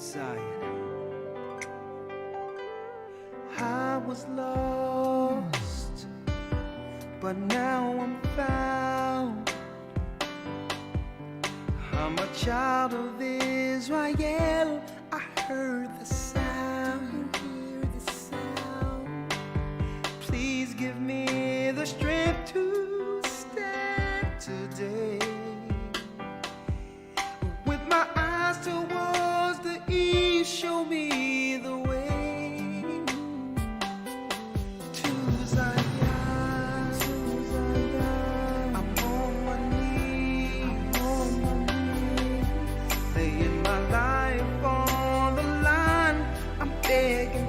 Zion. I was lost, but now I'm found. I'm a child of Israel. I heard the sound. You hear the sound. Please give me the strength to stand today. With my eyes towards the east, show me the way to Zion. I'm on my knees, laying my life on the line. I'm begging,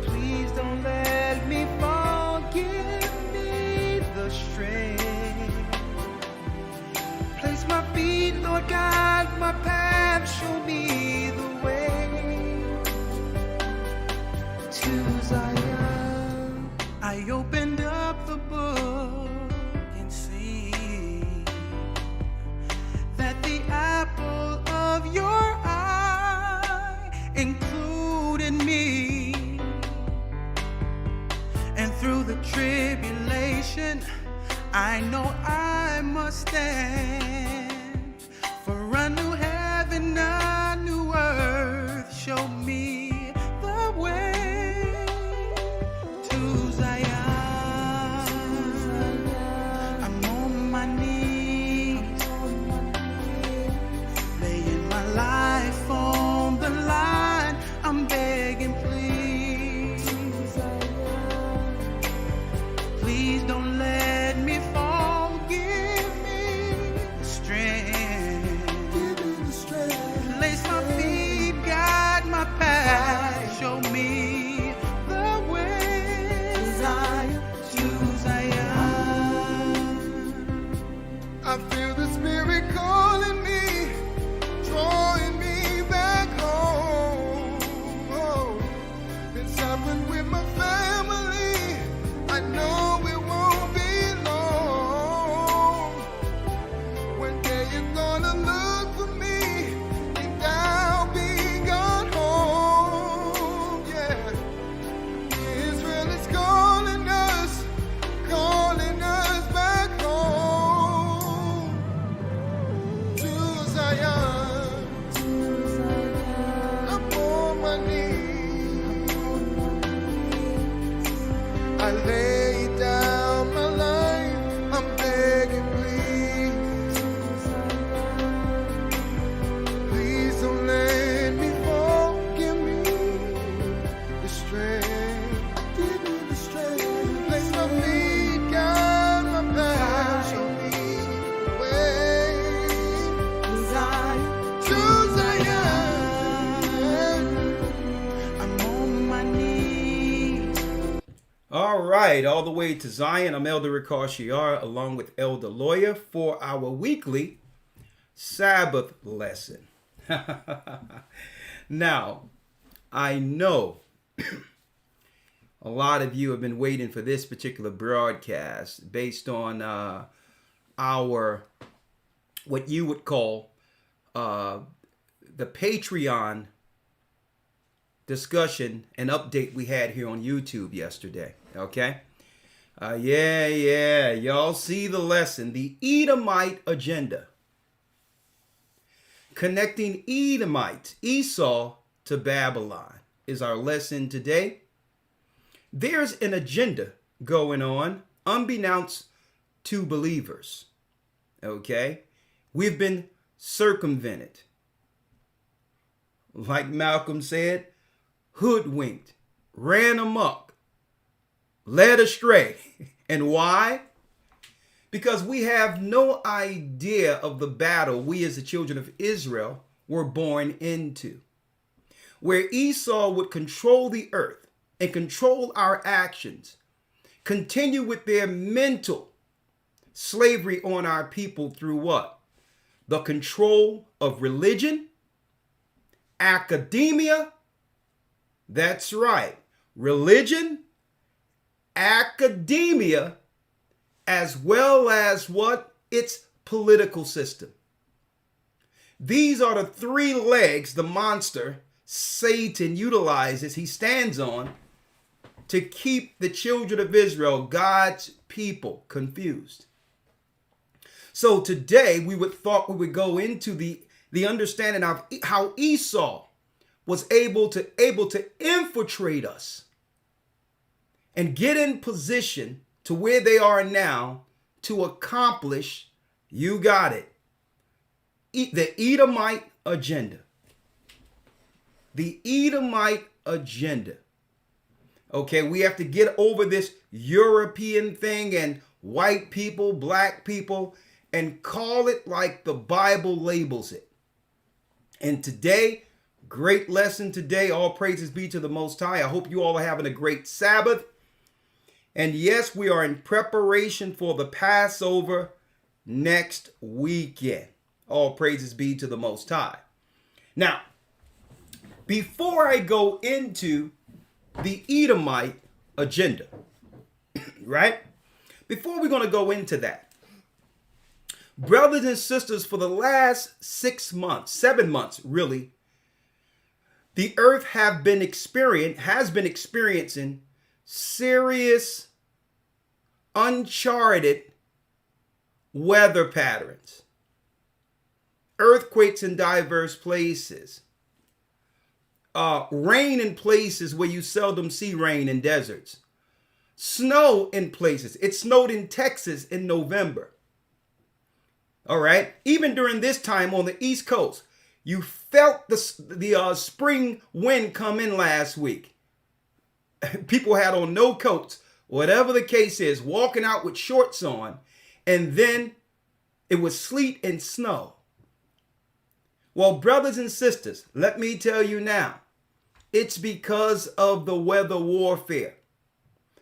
please don't let me fall. Give me the strength. Place my feet, Lord, guide my path. Show me the way to Zion. I opened up the book and see that the apple of your eye included me. And through the tribulation, I know I must stand for a new heaven, a new earth. Show me the way to Zion. I'm on my knees, laying my life on the line. I'm begging, please don't let me fall. Give me the strength. Place my feet, guide my path. Show me the way to Zion. I feel the Spirit calling me, drawing me back home. Oh, it's happened with my family. I know it won't be long. One day you're gonna look for me, and I'll be gone home. Yeah, Israel is calling us back home to Zion. I'm on my knees. I lay down my life. I'm begging, please don't let me fall. Give me the strength. Place my feet, guide my path. Show me the way to Zion. I'm on my knees. All right, all the way to Zion. I'm Elder Ricard Shiar along with Elder Lawyer for our weekly Sabbath lesson. Now, I know a lot of you have been waiting for this particular broadcast based on our, what you would call the Patreon discussion and update we had here on YouTube yesterday. Okay? Yeah. Y'all see the lesson, the Edomite Agenda. Connecting Edomite, Esau, to Babylon is our lesson today. There's an agenda going on, unbeknownst to believers. Okay? We've been circumvented. Like Malcolm said, hoodwinked, ran amok, led astray. And why? Because we have no idea of the battle we as the children of Israel were born into, where Esau would control the earth and control our actions, continue with their mental slavery on our people through what? The control of religion, academia. That's right. Religion, academia, as well as what? Its political system. These are the three legs the monster, Satan, utilizes, he stands on to keep the children of Israel, God's people, confused. So today we thought we would go into the understanding of how Esau was able to infiltrate us and get in position to where they are now to accomplish, you got it, the Edomite agenda. The Edomite agenda. Okay, we have to get over this European thing and white people, black people, and call it like the Bible labels it. And today, great lesson today. All praises be to the Most High. I hope you all are having a great Sabbath. And yes, we are in preparation for the Passover next weekend. All praises be to the Most High. Now, before I go into the Edomite agenda, right? Before we're going to go into that, brothers and sisters, for the last 6 months, 7 months, really, the earth has been experiencing serious, uncharted weather patterns. Earthquakes in diverse places. Rain in places where you seldom see rain in deserts. Snow in places. It snowed in Texas in November. All right. Even during this time on the East Coast, you felt the spring wind come in last week. People had on no coats, whatever the case is, walking out with shorts on, and then it was sleet and snow. Well, brothers and sisters, let me tell you now, it's because of the weather warfare,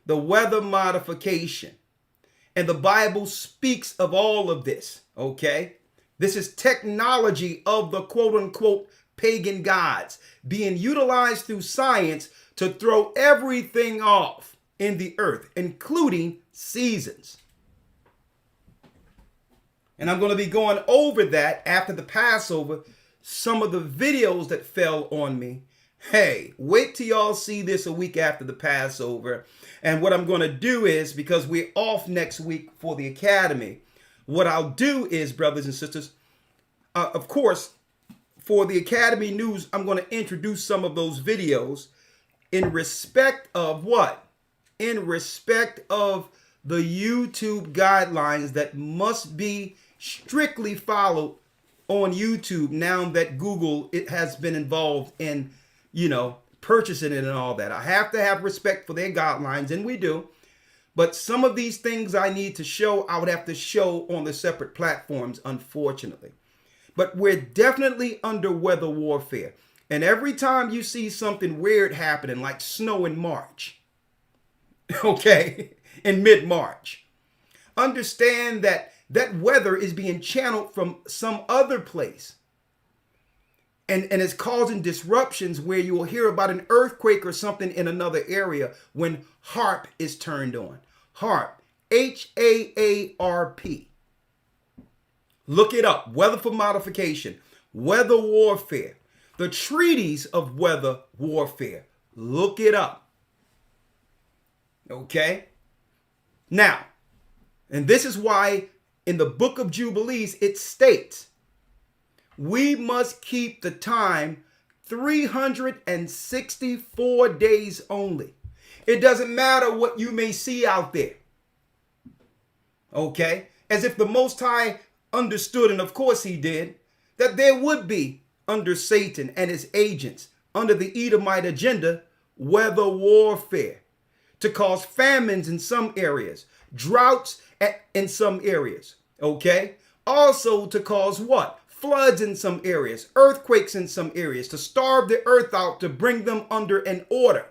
the weather modification. And the Bible speaks of all of this, okay? This is technology of the quote-unquote pagan gods being utilized through science to throw everything off in the earth, including seasons. And I'm going to be going over that after the Passover, some of the videos that fell on me. Hey, wait till y'all see this a week after the Passover. And what I'm going to do is, because we're off next week for the academy, what I'll do is, brothers and sisters, of course, for the academy news, I'm going to introduce some of those videos in respect of what? In respect of the YouTube guidelines that must be strictly followed on YouTube now that Google has been involved in, purchasing it and all that. I have to have respect for their guidelines, and we do. But some of these things I need to show, I would have to show on the separate platforms, unfortunately. But we're definitely under weather warfare. And every time you see something weird happening, like snow in March, okay, in mid-March, understand that that weather is being channeled from some other place. And it's causing disruptions where you will hear about an earthquake or something in another area when HAARP is turned on. HAARP, HAARP. Look it up. Weather for modification, weather warfare, the treaties of weather warfare. Look it up. Okay? Now, and this is why in the book of Jubilees, it states, we must keep the time 364 days only. It doesn't matter what you may see out there. Okay? As if the Most High understood, and of course he did, that there would be under Satan and his agents, under the Edomite agenda, weather warfare to cause famines in some areas, droughts in some areas. Okay? Also to cause what? Floods in some areas, earthquakes in some areas, to starve the earth out, to bring them under an order.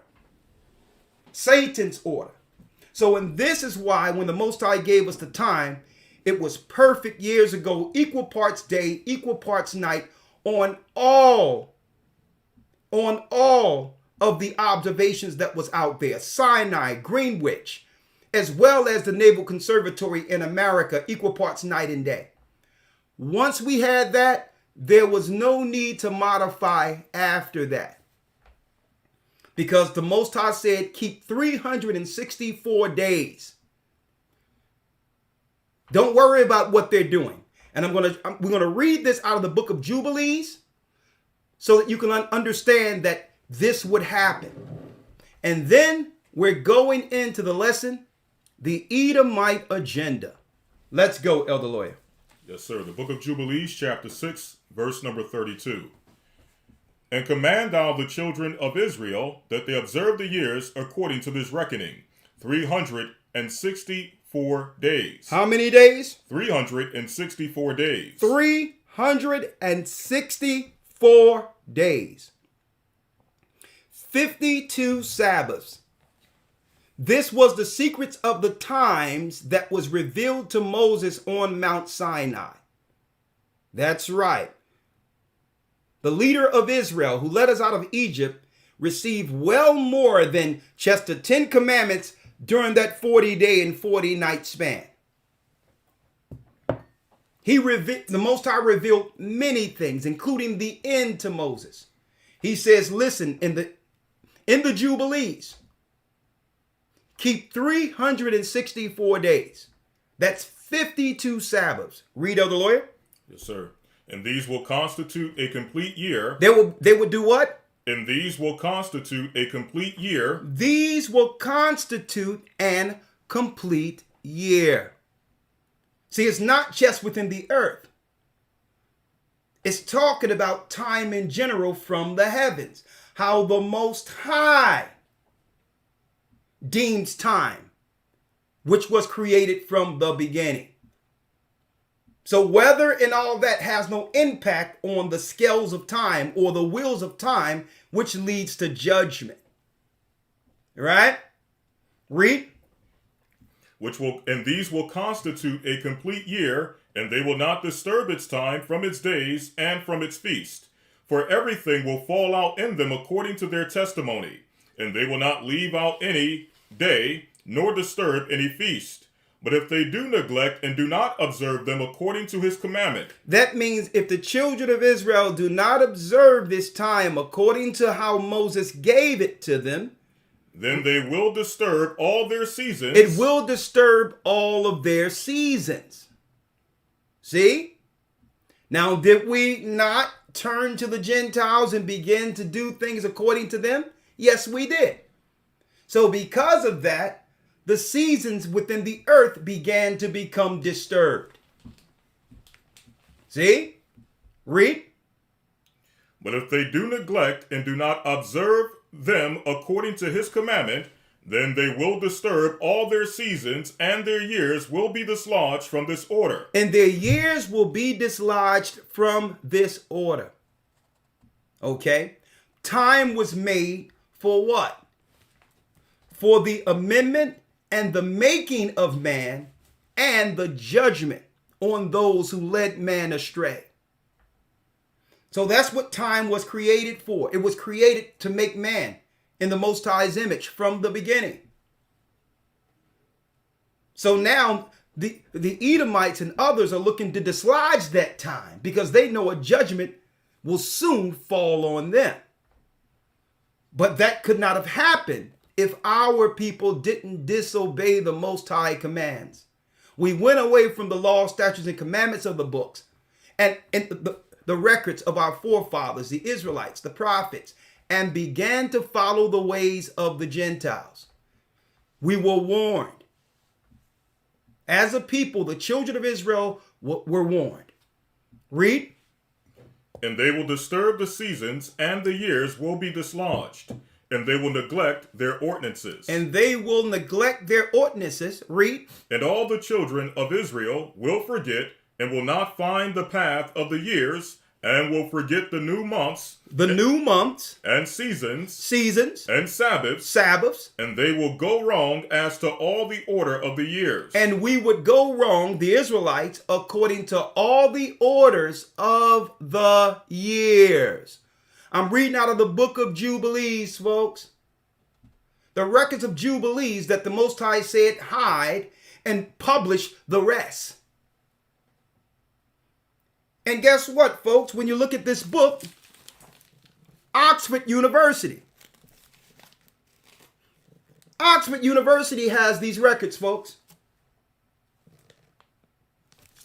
Satan's order. So, and this is why when the Most High gave us the time, it was perfect years ago, equal parts day, equal parts night, on all of the observations that was out there. Sinai, Greenwich, as well as the Naval Conservatory in America, equal parts night and day. Once we had that, there was no need to modify after that. Because the Most High said, keep 364 days. Don't worry about what they're doing. And we're going to read this out of the book of Jubilees so that you can understand that this would happen. And then we're going into the lesson, the Edomite Agenda. Let's go, Elder Lawyer. Yes, sir. The book of Jubilees, chapter 6, verse number 32. And command thou the children of Israel that they observe the years according to this reckoning, 364 days. How many days? 364 days. 364 days. 52 Sabbaths. This was the secrets of the times that was revealed to Moses on Mount Sinai. That's right. The leader of Israel who led us out of Egypt received well more than just the 10 commandments during that 40-day and 40-night span. The Most High revealed many things, including the end to Moses. He says, listen, in the Jubilees, keep 364 days. That's 52 Sabbaths. Read, Elder Lawyer. Yes, sir. And these will constitute a complete year. They would do what? And these will constitute a complete year. These will constitute an complete year. See, it's not just within the earth. It's talking about time in general from the heavens. How the Most High deems time, which was created from the beginning. So weather and all that has no impact on the scales of time or the wheels of time, which leads to judgment. Right? Read. And these will constitute a complete year, and they will not disturb its time from its days and from its feast. For everything will fall out in them according to their testimony, and they will not leave out any day, nor disturb any feast. But if they do neglect and do not observe them according to his commandment. That means if the children of Israel do not observe this time according to how Moses gave it to them, then they will disturb all their seasons. It will disturb all of their seasons. See? Now, did we not turn to the Gentiles and begin to do things according to them? Yes, we did. So because of that, the seasons within the earth began to become disturbed. See? Read. But if they do neglect and do not observe them according to his commandment, then they will disturb all their seasons, and their years will be dislodged from this order. And their years will be dislodged from this order. Okay? Time was made for what? For the amendment and the making of man and the judgment on those who led man astray. So that's what time was created for. It was created to make man in the Most High's image from the beginning. So now the Edomites and others are looking to dislodge that time because they know a judgment will soon fall on them. But that could not have happened if our people didn't disobey the Most High commands. We went away from the law, statutes, and commandments of the books and the records of our forefathers, the Israelites, the prophets, and began to follow the ways of the Gentiles. We were warned. As a people, the children of Israel were warned. Read. And they will disturb the seasons, and the years will be dislodged, and they will neglect their ordinances. And they will neglect their ordinances. Read. And all the children of Israel will forget, and will not find the path of the years, and will forget the new months. The new months. And seasons. Seasons. And Sabbaths. Sabbaths. And they will go wrong as to all the order of the years. And we would go wrong, the Israelites, according to all the orders of the years. I'm reading out of the book of Jubilees, folks. The records of Jubilees that the Most High said hide and publish the rest. And guess what, folks? When you look at this book, Oxford University has these records, folks.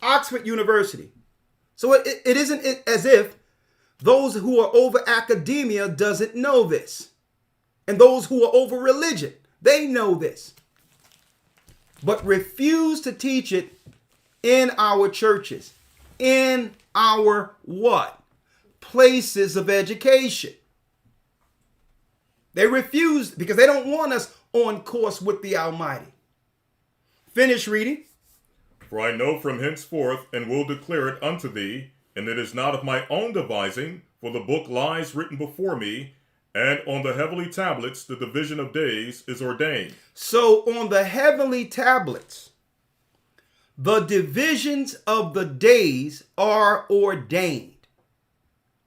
Oxford University. So it isn't as if those who are over academia doesn't know this. And those who are over religion, they know this. But refuse to teach it in our churches, in our what? Places of education. They refuse because they don't want us on course with the Almighty. Finish reading. For I know from henceforth, and will declare it unto thee, and it is not of my own devising, for the book lies written before me, and on the heavenly tablets the division of days is ordained. So on the heavenly tablets, the divisions of the days are ordained.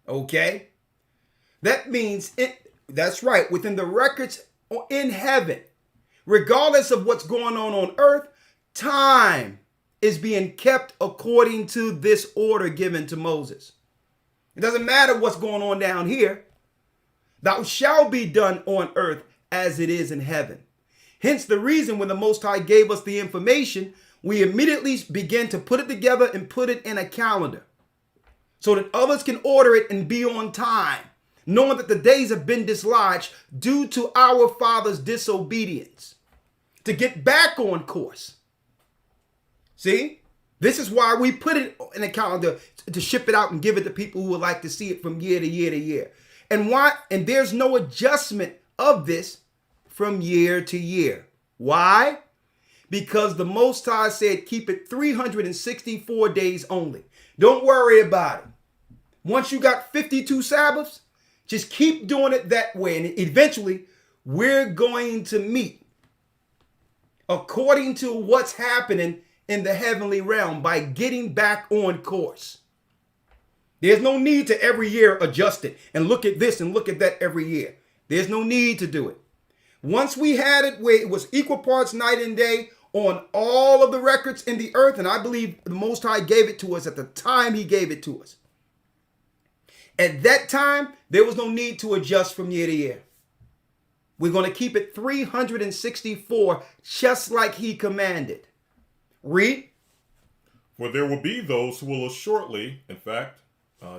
Okay? That means, that's right, within the records in heaven, regardless of what's going on earth, time is being kept according to this order given to Moses. It doesn't matter what's going on down here. Thou shalt be done on earth as it is in heaven. Hence the reason when the Most High gave us the information, we immediately began to put it together and put it in a calendar so that others can order it and be on time, knowing that the days have been dislodged due to our fathers' disobedience to get back on course. See, this is why we put it in a calendar to ship it out and give it to people who would like to see it from year to year to year. And why? And there's no adjustment of this from year to year. Why? Because the Most High said, keep it 364 days only. Don't worry about it. Once you got 52 Sabbaths, just keep doing it that way. And eventually, we're going to meet according to what's happening in the heavenly realm by getting back on course. There's no need to every year adjust it and look at this and look at that every year. There's no need to do it. Once we had it where it was equal parts night and day on all of the records in the earth, and I believe the Most High gave it to us at the time he gave it to us. At that time, there was no need to adjust from year to year. We're going to keep it 364 just like he commanded. Read. For there will be those who will shortly, in fact,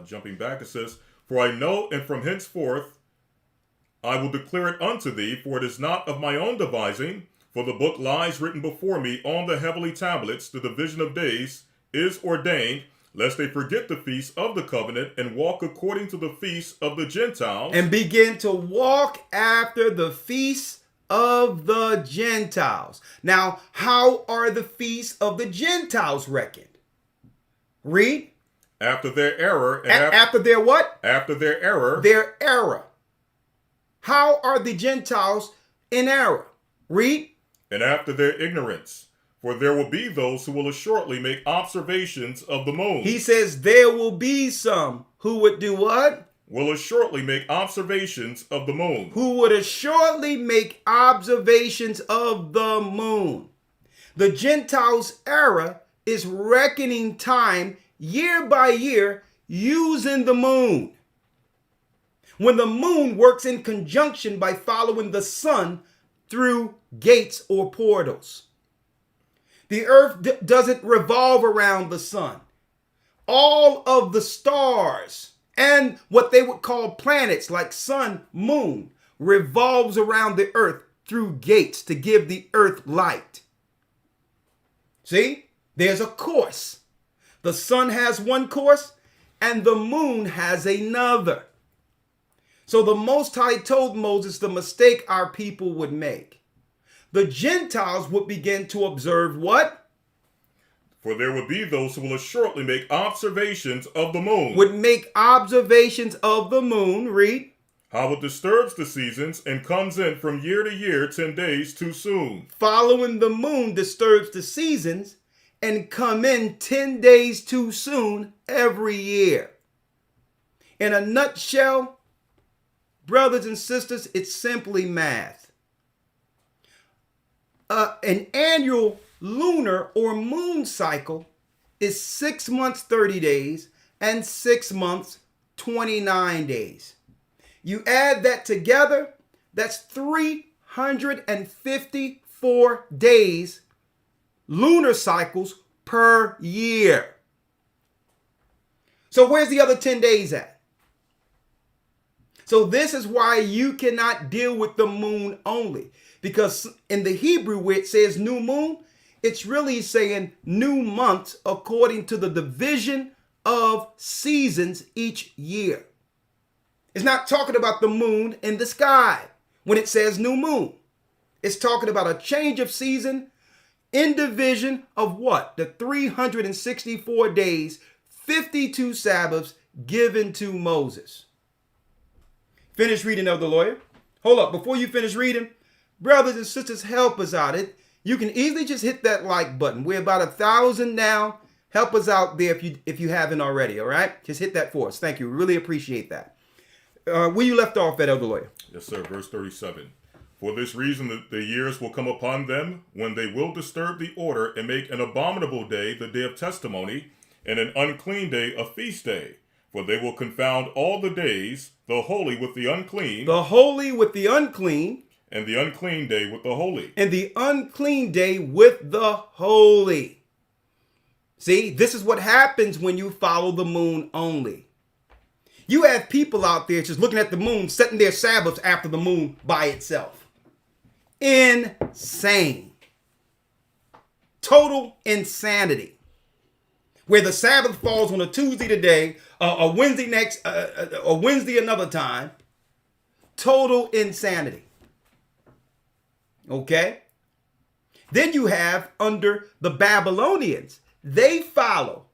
jumping back, it says, for I know, and from henceforth I will declare it unto thee, for it is not of my own devising, for the book lies written before me on the heavenly tablets, the division of days is ordained, lest they forget the feast of the covenant and walk according to the feast of the Gentiles. And begin to walk after the feasts of the Gentiles. Now, how are the feasts of the Gentiles reckoned? Read. After their error. And after their what? After their error. Their error. How are the Gentiles in error? Read. And after their ignorance. For there will be those who will shortly make observations of the moon. He says there will be some who would do what? Will assuredly make observations of the moon. Who would assuredly make observations of the moon. The Gentiles' era is reckoning time year by year using the moon. When the moon works in conjunction by following the sun through gates or portals. The earth doesn't revolve around the sun. All of the stars and what they would call planets like sun, moon, revolves around the earth through gates to give the earth light. See, there's a course. The sun has one course and the moon has another. So the Most High told Moses the mistake our people would make. The Gentiles would begin to observe what? For there would be those who will assuredly make observations of the moon. Would make observations of the moon. Read. How it disturbs the seasons and comes in from year to year 10 days too soon. Following the moon disturbs the seasons and come in 10 days too soon every year. In a nutshell, brothers and sisters, it's simply math. An annual lunar or moon cycle is 6 months, 30 days, and 6 months, 29 days. You add that together, that's 354 days, lunar cycles per year. So where's the other 10 days at? So this is why you cannot deal with the moon only. Because in the Hebrew where it says new moon, it's really saying new months according to the division of seasons each year. It's not talking about the moon in the sky when it says new moon. It's talking about a change of season in division of what? The 364 days, 52 Sabbaths given to Moses. Finish reading, Elder Lawyer. Hold up, before you finish reading, brothers and sisters, help us out. You can easily just hit that like button. We're about 1,000 now. Help us out there if you haven't already, all right? Just hit that for us. Thank you. We really appreciate that. Where you left off at, Elder Lawyer? Yes, sir. Verse 37. For this reason the years will come upon them when they will disturb the order and make an abominable day the day of testimony, and an unclean day a feast day. For they will confound all the days, the holy with the unclean. The holy with the unclean. And the unclean day with the holy. And the unclean day with the holy. See, this is what happens when you follow the moon only. You have people out there just looking at the moon, setting their Sabbaths after the moon by itself. Insane. Total insanity. Where the Sabbath falls on a Tuesday today, a Wednesday next, a Wednesday another time. Total insanity. Okay? Then you have under the Babylonians, they follow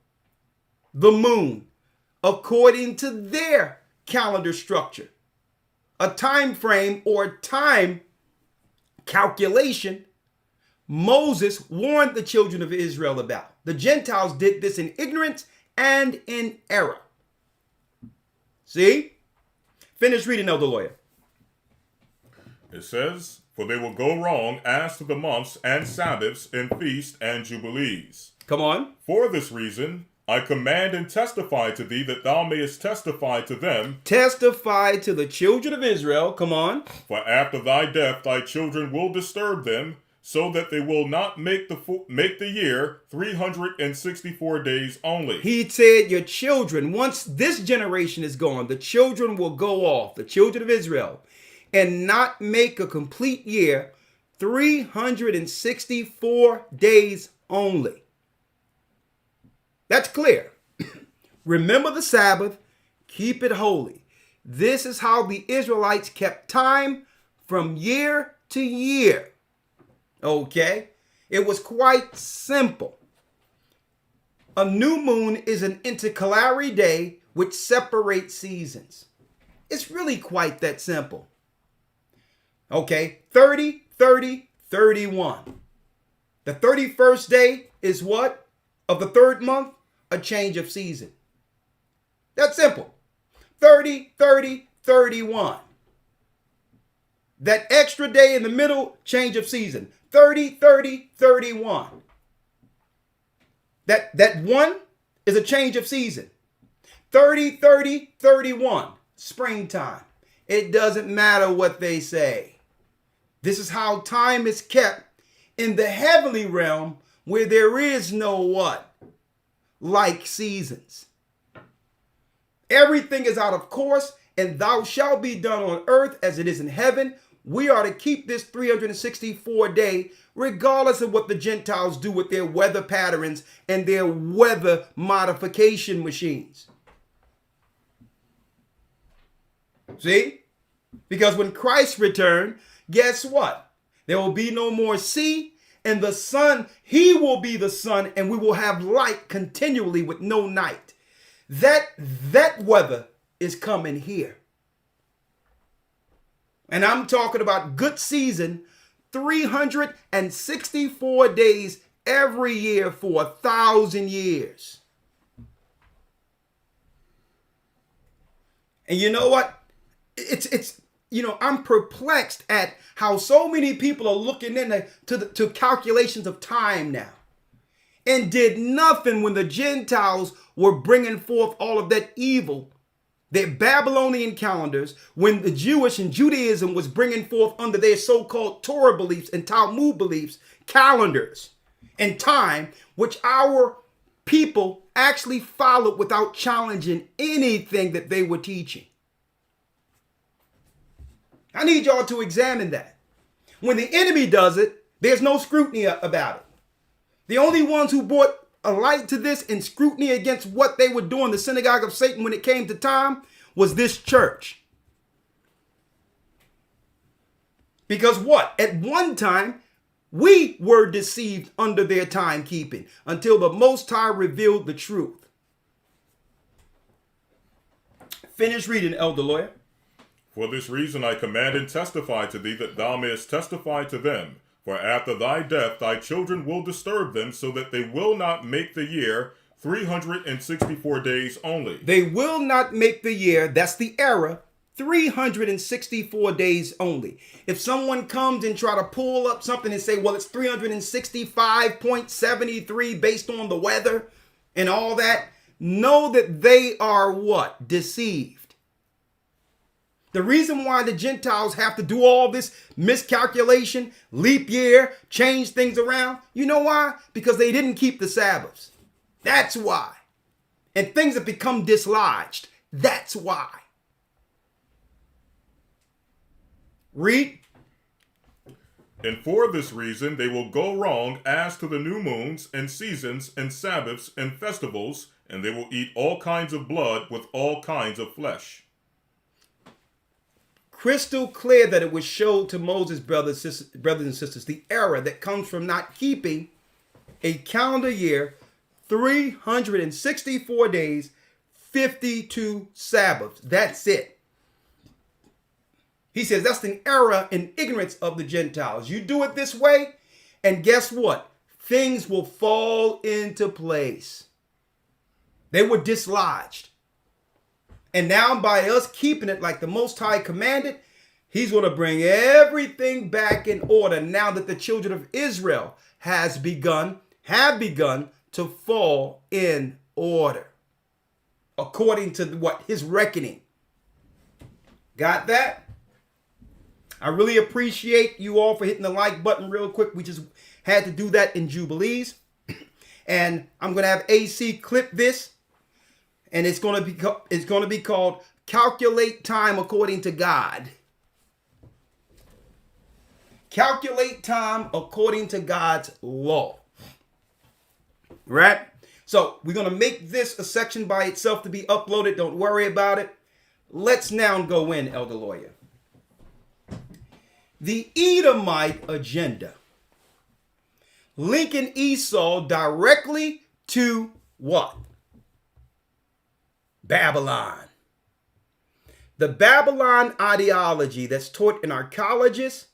the moon according to their calendar structure. A time frame or time calculation Moses warned the children of Israel about. The Gentiles did this in ignorance and in error. See? Finish reading, Elder Lawyer. It says, for they will go wrong as to the months and Sabbaths and feasts and jubilees. Come on. For this reason, I command and testify to thee that thou mayest testify to them. Testify to the children of Israel. Come on. For after thy death thy children will disturb them, so that they will not make the year 364 days only. He said your children, once this generation is gone, the children will go off, the children of Israel, and not make a complete year, 364 days only. That's clear. Remember the Sabbath, keep it holy. This is how the Israelites kept time from year to year. Okay? It was quite simple. A new moon is an intercalary day which separates seasons. It's really quite that simple. Okay, 30, 30, 31. The 31st day is what? Of the third month? A change of season. That's simple. 30, 30, 31. That extra day in the middle, change of season. 30, 30, 31. That one is a change of season. 30, 30, 31. Springtime. It doesn't matter what they say. This is how time is kept in the heavenly realm where there is no what? Like seasons. Everything is out of course, and thou shalt be done on earth as it is in heaven. We are to keep this 364 day regardless of what the Gentiles do with their weather patterns and their weather modification machines. See? Because when Christ returned, guess what? There will be no more sea, and the sun, he will be the sun, and we will have light continually with no night. That weather is coming here. And I'm talking about good season, 364 days every year for 1,000 years. And you know what? I'm perplexed at how so many people are looking into to calculations of time now. and did nothing when the Gentiles were bringing forth all of that evil, their Babylonian calendars, when the Jewish and Judaism was bringing forth under their so-called Torah beliefs and Talmud beliefs, calendars and time, which our people actually followed without challenging anything that they were teaching. I need y'all to examine that. When the enemy does it, there's no scrutiny about it. The only ones who brought a light to this and scrutiny against what they were doing, the synagogue of Satan, when it came to time, was this church. Because what? At one time, we were deceived under their timekeeping until the Most High revealed the truth. Finish reading, Elder Lawyer. For this reason I command and testify to thee, that thou mayest testify to them. For after thy death thy children will disturb them, so that they will not make the year 364 days only. They will not make the year, that's the era, 364 days only. If someone comes and try to pull up something and say, well, it's 365.73 based on the weather and all that, know that they are what? Deceived. The reason why the Gentiles have to do all this miscalculation, leap year, change things around, you know why? Because they didn't keep the Sabbaths. That's why. And things have become dislodged. That's why. Read. And for this reason they will go wrong as to the new moons and seasons and Sabbaths and festivals, and they will eat all kinds of blood with all kinds of flesh. Crystal clear that it was showed to Moses, brothers and sisters, the error that comes from not keeping a calendar year, 364 days, 52 Sabbaths. That's it. He says that's an error in ignorance of the Gentiles. You do it this way, and guess what? Things will fall into place. They were dislodged. And now by us keeping it like the Most High commanded, he's going to bring everything back in order now that the children of Israel have begun to fall in order. According to what? His reckoning. Got that? I really appreciate you all for hitting the like button real quick. We just had to do that in Jubilees. And I'm going to have AC clip this. And it's going to be called Calculate Time According to God. Calculate time according to God's law. Right? So we're going to make this a section by itself to be uploaded. Don't worry about it. Let's now go in, Elder Lawyer. The Edomite Agenda. Linking Esau directly to what? Babylon. The Babylon ideology that's taught in our colleges,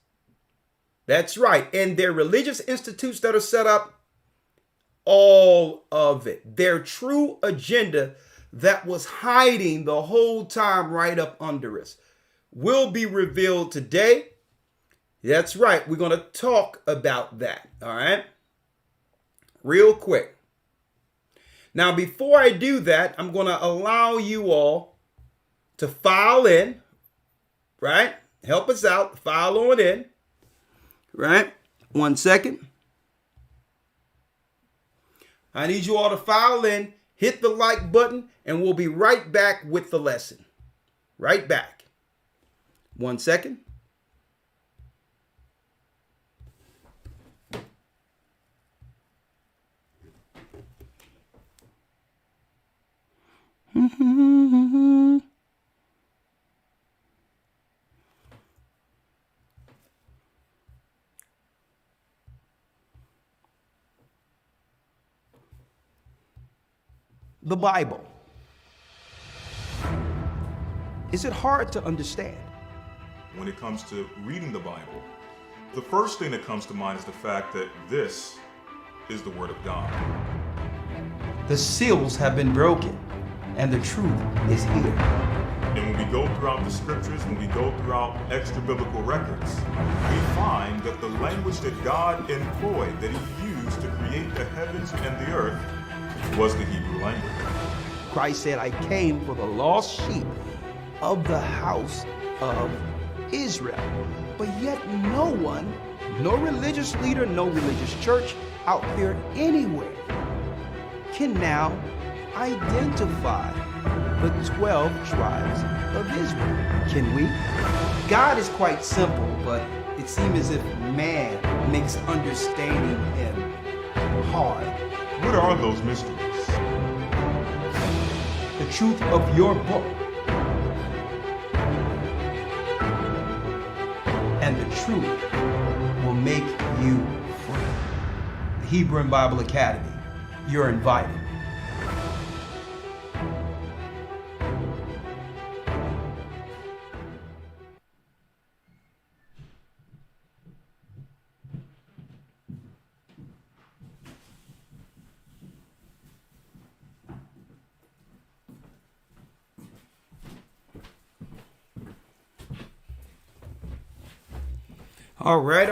that's right, and their religious institutes that are set up, all of it. Their true agenda that was hiding the whole time right up under us will be revealed today. That's right, we're going to talk about that, all right? Real quick. Now, before I do that, I'm going to allow you all to file in, right? Help us out. File on in, right? 1 second. I need you all to file in, hit the like button, and we'll be right back with the lesson. Right back. 1 second. The Bible. Is it hard to understand? When it comes to reading the Bible, the first thing that comes to mind is the fact that this is the Word of God. The seals have been broken, and the truth is here. And when we go throughout the scriptures, when we go throughout extra biblical records, we find that the language that God employed, that he used to create the heavens and the earth was the Hebrew language. Christ said, I came for the lost sheep of the house of Israel. But yet no one, no religious leader, no religious church out there anywhere can now identify the 12 tribes of Israel. Can we? God is quite simple, but it seems as if man makes understanding him hard. What are those mysteries? The truth of your book and the truth will make you free. The Hebrew and Bible Academy, you're invited. All right.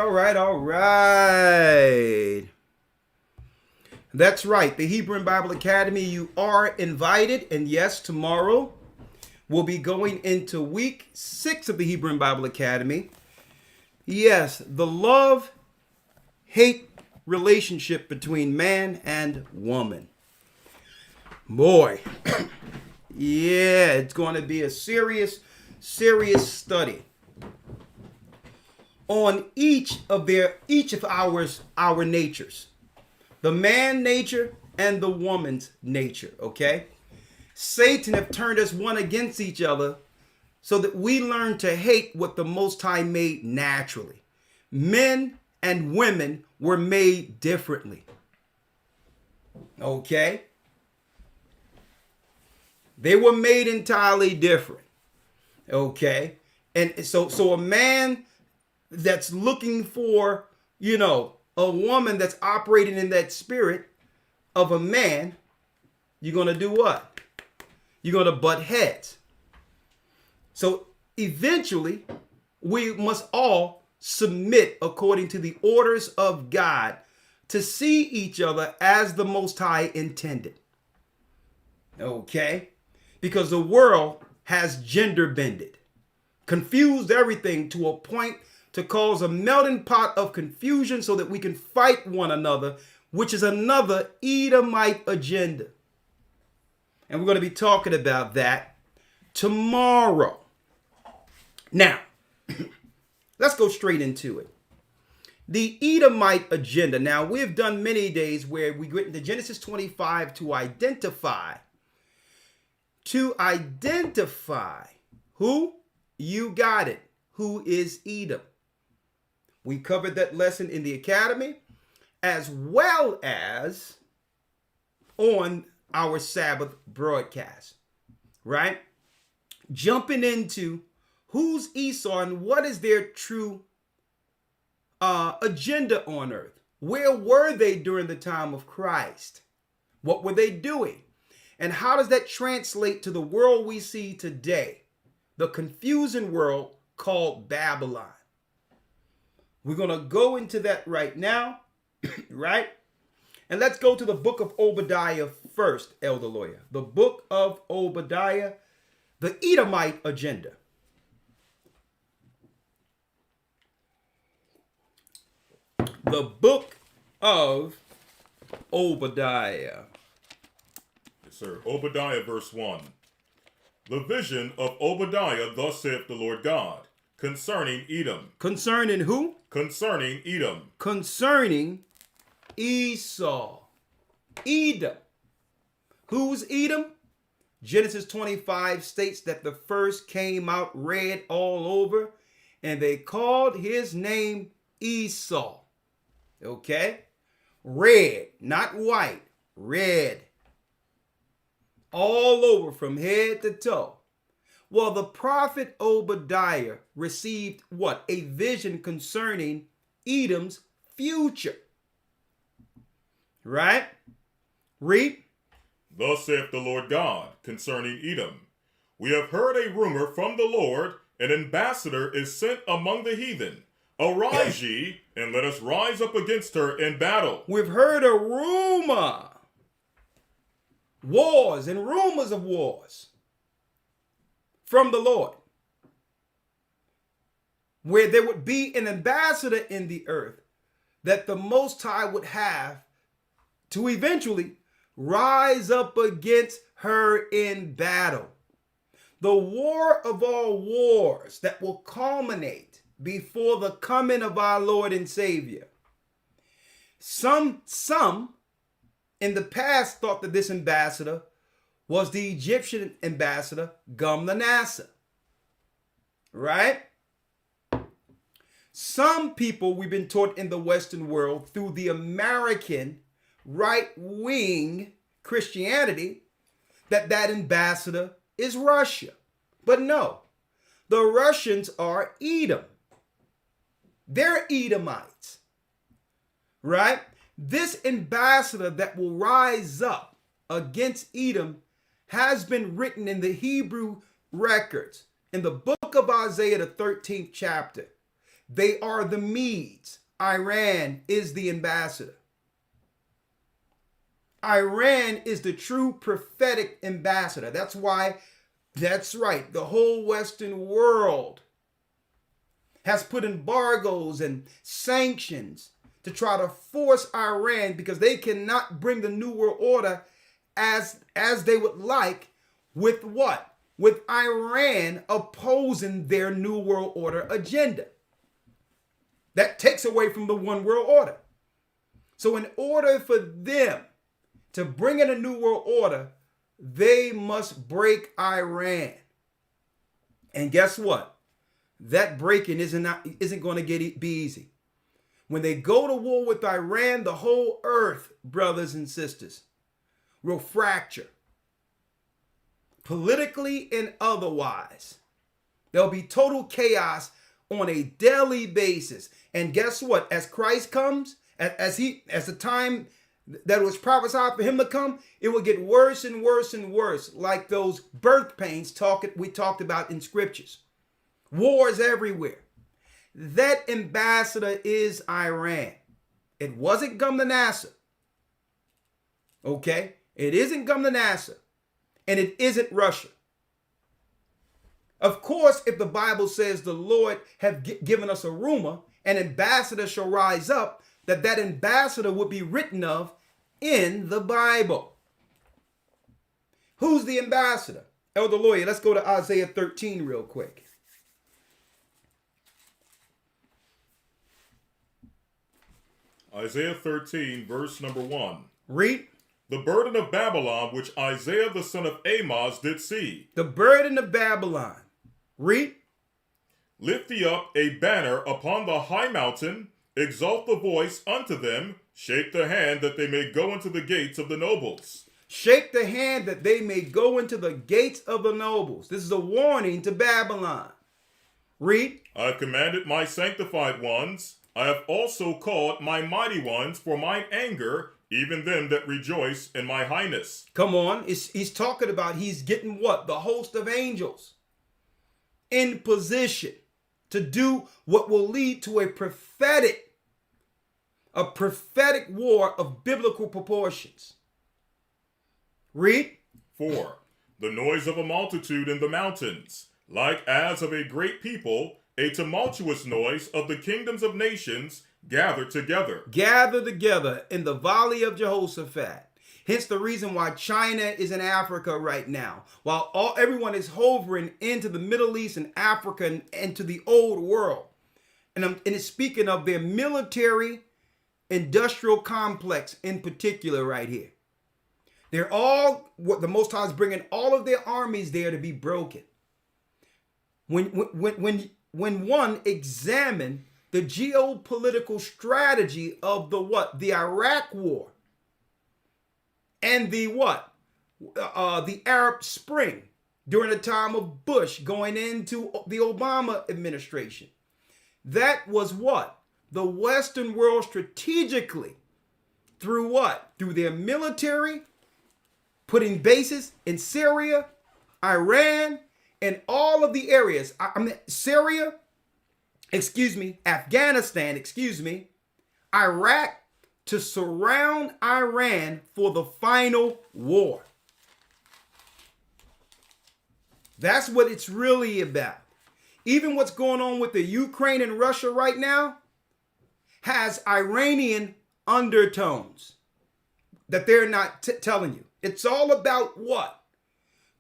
That's right. The Hebrew and Bible Academy, you are invited. And yes, tomorrow we'll be going into week 6 of the Hebrew and Bible Academy. Yes, the love-hate relationship between man and woman. Boy, yeah, it's going to be a serious study on each of our natures, the man nature and the woman's nature. Okay, Satan have turned us one against each other, so that we learn to hate what the Most High made naturally. Men and women were made differently. Okay, they were made entirely different. Okay, and so a man that's looking for, a woman that's operating in that spirit of a man, you're going to do what? You're going to butt heads. So eventually, we must all submit according to the orders of God to see each other as the Most High intended. Okay? Because the world has gender bended, confused everything to a point to cause a melting pot of confusion so that we can fight one another, which is another Edomite agenda. And we're going to be talking about that tomorrow. Now, let's go straight into it. The Edomite agenda. Now, we've done many days where we get into Genesis 25 to identify who? You got it. Who is Edom? We covered that lesson in the academy as well as on our Sabbath broadcast, right? Jumping into who's Esau and what is their true agenda on earth. Where were they during the time of Christ? What were they doing? And how does that translate to the world we see today? The confusing world called Babylon. We're going to go into that right now, right? And let's go to the book of Obadiah first, Elder Lawyer. The book of Obadiah, the Edomite agenda. The book of Obadiah. Yes, sir. Obadiah, verse 1. The vision of Obadiah, thus saith the Lord God, concerning Edom. Concerning who? Concerning Edom. Concerning Esau. Edom. Who's Edom? Genesis 25 states that the first came out red all over, and they called his name Esau. Okay? Red, not white. Red. All over from head to toe. Well, the prophet Obadiah received what? A vision concerning Edom's future. Right? Read. Thus saith the Lord God concerning Edom. We have heard a rumor from the Lord, an ambassador is sent among the heathen. Arise ye, and let us rise up against her in battle. We've heard a rumor. Wars and rumors of wars from the Lord, where there would be an ambassador in the earth that the Most High would have to eventually rise up against her in battle. The war of all wars that will culminate before the coming of our Lord and Savior. Some in the past thought that this ambassador was the Egyptian ambassador, Gumnanassar. Right? Some people we've been taught in the Western world through the American right-wing Christianity that ambassador is Russia. But no, the Russians are Edom. They're Edomites. Right? This ambassador that will rise up against Edom has been written in the Hebrew records in the book of Isaiah, the 13th chapter. They are the Medes. Iran is the ambassador. Iran is the true prophetic ambassador. That's why, that's right, the whole Western world has put embargoes and sanctions to try to force Iran, because they cannot bring the New World Order as they would like, with what? With Iran opposing their New World Order agenda. That takes away from the One World Order. So in order for them to bring in a New World Order, they must break Iran. And guess what? That breaking isn't going to be easy. When they go to war with Iran, the whole earth, brothers and sisters, will fracture. Politically and otherwise. There'll be total chaos on a daily basis. And guess what? As Christ comes, as the time that was prophesied for him to come, it will get worse and worse and worse, like those birth pains we talked about in scriptures. Wars everywhere. That ambassador is Iran. It wasn't Gumnanassar. Okay? It isn't Gumnanassar. And it isn't Russia. Of course, if the Bible says the Lord have given us a rumor, an ambassador shall rise up, that ambassador would be written of in the Bible. Who's the ambassador? Elder Lawyer, let's go to Isaiah 13 real quick. Isaiah 13, verse number 1. Read. The burden of Babylon, which Isaiah the son of Amoz did see. The burden of Babylon. Read. Lift thee up a banner upon the high mountain, exalt the voice unto them, shake the hand that they may go into the gates of the nobles. Shake the hand that they may go into the gates of the nobles. This is a warning to Babylon. Read. I have commanded my sanctified ones. I have also called my mighty ones for mine anger, even them that rejoice in my highness. Come on. He's talking about he's getting what? The host of angels in position to do what will lead to a prophetic war of biblical proportions. Read. 4. The noise of a multitude in the mountains, like as of a great people, a tumultuous noise of the kingdoms of nations gathered together. Gather together in the valley of Jehoshaphat. Hence the reason why China is in Africa right now. While everyone is hovering into the Middle East and Africa and to the old world. And it's speaking of their military industrial complex in particular right here. They're all, what the Most High is bringing all of their armies there to be broken. When one examine the geopolitical strategy of the Iraq War and the Arab Spring during the time of Bush going into the Obama administration, that was what? The Western world strategically, through what? Through their military, putting bases in Syria, Iran, and all of the areas. Syria, Afghanistan, Iraq to surround Iran for the final war. That's what it's really about. Even what's going on with the Ukraine and Russia right now has Iranian undertones that they're not telling you. It's all about what?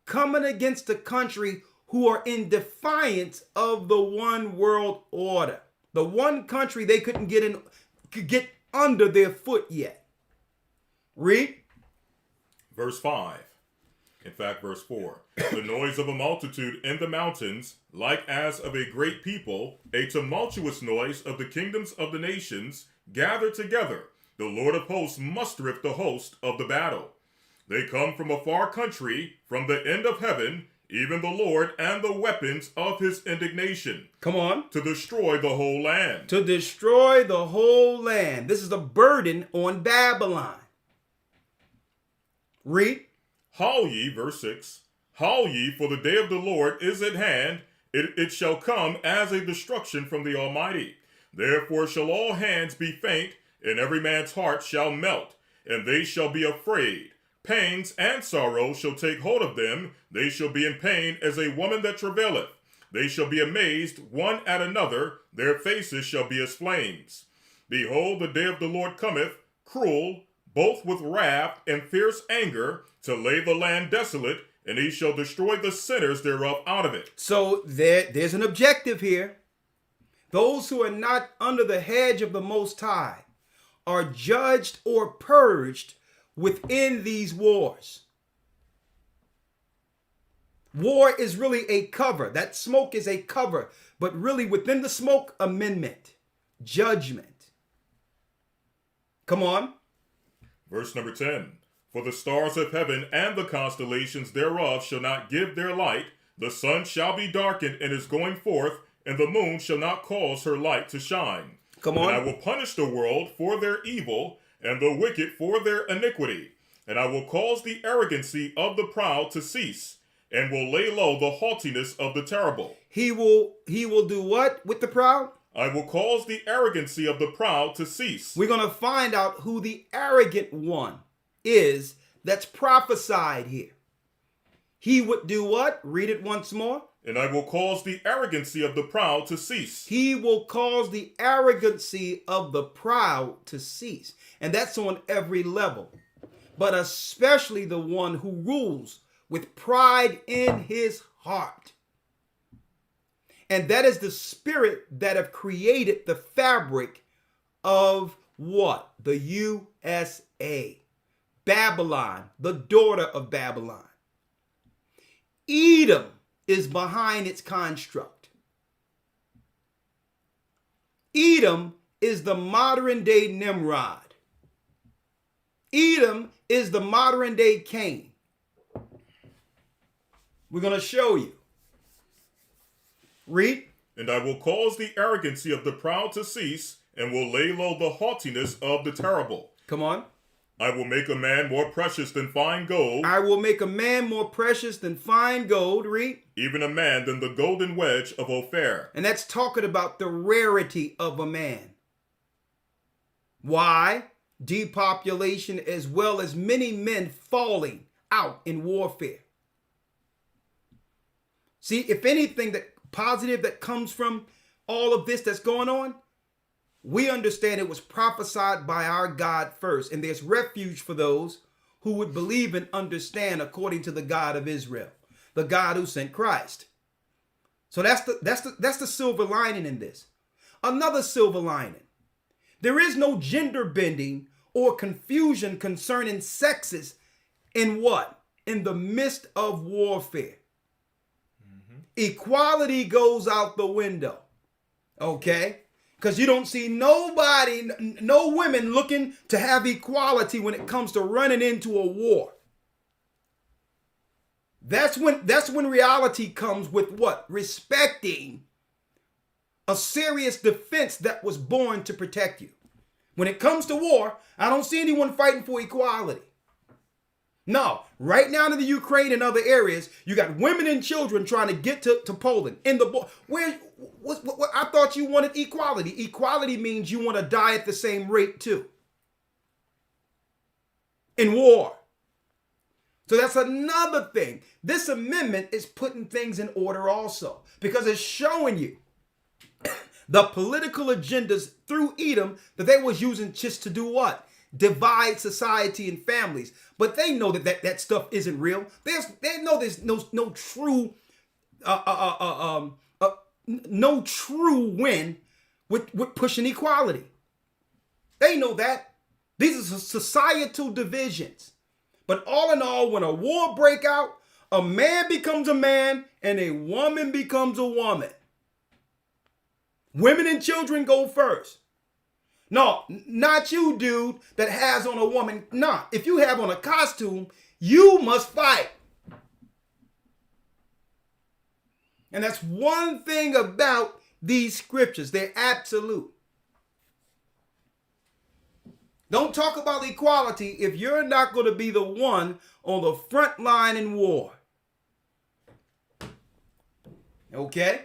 Coming against a country who are in defiance of the one world order. The one country they couldn't get under their foot yet. Read. Verse 5. In fact, verse 4. The noise of a multitude in the mountains, like as of a great people, a tumultuous noise of the kingdoms of the nations, gather together. The Lord of hosts mustereth the host of the battle. They come from a far country, from the end of heaven, even the Lord and the weapons of his indignation. Come on. To destroy the whole land. To destroy the whole land. This is a burden on Babylon. Read. Howl ye, verse 6. Howl ye, for the day of the Lord is at hand. It shall come as a destruction from the Almighty. Therefore shall all hands be faint, and every man's heart shall melt, and they shall be afraid. Pangs and sorrow shall take hold of them. They shall be in pain as a woman that travaileth. They shall be amazed one at another. Their faces shall be as flames. Behold, the day of the Lord cometh, cruel, both with wrath and fierce anger, to lay the land desolate, and he shall destroy the sinners thereof out of it. So there's an objective here. Those who are not under the hedge of the Most High are judged or purged within these wars. War is really a cover. That smoke is a cover. But really within the smoke, amendment, judgment. Come on. Verse number 10. For the stars of heaven and the constellations thereof shall not give their light. The sun shall be darkened in his going forth, and the moon shall not cause her light to shine. Come on. And I will punish the world for their evil, and the wicked for their iniquity. And I will cause the arrogancy of the proud to cease, and will lay low the haughtiness of the terrible. He will do what with the proud? I will cause the arrogancy of the proud to cease. We're going to find out who the arrogant one is that's prophesied here. He would do what? Read it once more. And I will cause the arrogancy of the proud to cease. He will cause the arrogancy of the proud to cease. And that's on every level. But especially the one who rules with pride in his heart. And that is the spirit that have created the fabric of what? The USA. Babylon, the daughter of Babylon. Edom is behind its construct. Edom is the modern day Nimrod. Edom is the modern day Cain. We're going to show you. Read. And I will cause the arrogancy of the proud to cease, and will lay low the haughtiness of the terrible. Come on. I will make a man more precious than fine gold. I will make a man more precious than fine gold. Read. Even a man than the golden wedge of Ophir. And that's talking about the rarity of a man. Why? Depopulation as well as many men falling out in warfare. See, if anything that positive that comes from all of this that's going on, we understand it was prophesied by our God first, and there's refuge for those who would believe and understand according to the God of Israel, the God who sent Christ. So that's the silver lining in this. Another silver lining. There is no gender bending or confusion concerning sexes in what? In the midst of warfare. Equality goes out the window. Okay? Because you don't see nobody, no women looking to have equality when it comes to running into a war. That's when reality comes with what? Respecting a serious defense that was born to protect you. When it comes to war, I don't see anyone fighting for equality. No, right now in the Ukraine and other areas, you got women and children trying to get to Poland. In the where what I thought you wanted equality. Equality means you want to die at the same rate too. In war. So that's another thing. This amendment is putting things in order also, because it's showing you the political agendas through Edom that they was using just to do what? Divide society and families. But they know that stuff isn't real. They know there's no true no true win with pushing equality. They know that. These are societal divisions. But all in all, when a war break out, a man becomes a man and a woman becomes a woman. Women and children go first. No, not you, dude, that has on a woman. Nah, if you have on a costume, you must fight. And that's one thing about these scriptures. They're absolute. Don't talk about equality if you're not going to be the one on the front line in war. Okay?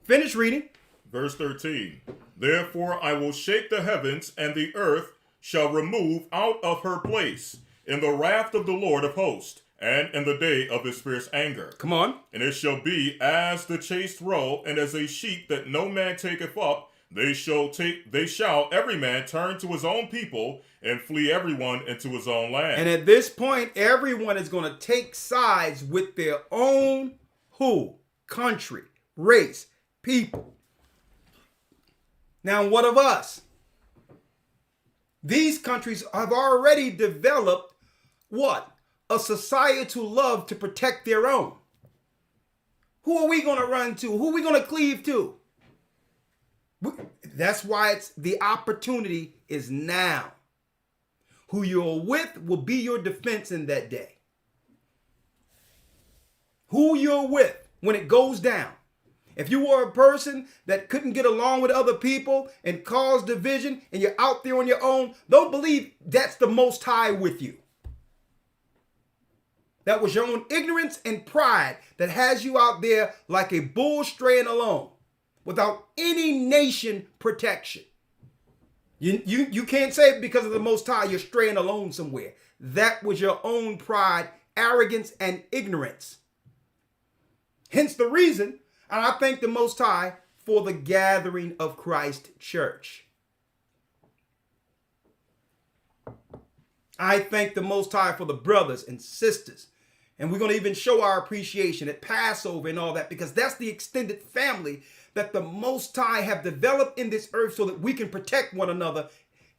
Finish reading. Verse 13. Therefore I will shake the heavens, and the earth shall remove out of her place in the wrath of the Lord of hosts, and in the day of his fierce anger. Come on. And it shall be as the chased roe, and as a sheep that no man taketh up, they shall every man turn to his own people, and flee everyone into his own land. And at this point, everyone is going to take sides with their own who? Country, race, people. Now, what of us? These countries have already developed what? A societal love to protect their own. Who are we going to run to? Who are we going to cleave to? That's why the opportunity is now. Who you're with will be your defense in that day. Who you're with when it goes down. If you were a person that couldn't get along with other people and cause division and you're out there on your own, don't believe that's the Most High with you. That was your own ignorance and pride that has you out there like a bull straying alone without any nation protection. You can't say because of the Most High you're straying alone somewhere. That was your own pride, arrogance, and ignorance. Hence the reason, and I thank the Most High for the gathering of Christ Church. I thank the Most High for the brothers and sisters. And we're going to even show our appreciation at Passover and all that, because that's the extended family that the Most High have developed in this earth so that we can protect one another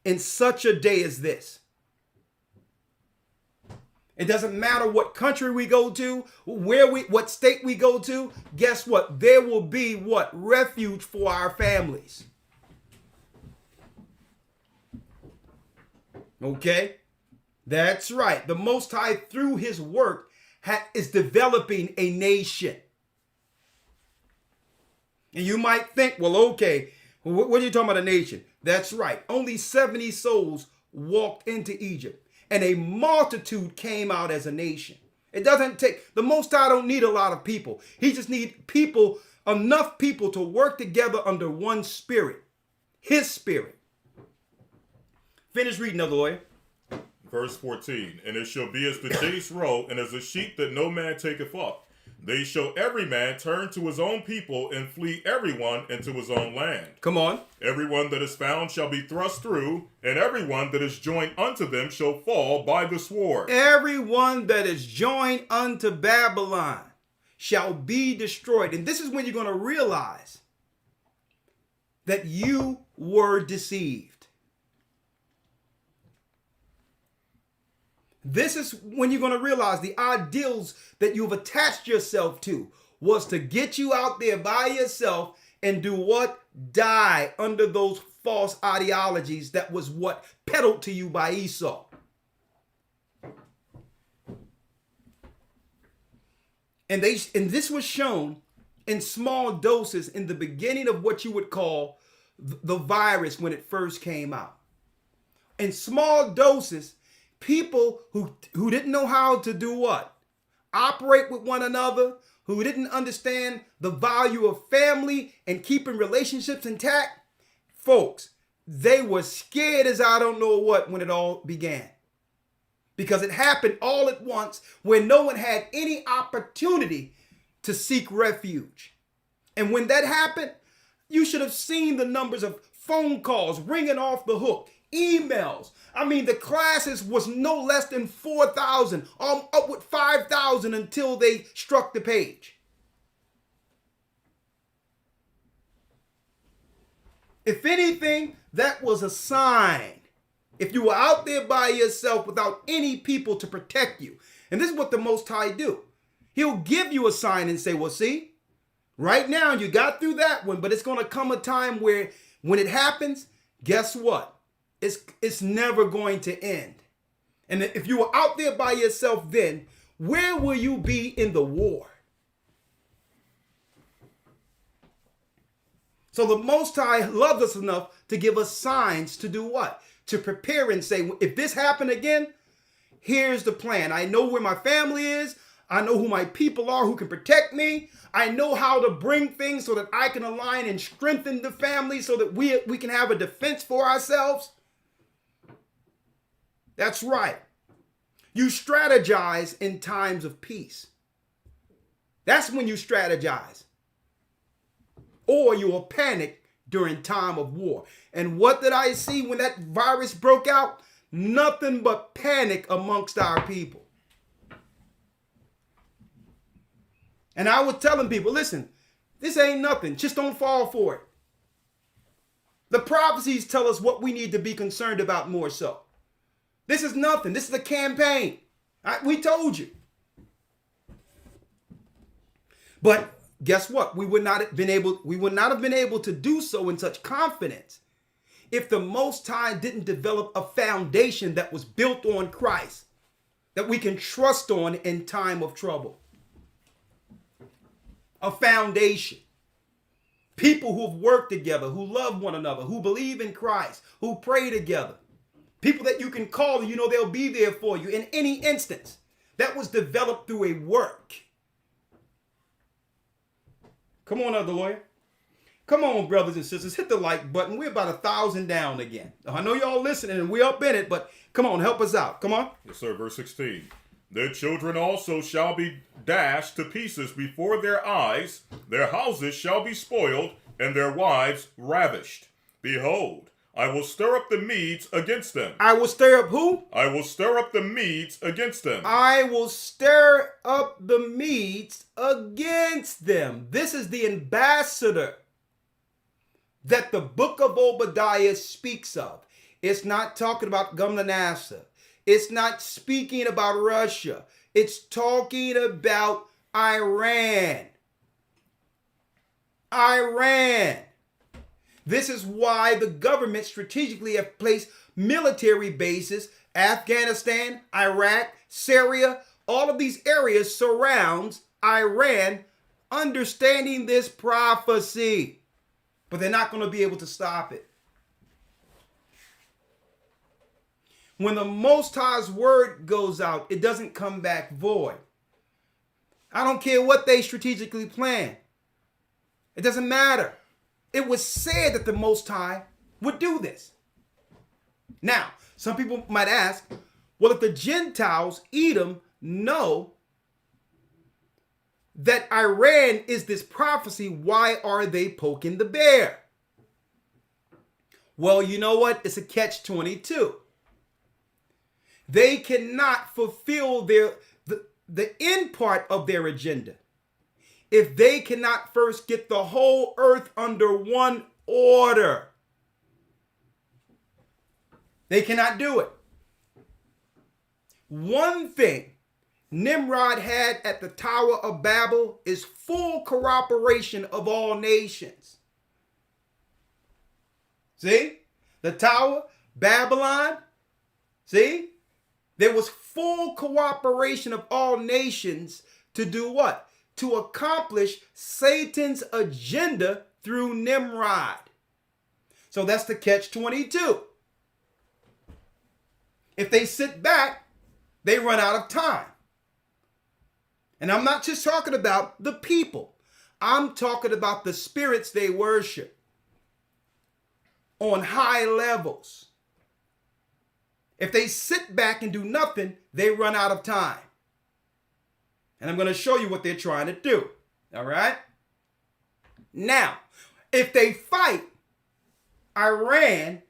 in such a day as this. It doesn't matter what country we go to, what state we go to. Guess what? There will be what? Refuge for our families. Okay? That's right. The Most High, through his work, is developing a nation. And you might think, well, okay, what are you talking about, a nation? That's right. Only 70 souls walked into Egypt, and a multitude came out as a nation. It doesn't take, the Most High don't need a lot of people. He just needs people, enough people to work together under one spirit, his spirit. Finish reading, Elder Lawyer. Verse 14. And it shall be as the chased roe, and as a sheep that no man taketh up. They shall every man turn to his own people, and flee everyone into his own land. Come on. Everyone that is found shall be thrust through, and everyone that is joined unto them shall fall by the sword. Everyone that is joined unto Babylon shall be destroyed. And this is when you're going to realize that you were deceived. This is when you're going to realize the ideals that you've attached yourself to was to get you out there by yourself and do what? Die under those false ideologies that was what peddled to you by Esau. And this was shown in small doses in the beginning of what you would call the virus when it first came out. In small doses, people who didn't know how to do what? Operate with one another, who didn't understand the value of family and keeping relationships intact. Folks, they were scared as I don't know what when it all began. Because it happened all at once where no one had any opportunity to seek refuge. And when that happened, you should have seen the numbers of phone calls ringing off the hook, emails. I mean, the classes was no less than 4,000, up with 5,000 until they struck the page. If anything, that was a sign. If you were out there by yourself without any people to protect you. And this is what the Most High do. He'll give you a sign and say, well, see, right now you got through that one, but it's going to come a time where when it happens, guess what? It's never going to end. And if you were out there by yourself then, where will you be in the war? So the Most High loved us enough to give us signs to do what? To prepare and say, if this happened again, here's the plan. I know where my family is. I know who my people are who can protect me. I know how to bring things so that I can align and strengthen the family so that we can have a defense for ourselves. That's right. You strategize in times of peace. That's when you strategize. Or you will panic during time of war. And what did I see when that virus broke out? Nothing but panic amongst our people. And I was telling people, listen, this ain't nothing. Just don't fall for it. The prophecies tell us what we need to be concerned about more so. This is nothing. This is a campaign. We told you. But guess what? We would not have been able to do so in such confidence if the Most High didn't develop a foundation that was built on Christ, that we can trust on in time of trouble. A foundation. People who have worked together, who love one another, who believe in Christ, who pray together. People that you can call and you know they'll be there for you in any instance. That was developed through a work. Come on, other lawyer. Come on, brothers and sisters. Hit the like button. We're about 1,000 down again. I know y'all listening and we're up in it, but come on, help us out. Come on. Yes, sir. Verse 16. Their children also shall be dashed to pieces before their eyes. Their houses shall be spoiled, and their wives ravished. Behold, I will stir up the Medes against them. I will stir up who? I will stir up the Medes against them. I will stir up the Medes against them. This is the ambassador that the book of Obadiah speaks of. It's not talking about Gumlanasa. It's not speaking about Russia. It's talking about Iran. Iran. This is why the government strategically have placed military bases, Afghanistan, Iraq, Syria, all of these areas surrounds Iran, understanding this prophecy. But they're not going to be able to stop it. When the Most High's word goes out, it doesn't come back void. I don't care what they strategically plan. It doesn't matter. It was said that the Most High would do this. Now, some people might ask, well, if the Gentiles, Edom, know that Iran is this prophecy, why are they poking the bear? Well, you know what? It's a catch-22. They cannot fulfill the end part of their agenda if they cannot first get the whole earth under one order. They cannot do it. One thing Nimrod had at the Tower of Babel is full cooperation of all nations. See? The Tower, Babylon. See? There was full cooperation of all nations to do what? To accomplish Satan's agenda through Nimrod. So that's the catch-22. If they sit back, they run out of time. And I'm not just talking about the people. I'm talking about the spirits they worship on high levels. If they sit back and do nothing, they run out of time. And I'm going to show you what they're trying to do. All right? Now, if they fight, Iran,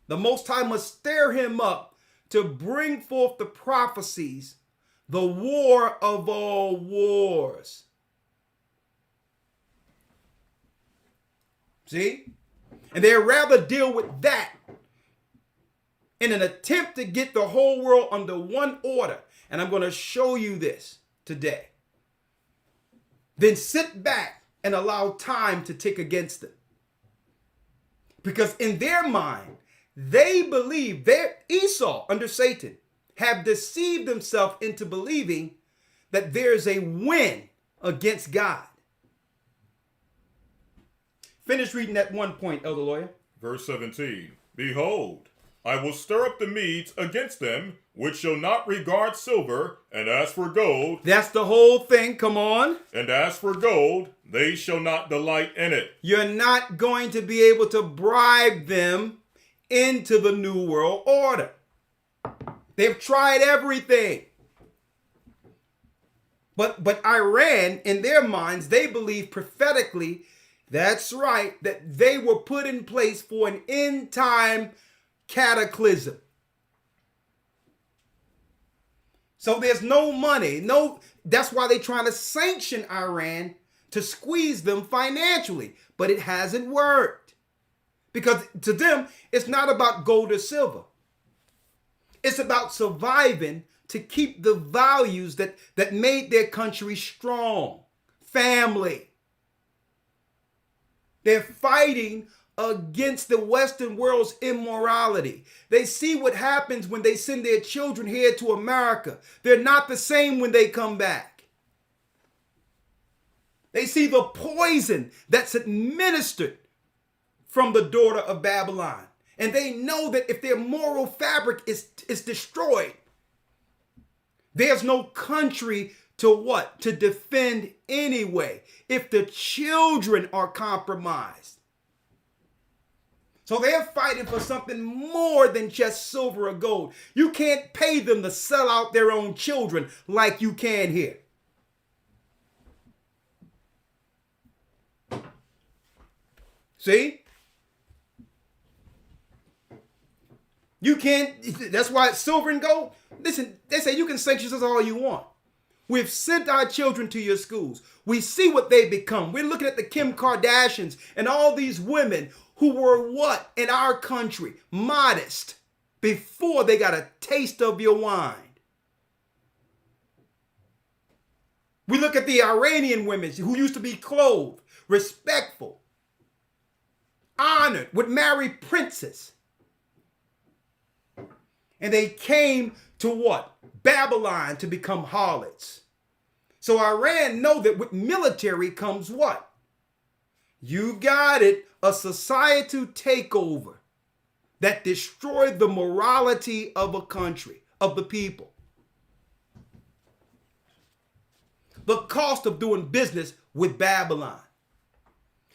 the Most High must stir him up to bring forth the prophecies, the war of all wars. See? And they'd rather deal with that in an attempt to get the whole world under one order. And I'm going to show you this today. Then sit back and allow time to tick against them. Because in their mind, they believe Esau under Satan have deceived themselves into believing that there's a win against God. Finish reading that one point, Elder Lawyer. Verse 17. Behold, I will stir up the Medes against them, which shall not regard silver, and as for gold. That's the whole thing. Come on. And as for gold, they shall not delight in it. You're not going to be able to bribe them into the New World Order. They've tried everything. But Iran, in their minds, they believe prophetically, that's right, that they were put in place for an end time cataclysm. So there's no money. That's why they're trying to sanction Iran to squeeze them financially. But it hasn't worked. Because to them, it's not about gold or silver. It's about surviving to keep the values that made their country strong. Family. They're fighting against the Western world's immorality. They see what happens when they send their children here to America. They're not the same when they come back. They see the poison that's administered from the daughter of Babylon. And they know that if their moral fabric is destroyed, there's no country to what? To defend anyway, if the children are compromised. So they're fighting for something more than just silver or gold. You can't pay them to sell out their own children like you can here. See? You can't, that's why it's silver and gold. Listen, they say you can sanction us all you want. We've sent our children to your schools. We see what they become. We're looking at the Kim Kardashians and all these women who were what in our country? Modest before they got a taste of your wine. We look at the Iranian women who used to be clothed, respectful, honored, would marry princes. And they came to what? Babylon to become harlots. So Iran know that with military comes what? You got it, a societal takeover that destroyed the morality of a country, of the people. The cost of doing business with Babylon.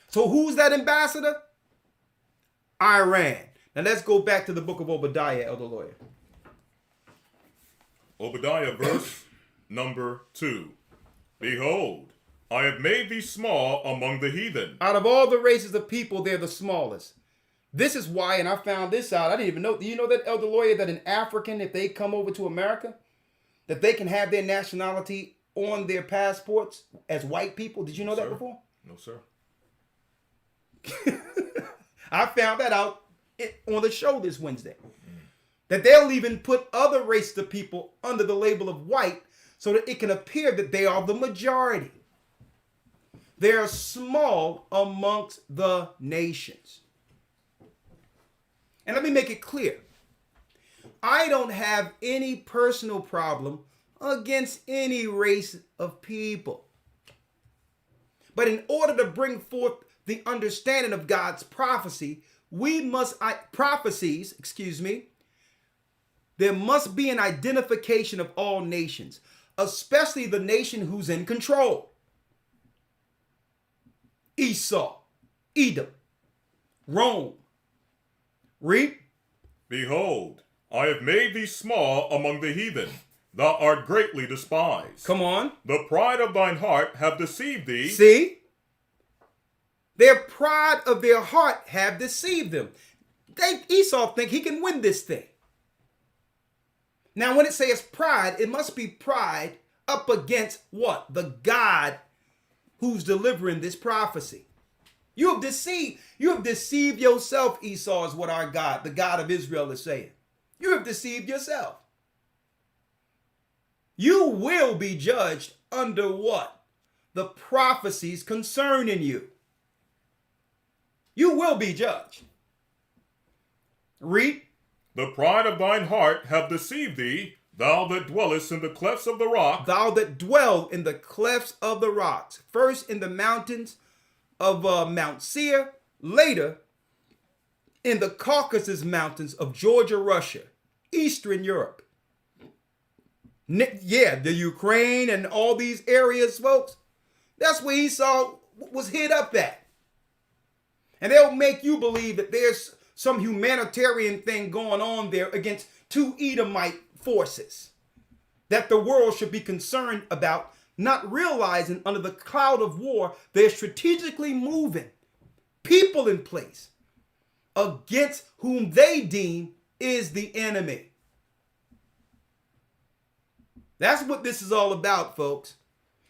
So who's that ambassador? Iran. Now let's go back to the book of Obadiah, Elder Lawyer. Obadiah, verse number 2. Behold, I have made thee small among the heathen. Out of all the races of people, they're the smallest. This is why, and I found this out, I didn't even know. Do you know that, Elder Lawyer, that an African, if they come over to America, that they can have their nationality on their passports as white people? Did you know that before? No, sir. I found that out on the show this Wednesday. That they'll even put other races of people under the label of white so that it can appear that they are the majority. They are small amongst the nations. And let me make it clear. I don't have any personal problem against any race of people. But in order to bring forth the understanding of God's prophecy, there must be an identification of all nations, especially the nation who's in control. Esau, Edom, Rome. Read. Behold, I have made thee small among the heathen. Thou art greatly despised. Come on. The pride of thine heart have deceived thee. See? Their pride of their heart have deceived them. Esau think he can win this thing. Now, when it says pride, it must be pride up against what? The God who's delivering this prophecy. You have deceived yourself, Esau, is what our God, the God of Israel, is saying. You have deceived yourself. You will be judged under what? The prophecies concerning you. You will be judged. Read. The pride of thine heart have deceived thee, thou that dwellest in the clefts of the rock. Thou that dwell in the clefts of the rocks. First in the mountains of Mount Seir. Later in the Caucasus Mountains of Georgia, Russia. Eastern Europe. Yeah, the Ukraine and all these areas, folks. That's where Esau was hid up at. And they'll make you believe that there's some humanitarian thing going on there against two Edomite forces that the world should be concerned about, not realizing under the cloud of war, they're strategically moving people in place against whom they deem is the enemy. That's what this is all about, folks.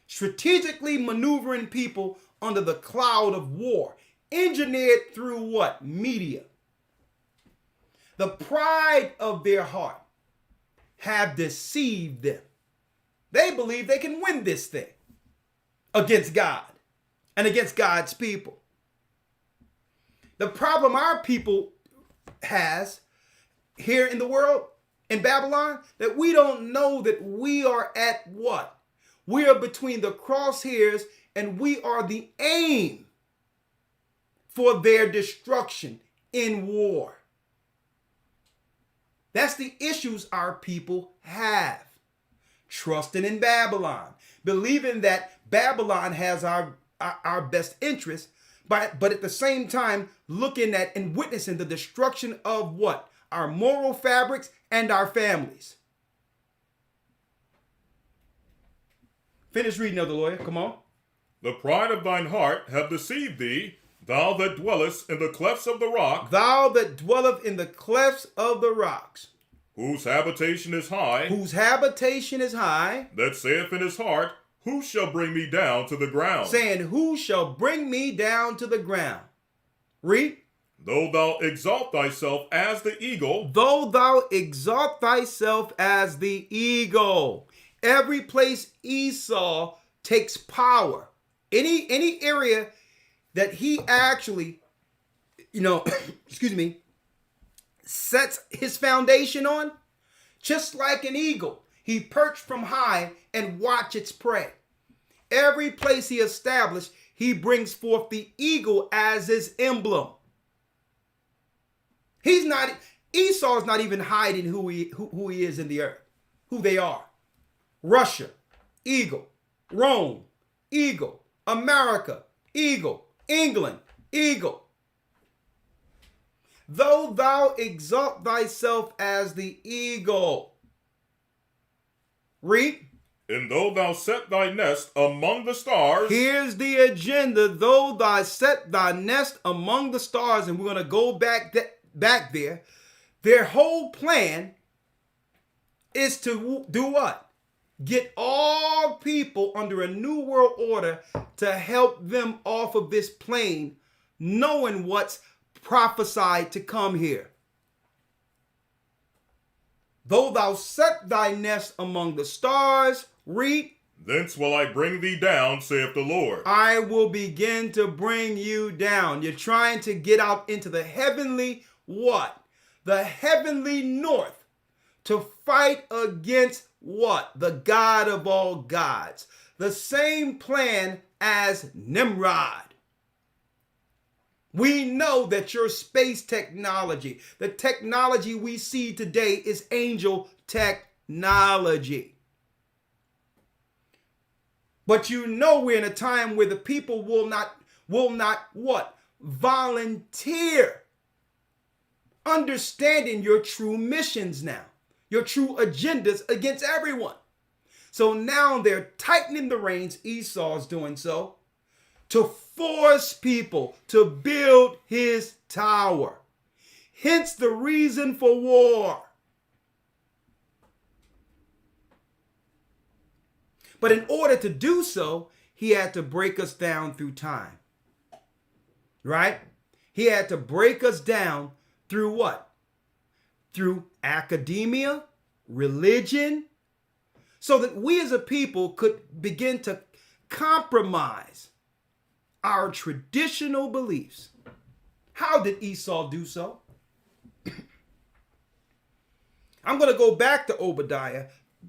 Strategically maneuvering people under the cloud of war, engineered through what? Media. The pride of their heart have deceived them. They believe they can win this thing against God and against God's people. The problem our people has here in the world, in Babylon, that we don't know that we are at what? We are between the crosshairs and we are the aim for their destruction in war. That's the issues our people have. Trusting in Babylon, believing that Babylon has our best interest, but at the same time looking at and witnessing the destruction of what? Our moral fabrics and our families. Finish reading, Elder Lawyer. Come on. The pride of thine heart have deceived thee, thou that dwellest in the clefts of the rock. Thou that dwelleth in the clefts of the rocks. Whose habitation is high. Whose habitation is high. That saith in his heart, who shall bring me down to the ground? Saying, who shall bring me down to the ground? Read. Though thou exalt thyself as the eagle. Though thou exalt thyself as the eagle. Every place Esau takes power, any area that he actually, sets his foundation on, just like an eagle, he perched from high and watch its prey. Every place he established, he brings forth the eagle as his emblem. Esau's not even hiding who he is in the earth, who they are. Russia, eagle. Rome, eagle. America, eagle. England, eagle. Though thou exalt thyself as the eagle. Read. And though thou set thy nest among the stars. Here's the agenda. Though thou set thy nest among the stars, and we're going to go back there. Their whole plan is to do what? Get all people under a new world order to help them off of this plane, knowing what's prophesied to come here. Though thou set thy nest among the stars, read. Thence will I bring thee down, saith the Lord. I will begin to bring you down. You're trying to get out into the heavenly what? The heavenly north to fight against what? The God of all gods. The same plan as Nimrod. We know that your space technology, the technology we see today, is angel technology. But you know we're in a time where the people will not what? Volunteer. Understanding your true missions now, your true agendas against everyone. So now they're tightening the reins, Esau's doing so, to force people to build his tower. Hence the reason for war. But in order to do so, he had to break us down through time. Right? He had to break us down through what? Through academia, religion, so that we as a people could begin to compromise our traditional beliefs. How did Esau do so? I'm going to go back to Obadiah,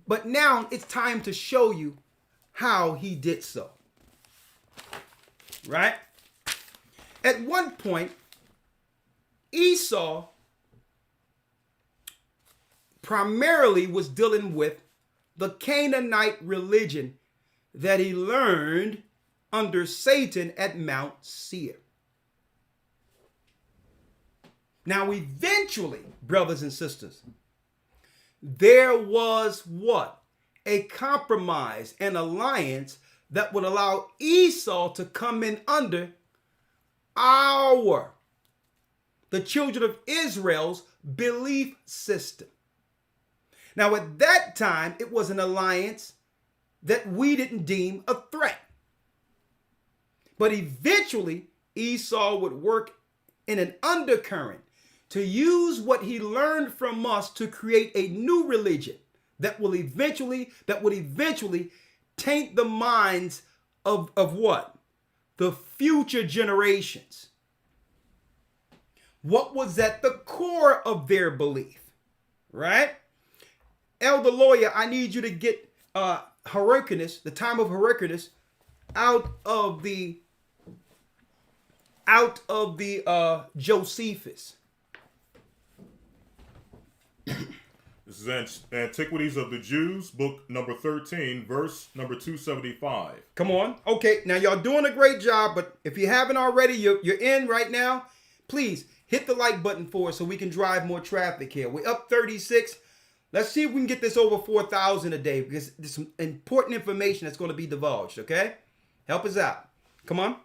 but now it's time to show you how he did so. Right? At one point, Esau primarily was dealing with the Canaanite religion that he learned under Satan at Mount Seir. Now, eventually, brothers and sisters, there was what? A compromise, an alliance that would allow Esau to come in under the children of Israel's belief system. Now, at that time, it was an alliance that we didn't deem a threat. But eventually, Esau would work in an undercurrent to use what he learned from us to create a new religion that would eventually taint the minds of what? The future generations. What was at the core of their belief, right? Elder Lawyer, I need you to get Hyrcanus, the time of Hyrcanus, out of the Josephus. This is Antiquities of the Jews, book number 13, verse number 275. Come on. Okay, now y'all doing a great job, but if you haven't already, you're in right now. Please hit the like button for us so we can drive more traffic here. We're up 36. Let's see if we can get this over 4,000 a day, because there's some important information that's going to be divulged, okay? Help us out. Come on.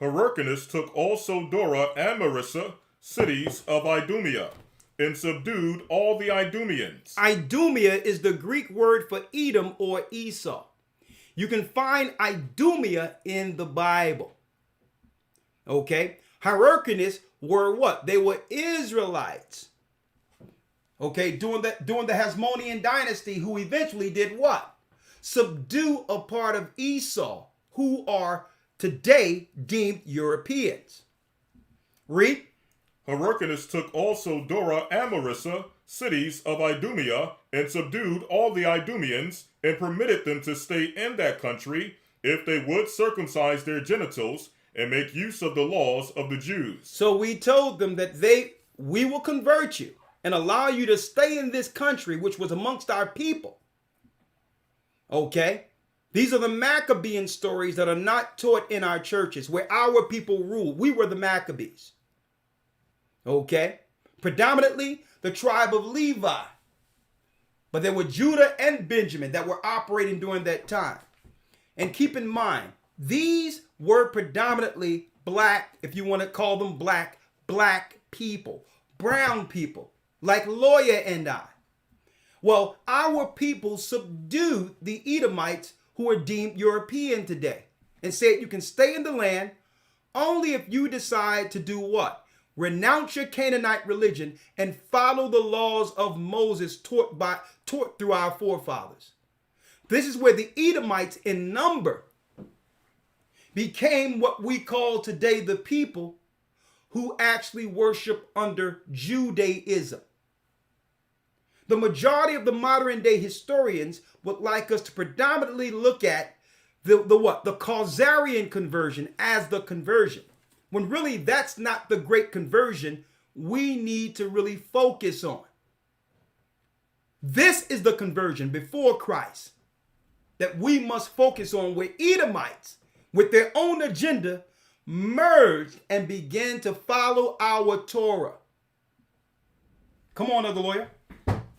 Hyrcanus took also Dora and Marissa, cities of Idumea, and subdued all the Idumeans. Idumea is the Greek word for Edom or Esau. You can find Idumea in the Bible. Okay? Hyrcanus were what? They were Israelites. Okay, during the Hasmonean dynasty, who eventually did what? Subdue a part of Esau, who are today deemed Europeans. Read. Hyrcanus took also Dora and Marissa, cities of Idumea, and subdued all the Idumeans, and permitted them to stay in that country, if they would circumcise their genitals, and make use of the laws of the Jews. So we told them that we will convert you and allow you to stay in this country, which was amongst our people. Okay? These are the Maccabean stories that are not taught in our churches, where our people ruled. We were the Maccabees. Okay? Predominantly the tribe of Levi. But there were Judah and Benjamin that were operating during that time. And keep in mind, these were predominantly black, if you want to call them black people, brown people, like Lawyer and I. Well, our people subdued the Edomites, who are deemed European today, and said you can stay in the land only if you decide to do what? Renounce your Canaanite religion and follow the laws of Moses taught through our forefathers. This is where the Edomites in number became what we call today the people who actually worship under Judaism. The majority of the modern day historians would like us to predominantly look at the Khazarian conversion as the conversion. when really that's not the great conversion we need to really focus on. This is the conversion before Christ that we must focus on, where Edomites, with their own agenda, merged and began to follow our Torah. Come on, other lawyer.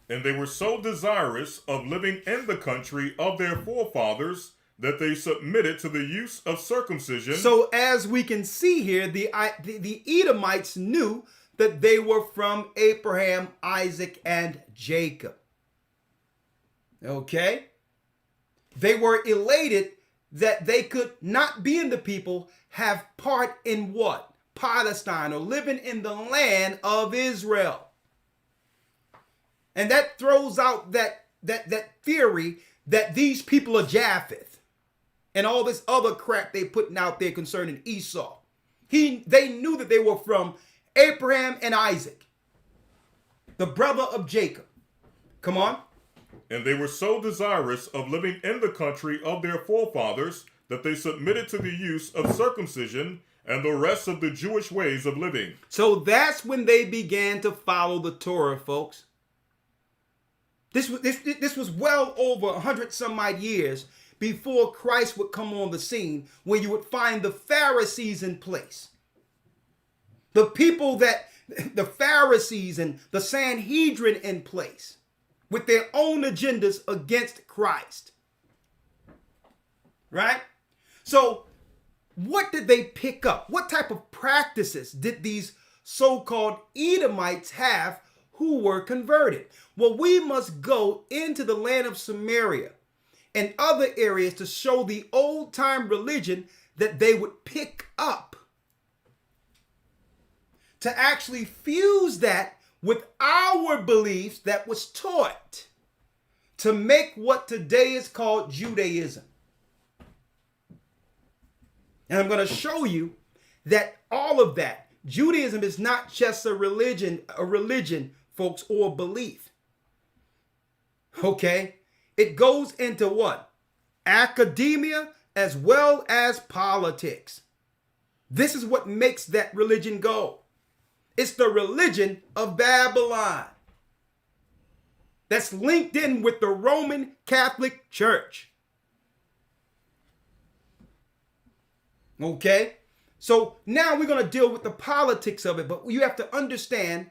And they were so desirous of living in the country of their forefathers that they submitted to the use of circumcision. So as we can see here, the Edomites knew that they were from Abraham, Isaac, and Jacob. Okay? They were elated that they could, not being the people, have part in what? Palestine, or living in the land of Israel. And that throws out that theory that these people are Japheth and all this other crap they putting out there concerning Esau. They knew that they were from Abraham and Isaac, the brother of Jacob. Come on. And they were so desirous of living in the country of their forefathers that they submitted to the use of circumcision and the rest of the Jewish ways of living. So that's when they began to follow the Torah, folks. This was well over 100 some odd years before Christ would come on the scene, where you would find the Pharisees in place. The people the Pharisees and the Sanhedrin in place with their own agendas against Christ. Right? So what did they pick up? What type of practices did these so-called Edomites have who were converted? Well, we must go into the land of Samaria and other areas to show the old-time religion that they would pick up, to actually fuse that with our beliefs that was taught, to make what today is called Judaism. And I'm going to show you that all of that, Judaism is not just a religion, folks, or belief. Okay? It goes into what? Academia as well as politics. This is what makes that religion go. It's the religion of Babylon that's linked in with the Roman Catholic Church. Okay? So now we're going to deal with the politics of it, but you have to understand,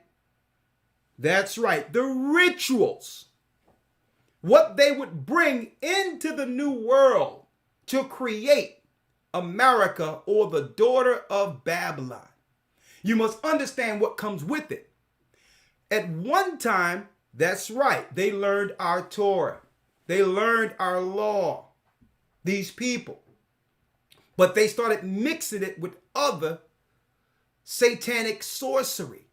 that's right, the rituals, what they would bring into the new world to create America, or the daughter of Babylon. You must understand what comes with it. At one time, that's right, they learned our Torah. They learned our law, these people. But they started mixing it with other satanic sorcery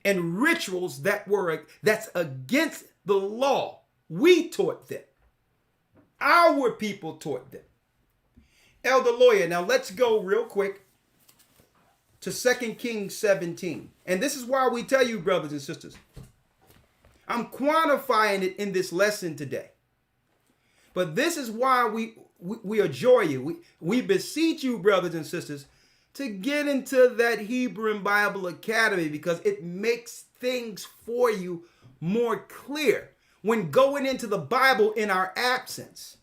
and rituals that's against the law. We taught them. Our people taught them. Elder Lawyer, now let's go real quick to 2 Kings 17. And this is why we tell you, brothers and sisters, I'm quantifying it in this lesson today. But this is why we adjure you. We beseech you, brothers and sisters, to get into that Hebrew and Bible Academy, because it makes things for you more clear when going into the Bible in our absence.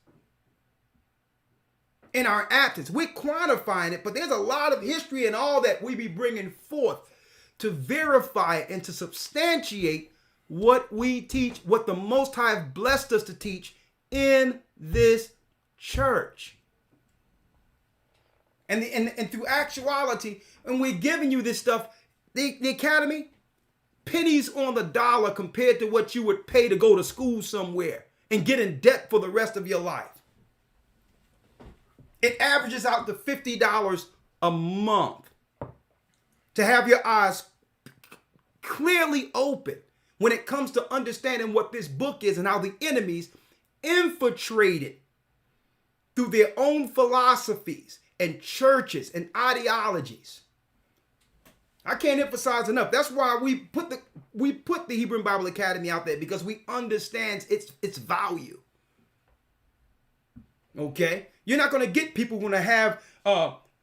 In our absence, we're quantifying it, but there's a lot of history and all that we be bringing forth to verify and to substantiate what we teach, what the Most High have blessed us to teach in this church. And through actuality, and we're giving you this stuff, the academy, pennies on the dollar compared to what you would pay to go to school somewhere and get in debt for the rest of your life. It averages out to $50 a month to have your eyes clearly open when it comes to understanding what this book is and how the enemies infiltrated through their own philosophies and churches and ideologies. I can't emphasize enough. That's why we put the Hebrew and Bible Academy out there, because we understand its value. Okay? You're not going to get people who are going to have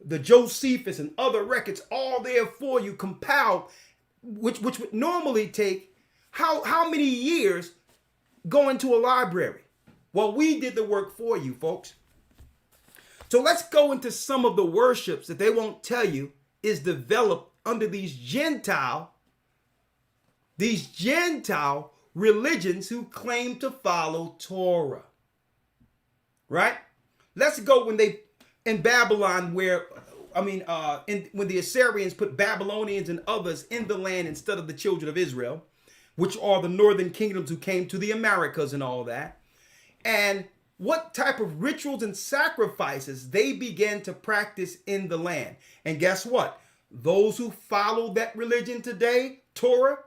the Josephus and other records, all there for you, compiled, which would normally take how many years going to a library? Well, we did the work for you, folks. So let's go into some of the worships that they won't tell you is developed under these Gentile religions who claim to follow Torah. Right? Let's go when they in Babylon, when the Assyrians put Babylonians and others in the land instead of the children of Israel, which are the northern kingdoms who came to the Americas and all that. And what type of rituals and sacrifices they began to practice in the land. And guess what? Those who follow that religion today, Torah,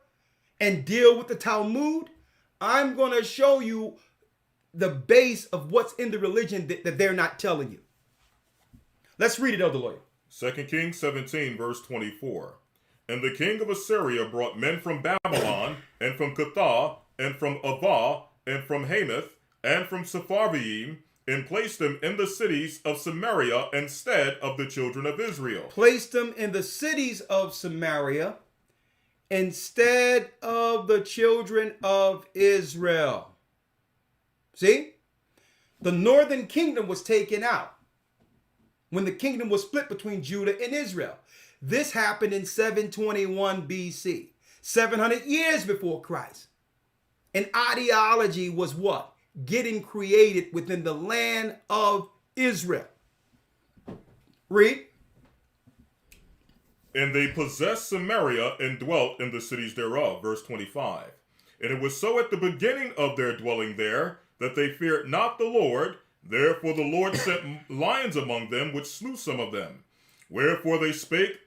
and deal with the Talmud, I'm going to show you the base of what's in the religion that they're not telling you. Let's read it, Elder Lawyer. 2 Kings 17, verse 24. And the king of Assyria brought men from Babylon, and from Cuthah, and from Avah, and from Hamath, and from Sepharvaim, and placed them in the cities of Samaria instead of the children of Israel. Placed them in the cities of Samaria instead of the children of Israel. See? The northern kingdom was taken out when the kingdom was split between Judah and Israel. This happened in 721 BC, 700 years before Christ. And ideology was what? Getting created within the land of Israel. Read. And they possessed Samaria and dwelt in the cities thereof. Verse 25. And it was so at the beginning of their dwelling there, that they feared not the Lord. Therefore the Lord sent lions among them, which slew some of them. Wherefore they spake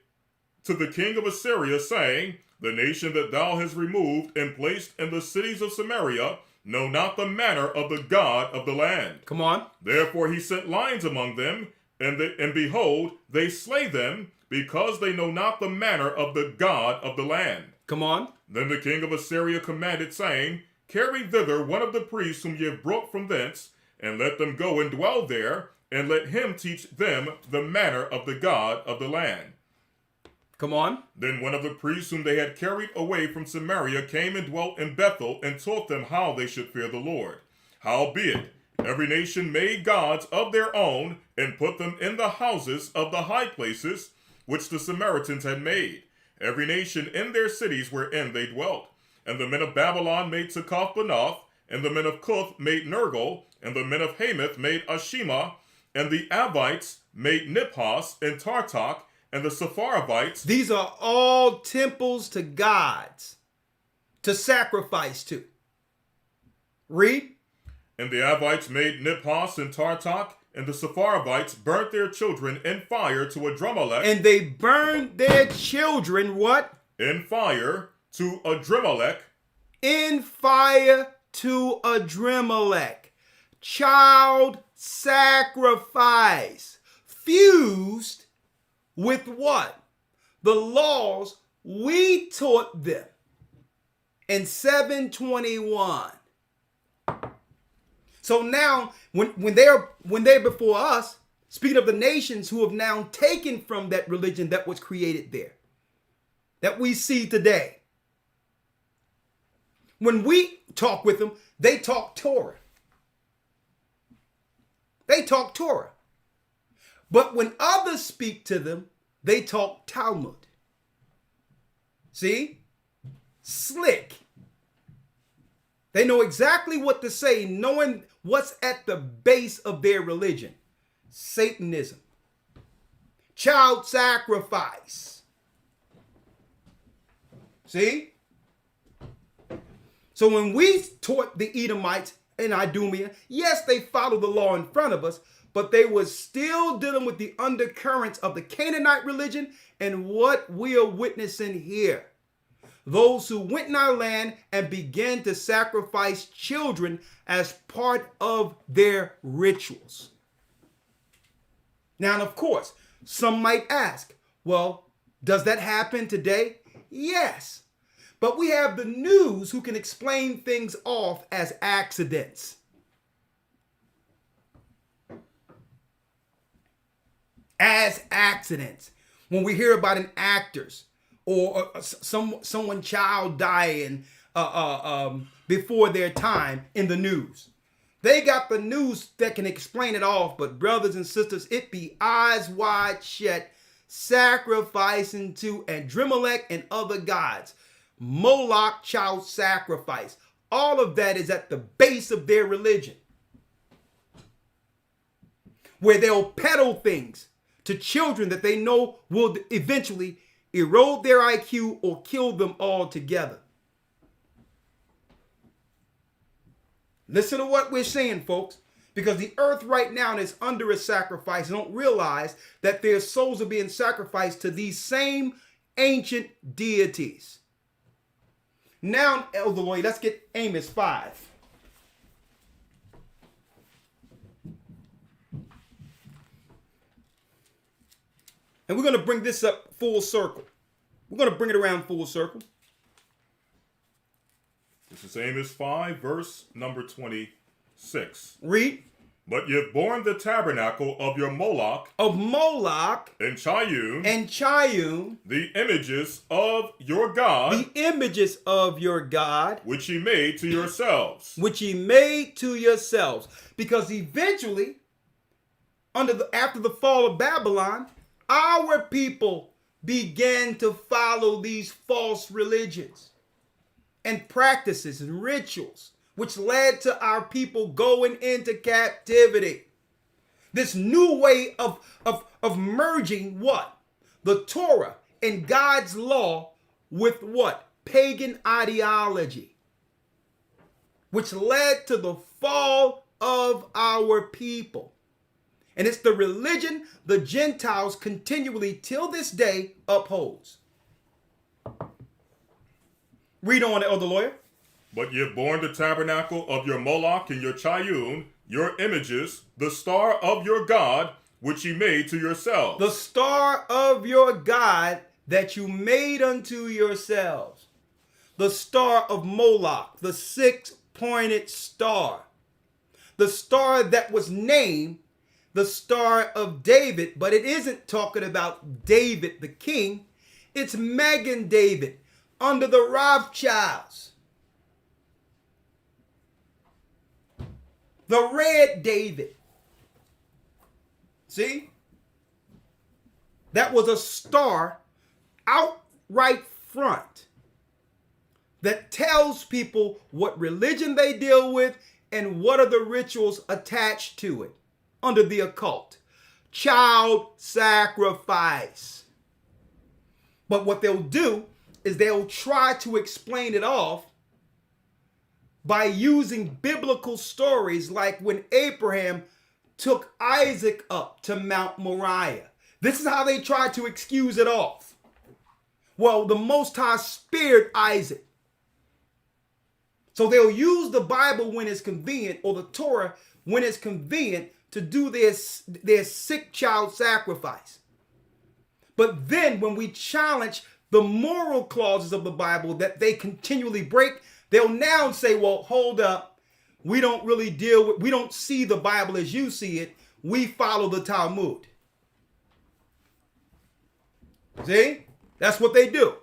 to the king of Assyria, saying, the nation that thou hast removed and placed in the cities of Samaria know not the manner of the God of the land. Come on. Therefore he sent lions among them, and behold, they slay them, because they know not the manner of the God of the land. Come on. Then the king of Assyria commanded, saying, carry thither one of the priests whom ye have brought from thence, and let them go and dwell there, and let him teach them the manner of the God of the land. Come on. Then one of the priests whom they had carried away from Samaria came and dwelt in Bethel, and taught them how they should fear the Lord. Howbeit, every nation made gods of their own, and put them in the houses of the high places, which the Samaritans had made, every nation in their cities wherein they dwelt. And the men of Babylon made Succoth-Benoth, and the men of Cuth made Nergal, and the men of Hamath made Ashima, and the Avites made Niphos and Tartak, and the Sepharvites. These are all temples to gods to sacrifice to. Read. And the Avites made Niphos and Tartak, and the Sepharvites burnt their children in fire to Adrammelech. And they burned their children, what? In fire to Adrammelech. In fire to Adrammelech. Child sacrifice. Fused with what? The laws we taught them in 721. So now, when they're before us, speaking of the nations who have now taken from that religion that was created there, that we see today, when we talk with them, they talk Torah. They talk Torah. But when others speak to them, they talk Talmud. See? Slick. They know exactly what to say, knowing what's at the base of their religion. Satanism. Child sacrifice. See? So when we taught the Edomites and Idumea, yes, they followed the law in front of us, but they were still dealing with the undercurrents of the Canaanite religion and what we are witnessing here. Those who went in our land and began to sacrifice children as part of their rituals. Now, of course, some might ask, well, does that happen today? Yes. But we have the news who can explain things off as accidents. as accidents. When we hear about an actors or someone child dying before their time in the news. They got the news that can explain it off, but brothers and sisters, it be eyes wide shut, sacrificing to Adrimelech and other gods. Moloch, child sacrifice. All of that is at the base of their religion, where they'll peddle things to children that they know will eventually erode their IQ or kill them altogether. Listen to what we're saying, folks, because the earth right now is under a sacrifice. Don't realize that their souls are being sacrificed to these same ancient deities. Now, Elder Lloyd, let's get Amos 5. And we're going to bring this up full circle. We're going to bring it around full circle. This is Amos 5, verse number 26. Read. But you've borne the tabernacle of your Moloch. Of Moloch. And Chayun. And Chayun. The images of your God. The images of your God. Which ye made to yourselves. Which ye made to yourselves. Because eventually, after the fall of Babylon, our people began to follow these false religions and practices and rituals, which led to our people going into captivity. This new way of merging what? The Torah and God's law with what? Pagan ideology, which led to the fall of our people. And it's the religion the Gentiles continually till this day upholds. Read on, Elder Lawyer. But ye have borne the tabernacle of your Moloch and your Chayun, your images, the star of your God, which ye made to yourselves. The star of your God that you made unto yourselves. The star of Moloch, the six-pointed star. The star that was named the Star of David, but it isn't talking about David the king. It's Megan David under the Rothschilds. The red David. See? That was a star outright front that tells people what religion they deal with and what are the rituals attached to it. Under the occult. Child sacrifice. But what they'll do is they'll try to explain it off by using biblical stories like when Abraham took Isaac up to Mount Moriah. This is how they try to excuse it off. Well, the Most High spared Isaac. So they'll use the Bible when it's convenient, or the Torah when it's convenient, to do their sick child sacrifice. But then when we challenge the moral clauses of the Bible that they continually break, they'll now say, well, hold up. We don't see the Bible as you see it. We follow the Talmud. See? That's what they do.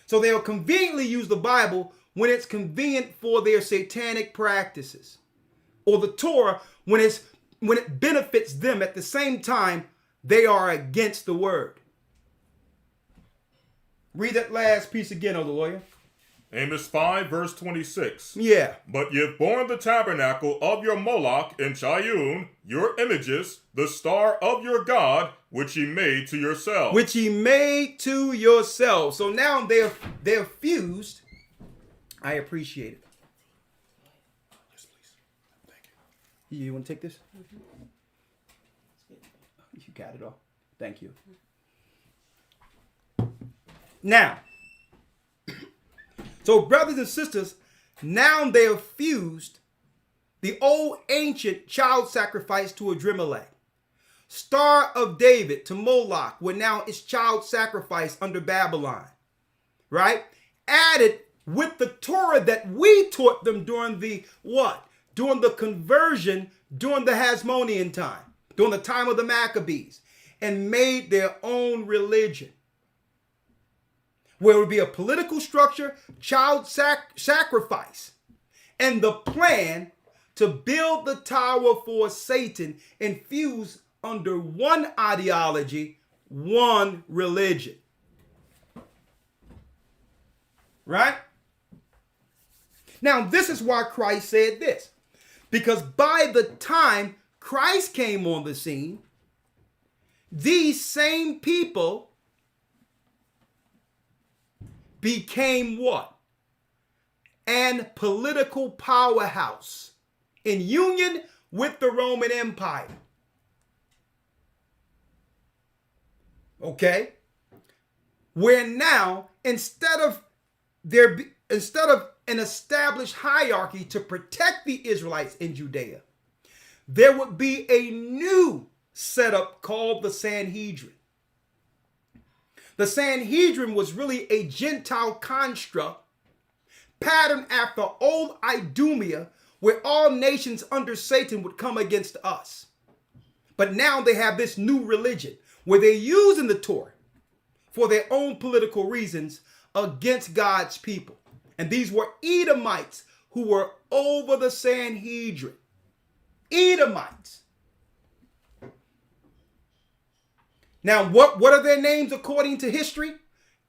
So they'll conveniently use the Bible when it's convenient for their satanic practices, or the Torah when it benefits them. At the same time, they are against the word. Read that last piece again, Elder Lawyer. Amos 5, verse 26. Yeah. But ye have borne the tabernacle of your Moloch and Chayun, your images, the star of your God, which ye made to yourselves. Which ye made to yourselves. So now they're fused. I appreciate it. Yes, please. Thank you. You want to take this? Mm-hmm. You got it all. Thank you. Now, so brothers and sisters, now they have fused the old ancient child sacrifice to Adrimelech. Star of David to Moloch, where now it's child sacrifice under Babylon. Right? Added with the Torah that we taught them during the what? During the conversion, during the Hasmonean time, during the time of the Maccabees. and made their own religion, where it would be a political structure, child sacrifice, and the plan to build the tower for Satan infused under one ideology, one religion. Right? Now, this is why Christ said this. Because by the time Christ came on the scene, these same people became what? An political powerhouse in union with the Roman Empire. Okay? Where now, instead of an established hierarchy to protect the Israelites in Judea, there would be a new setup called the Sanhedrin. The Sanhedrin was really a Gentile construct patterned after old Idumea, where all nations under Satan would come against us. But now they have this new religion where they're using the Torah for their own political reasons against God's people. And these were Edomites who were over the Sanhedrin. Edomites. Now, what are their names according to history?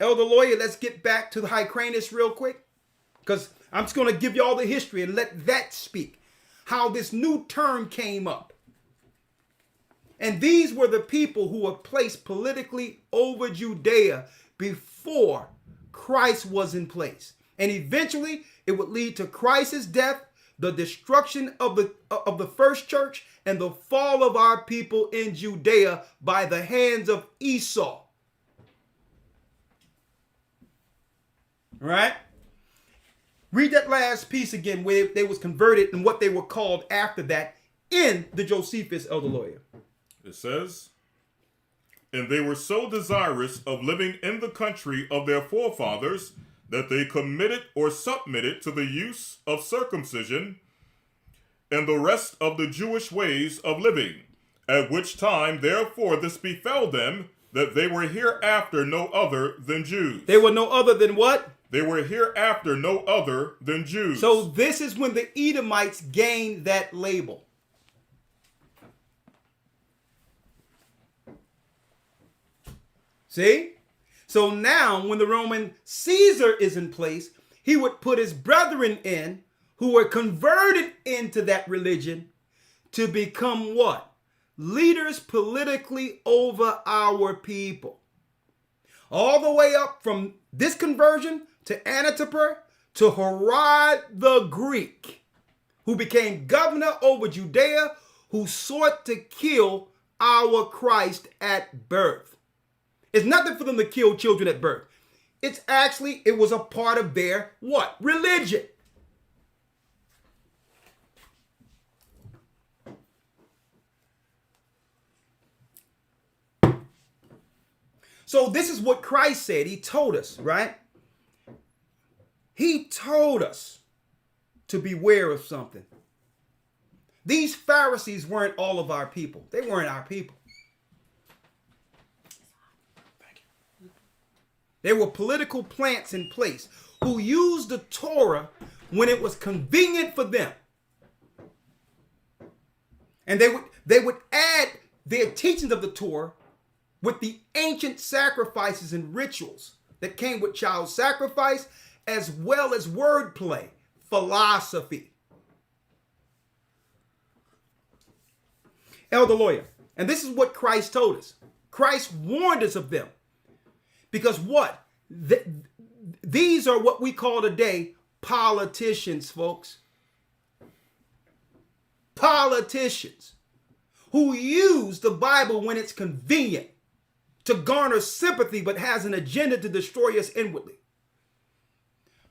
Elder Lawyer, let's get back to the Hyrcanus real quick, because I'm just going to give you all the history and let that speak. How this new term came up. And these were the people who were placed politically over Judea before Christ was in place. And eventually it would lead to Christ's death, the destruction of the first church, and the fall of our people in Judea by the hands of Esau. Right? Read that last piece again where they was converted and what they were called after that in the Josephus, Elder Lawyer. It says, and they were so desirous of living in the country of their forefathers that they committed or submitted to the use of circumcision and the rest of the Jewish ways of living, at which time therefore this befell them, that they were hereafter no other than Jews. They were no other than what? They were hereafter no other than Jews. So this is when the Edomites gained that label. See? So now when the Roman Caesar is in place, he would put his brethren in who were converted into that religion to become what? Leaders politically over our people. All the way up from this conversion to Antipater to Herod the Greek, who became governor over Judea, who sought to kill our Christ at birth. It's nothing for them to kill children at birth. It was a part of their what? Religion. So this is what Christ said. He told us, right? He told us to beware of something. These Pharisees weren't all of our people. They weren't our people. They were political plants in place who used the Torah when it was convenient for them. And they would add their teachings of the Torah with the ancient sacrifices and rituals that came with child sacrifice, as well as wordplay, philosophy. Elder Lawyer, and this is what Christ told us. Christ warned us of them. Because what? These are what we call today politicians, folks. Politicians who use the Bible when it's convenient to garner sympathy, but has an agenda to destroy us inwardly.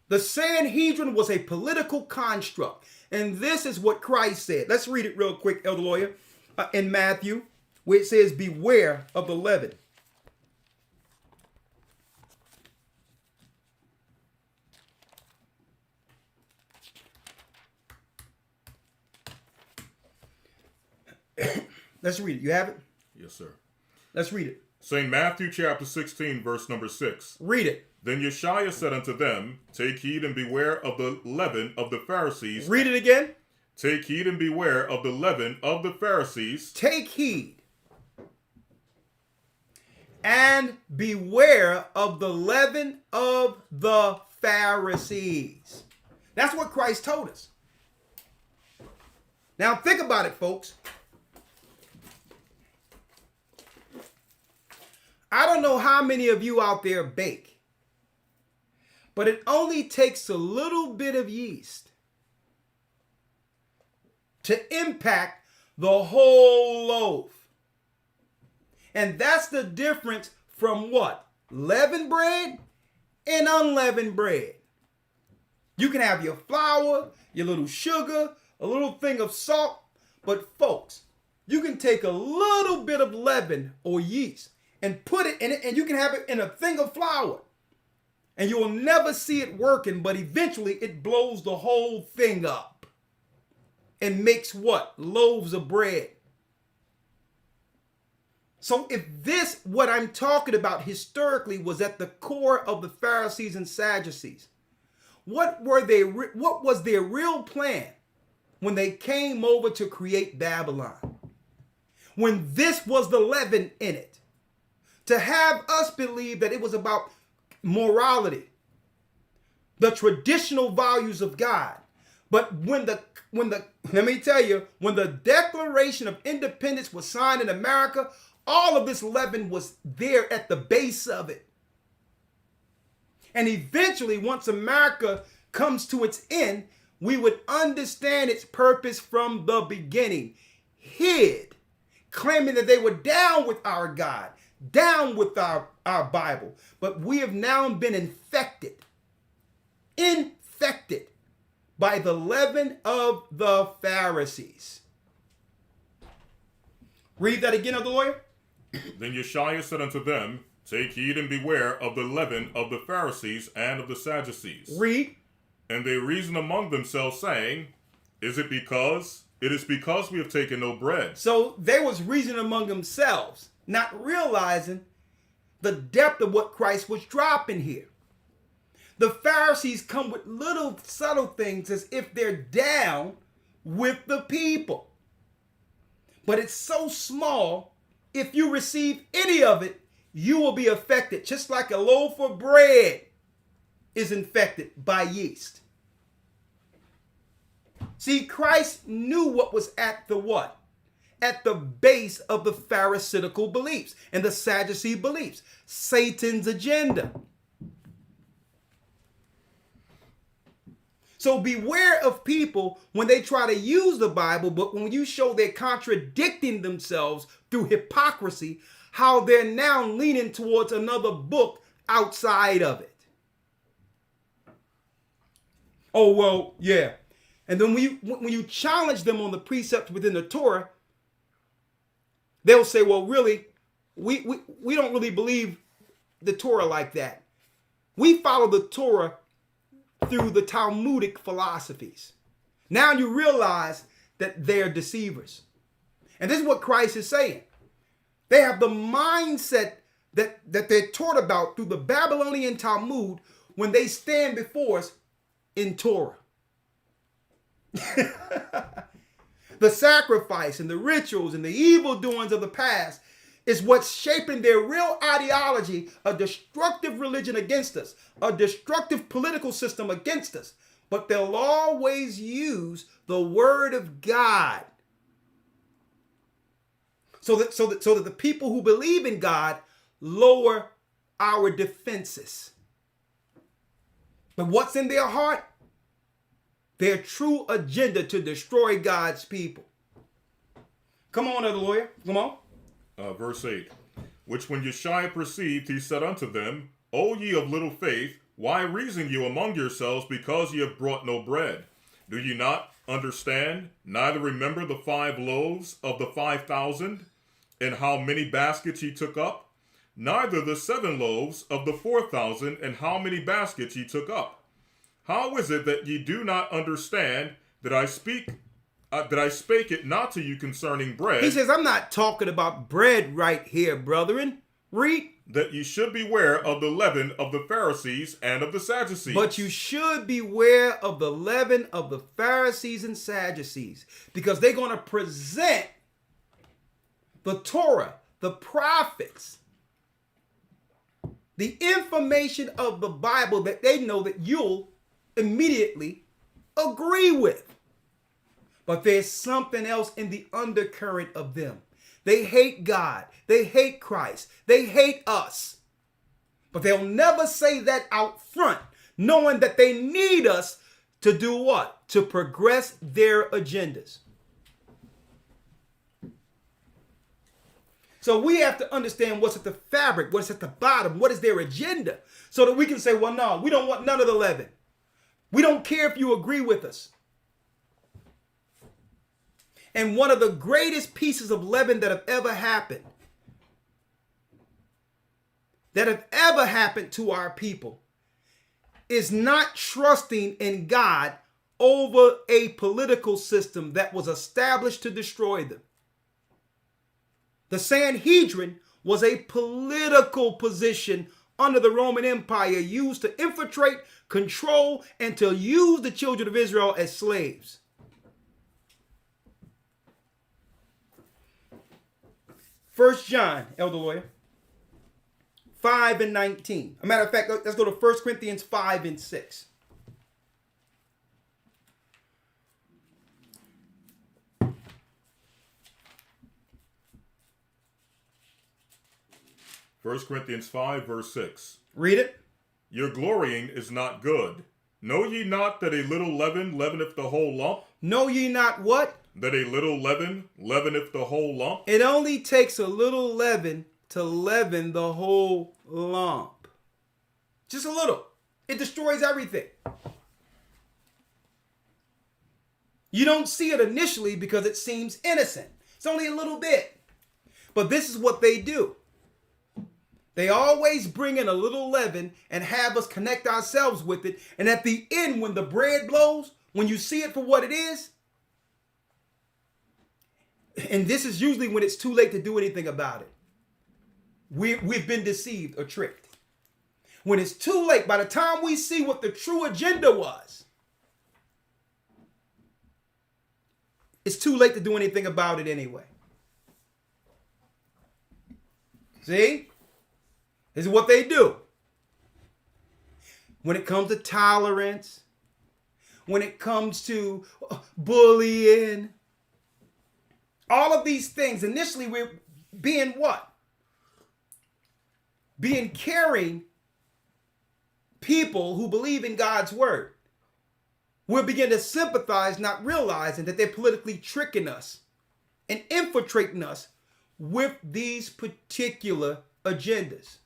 The Sanhedrin was a political construct. And this is what Christ said. Let's read it real quick, Elder Lawyer, in Matthew, where it says, beware of the leaven. Let's read it. You have it? Yes, sir. Let's read it. St. Matthew chapter 16, verse number 6. Read it. Then Yeshua said unto them, Take heed and beware of the leaven of the Pharisees. Read it again. Take heed and beware of the leaven of the Pharisees. Take heed and beware of the leaven of the Pharisees. That's what Christ told us. Now think about it, folks. I don't know how many of you out there bake, but it only takes a little bit of yeast to impact the whole loaf. And that's the difference from what? Leavened bread and unleavened bread. You can have your flour, your little sugar, a little thing of salt, but folks, you can take a little bit of leaven or yeast and put it in it, and you can have it in a thing of flour. And you will never see it working, but eventually it blows the whole thing up and makes what? Loaves of bread. So if this, what I'm talking about historically, was at the core of the Pharisees and Sadducees, what was their real plan when they came over to create Babylon? When this was the leaven in it, to have us believe that it was about morality, the traditional values of God. But when let me tell you, when the Declaration of Independence was signed in America, all of this leaven was there at the base of it. And eventually, once America comes to its end, we would understand its purpose from the beginning. Hid, claiming that they were down with our God, down with our Bible. But we have now been infected by the leaven of the Pharisees. Read that again, of the lawyer. Then Yeshua said unto them, Take heed and beware of the leaven of the Pharisees and of the Sadducees. Read. And they reasoned among themselves, saying, It is because we have taken no bread. So they was reasoning among themselves, not realizing the depth of what Christ was dropping here. The Pharisees come with little subtle things as if they're down with the people. But it's so small, if you receive any of it, you will be affected, just like a loaf of bread is infected by yeast. See, Christ knew what was at the what? At the base of the Pharisaical beliefs and the Sadducee beliefs. Satan's agenda. So beware of people when they try to use the Bible, but when you show they're contradicting themselves through hypocrisy, how they're now leaning towards another book outside of it. Oh, well, yeah. And then when you challenge them on the precepts within the Torah, they'll say, well, really, we don't really believe the Torah like that. We follow the Torah through the Talmudic philosophies. Now you realize that they're deceivers. And this is what Christ is saying. They have the mindset that they're taught about through the Babylonian Talmud when they stand before us in Torah. The sacrifice and the rituals and the evil doings of the past is what's shaping their real ideology, a destructive religion against us, a destructive political system against us. But they'll always use the word of God so that the people who believe in God lower our defenses. But what's in their heart? Their true agenda to destroy God's people. Come on, other lawyer. Come on. Verse 8. Which when Yeshua perceived, he said unto them, O ye of little faith, why reason you among yourselves because ye have brought no bread? Do ye not understand, neither remember the 5 loaves of the 5,000, and how many baskets ye took up? Neither the 7 loaves of the 4,000, and how many baskets ye took up? How is it that ye do not understand that I speak that I spake it not to you concerning bread. He says, I'm not talking about bread right here, brethren. Read. That you should beware of the leaven of the Pharisees and of the Sadducees. But you should beware of the leaven of the Pharisees and Sadducees, because they're going to present the Torah, the prophets, the information of the Bible that they know that you'll immediately agree with. But there's something else in the undercurrent of them. They hate God. They hate Christ. They hate us. But they'll never say that out front, knowing that they need us to do what? To progress their agendas. So we have to understand what's at the fabric, what's at the bottom, what is their agenda, so that we can say, well, no, we don't want none of the leaven. We don't care if you agree with us. And one of the greatest pieces of leaven that have ever happened to our people is not trusting in God over a political system that was established to destroy them. The Sanhedrin was a political position under the Roman Empire used to infiltrate, control, and to use the children of Israel as slaves. First John, Elder Lawyer, 5 and 19. A matter of fact, let's go to 1 Corinthians 5 and 6. First Corinthians 5, verse 6. Read it. Your glorying is not good. Know ye not that a little leaven leaveneth the whole lump? Know ye not what? That a little leaven leaveneth the whole lump? It only takes a little leaven to leaven the whole lump. Just a little. It destroys everything. You don't see it initially because it seems innocent. It's only a little bit. But this is what they do. They always bring in a little leaven and have us connect ourselves with it. And at the end, when the bread blows, when you see it for what it is, and this is usually when it's too late to do anything about it. We've been deceived or tricked. When it's too late, by the time we see what the true agenda was, it's too late to do anything about it anyway. See? This is what they do. When it comes to tolerance, when it comes to bullying, all of these things, initially we're being what? Being caring people who believe in God's word. We'll begin to sympathize, not realizing that they're politically tricking us and infiltrating us with these particular agendas.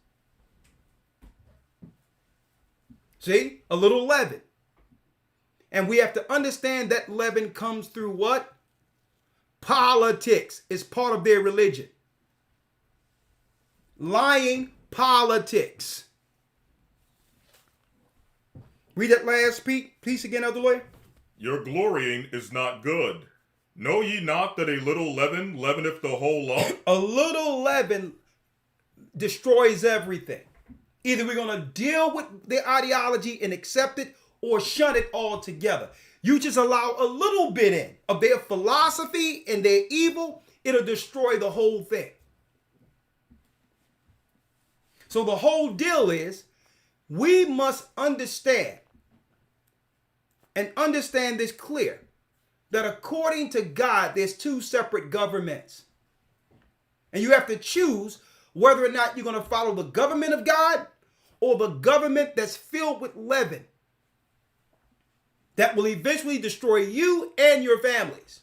See? A little leaven. And we have to understand that leaven comes through what? Politics is part of their religion. Lying politics. Read that last piece again, Elder Lawyer. Your glorying is not good. Know ye not that a little leaven leaveneth the whole lump? A little leaven destroys everything. Either we're going to deal with their ideology and accept it or shun it altogether. You just allow a little bit in of their philosophy and their evil, it'll destroy the whole thing. So the whole deal is we must understand and understand this clear, that according to God, there's two separate governments. And you have to choose whether or not you're going to follow the government of God or the government that's filled with leaven that will eventually destroy you and your families.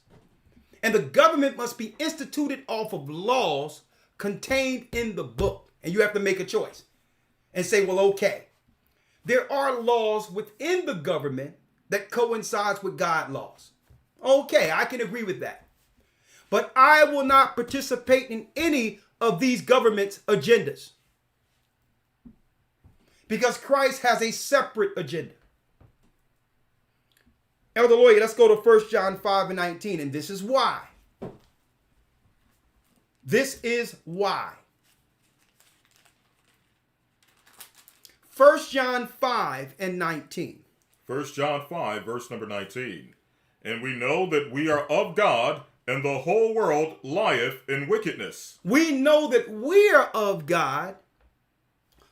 And the government must be instituted off of laws contained in the book. And you have to make a choice and say, well, okay, there are laws within the government that coincides with God laws. Okay, I can agree with that. But I will not participate in any of these government's agendas, because Christ has a separate agenda. Elder Lawyer, let's go to 1 John 5 and 19. And this is why. This is why. 1 John 5 and 19. 1 John 5, verse number 19. And we know that we are of God, and the whole world lieth in wickedness. We know that we are of God,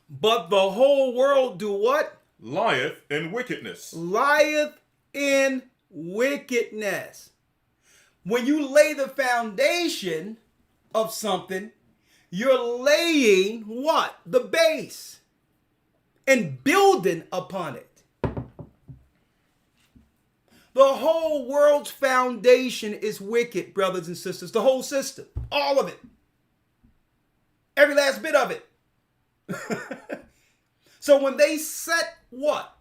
but the whole world do what? Lieth in wickedness. Lieth in wickedness. When you lay the foundation of something, you're laying what? The base. And building upon it. The whole world's foundation is wicked, brothers and sisters. The whole system. All of it. Every last bit of it. So when they set what?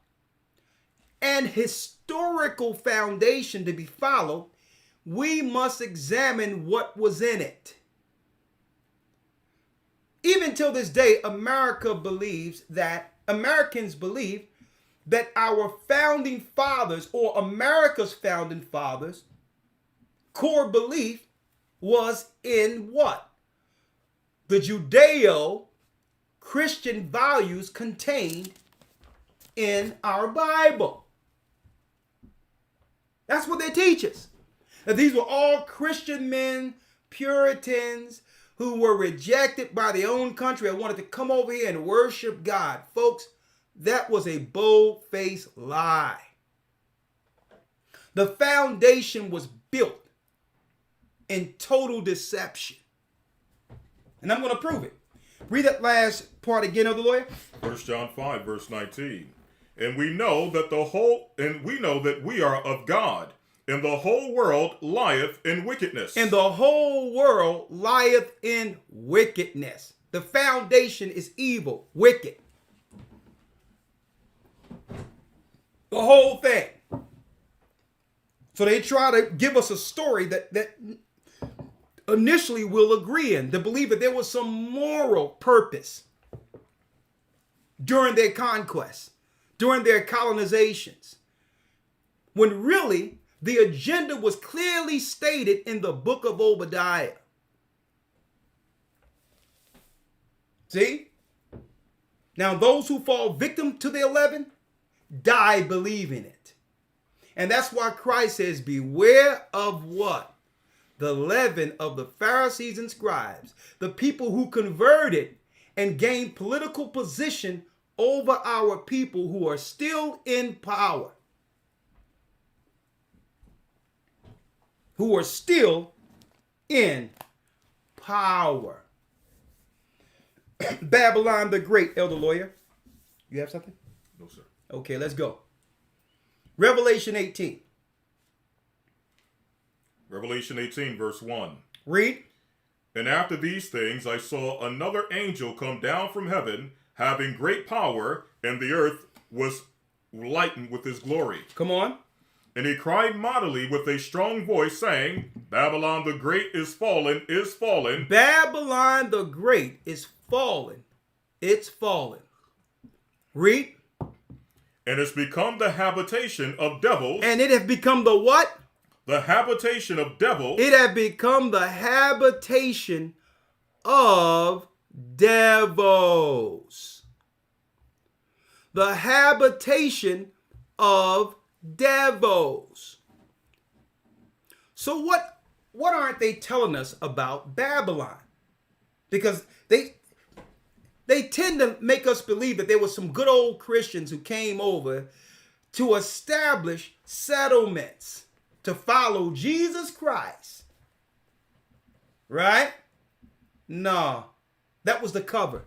An historical foundation to be followed, we must examine what was in it. Even till this day, Americans believe that our founding fathers, or America's founding fathers, core belief was in what? The Judeo-Christian values contained in our Bible. That's what they teach us. That these were all Christian men, Puritans, who were rejected by their own country and wanted to come over here and worship God. Folks, that was a bold-faced lie. The foundation was built in total deception. And I'm going to prove it. Read that last part again, Elder Lawyer. 1 John 5, verse 19. And we know that we are of God, and the whole world lieth in wickedness. And the whole world lieth in wickedness. The foundation is evil, wicked. The whole thing. So they try to give us a story that initially we'll agree in, to believe that there was some moral purpose during their conquests, during their colonizations, when really the agenda was clearly stated in the book of Obadiah. See? Now those who fall victim to the 11 die believing it. And that's why Christ says, beware of what? The leaven of the Pharisees and scribes, the people who converted and gained political position over our people who are still in power. Who are still in power. Babylon the Great, Elder Lawyer. You have something? No, sir. Okay, let's go. Revelation 18. Revelation 18, verse 1. Read. And after these things I saw another angel come down from heaven, having great power, and the earth was lightened with his glory. Come on. And he cried mightily with a strong voice, saying, Babylon the Great is fallen, is fallen. Babylon the Great is fallen. It's fallen. Read. And it's become the habitation of devils. And it has become the what? The habitation of devils. It has become the habitation of devils. The habitation of devils. So what aren't they telling us about Babylon? Because they tend to make us believe that there were some good old Christians who came over to establish settlements to follow Jesus Christ. Right? No, that was the cover.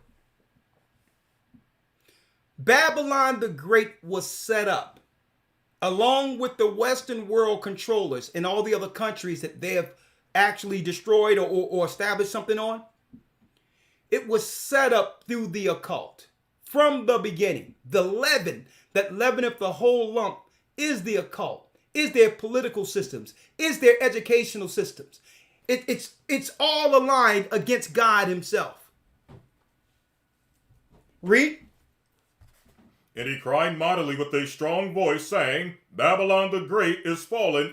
Babylon the Great was set up along with the Western world controllers and all the other countries that they have actually destroyed or established something on. It was set up through the occult from the beginning. The leaven that leaveneth the whole lump is the occult, is their political systems, is their educational systems. It's all aligned against God himself. Read. And he cried mightily with a strong voice, saying, Babylon the Great is fallen,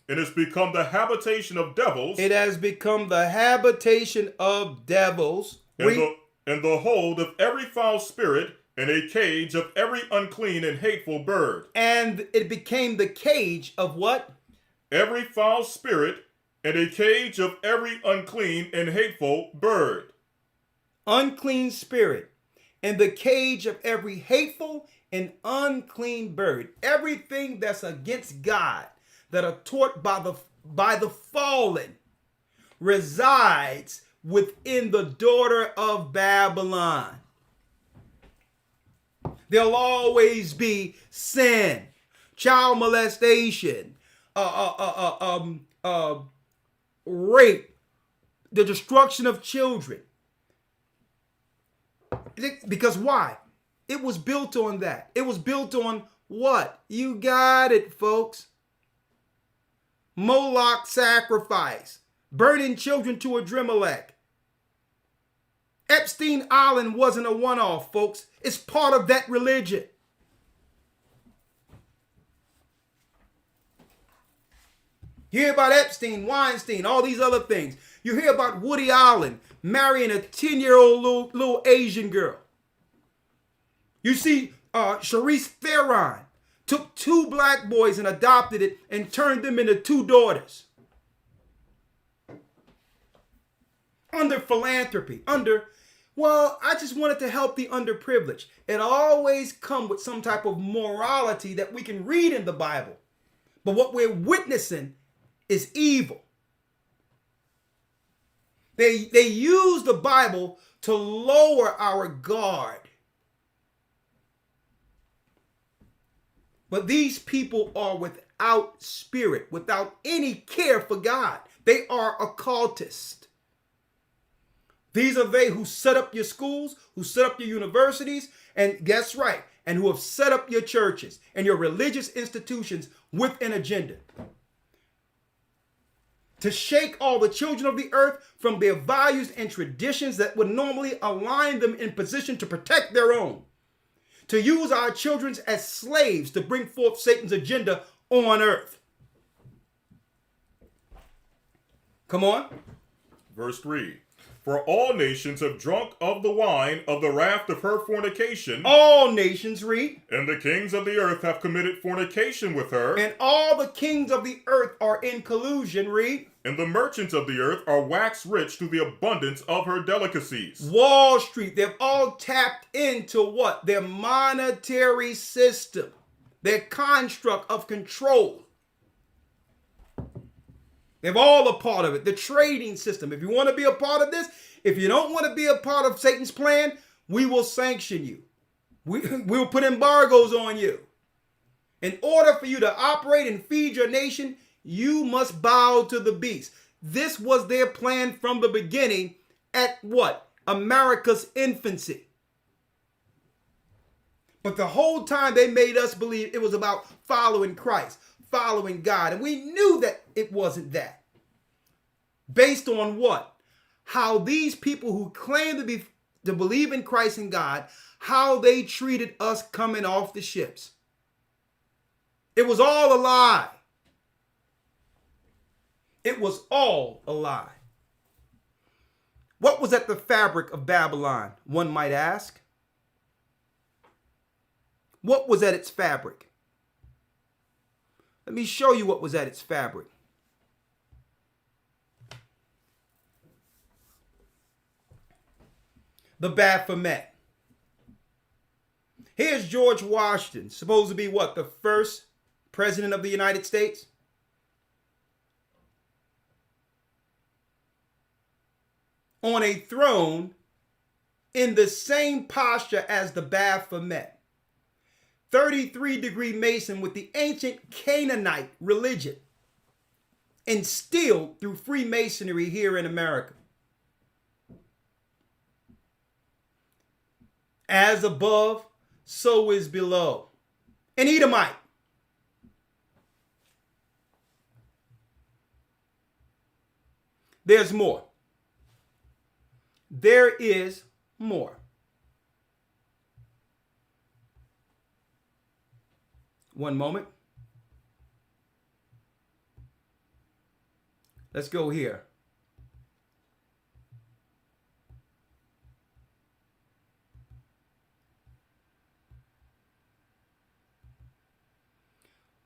and is become the habitation of devils. It has become the habitation of devils. And the hold of every foul spirit, and a cage of every unclean and hateful bird. And it became the cage of what? Every foul spirit, and a cage of every unclean and hateful bird. Unclean spirit, and the cage of every hateful and unclean bird. Everything that's against God, that are taught by the fallen, resides within the daughter of Babylon. There'll always be sin, child molestation, rape, the destruction of children. Because why? It was built on that. It was built on what? You got it, folks. Moloch sacrifice, burning children to Adrimelech. Epstein Island wasn't a one-off, folks. It's part of that religion. You hear about Epstein, Weinstein, all these other things. You hear about Woody Allen marrying a 10-year-old little Asian girl. You see Charisse Theron took 2 black boys and adopted it and turned them into 2 daughters. Under philanthropy, I just wanted to help the underprivileged. It always comes with some type of morality that we can read in the Bible. But what we're witnessing is evil. They use the Bible to lower our guard. But these people are without spirit, without any care for God. They are occultists. These are they who set up your schools, who set up your universities, and guess right, and who have set up your churches and your religious institutions with an agenda. To shake all the children of the earth from their values and traditions that would normally align them in position to protect their own. To use our children as slaves to bring forth Satan's agenda on earth. Come on. Verse 3. For all nations have drunk of the wine of the wrath of her fornication. All nations, read. And the kings of the earth have committed fornication with her. And all the kings of the earth are in collusion, read. And the merchants of the earth are waxed rich through the abundance of her delicacies. Wall Street, they've all tapped into what? Their monetary system, their construct of control. They're all a part of it. The trading system. If you want to be a part of this, if you don't want to be a part of Satan's plan, we will sanction you. We'll put embargoes on you. In order for you to operate and feed your nation, you must bow to the beast. This was their plan from the beginning at what? America's infancy. But the whole time they made us believe it was about following Christ, following God. And we knew that it wasn't that. Based on what? How these people who claim to believe in Christ and God, how they treated us coming off the ships. It was all a lie. It was all a lie. What was at the fabric of Babylon, one might ask? What was at its fabric? Let me show you what was at its fabric. The Baphomet. Here's George Washington, supposed to be what? The first president of the United States? On a throne in the same posture as the Baphomet. 33-degree Mason with the ancient Canaanite religion, instilled through Freemasonry here in America. As above, so is below. An Edomite. There's more. There is more. One moment. Let's go here.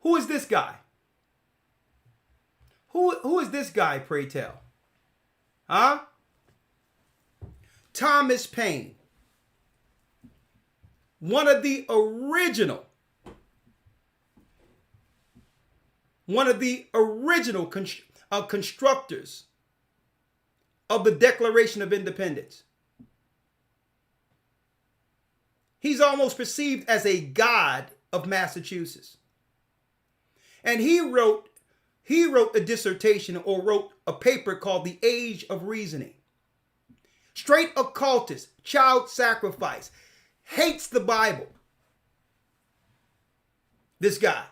Who is this guy? Who is this guy, pray tell? Huh? Thomas Paine. One of the original constructors of the Declaration of Independence. He's almost perceived as a god of Massachusetts. And he wrote a dissertation, or wrote a paper called The Age of Reasoning. Straight occultist, child sacrifice, hates the Bible. This guy.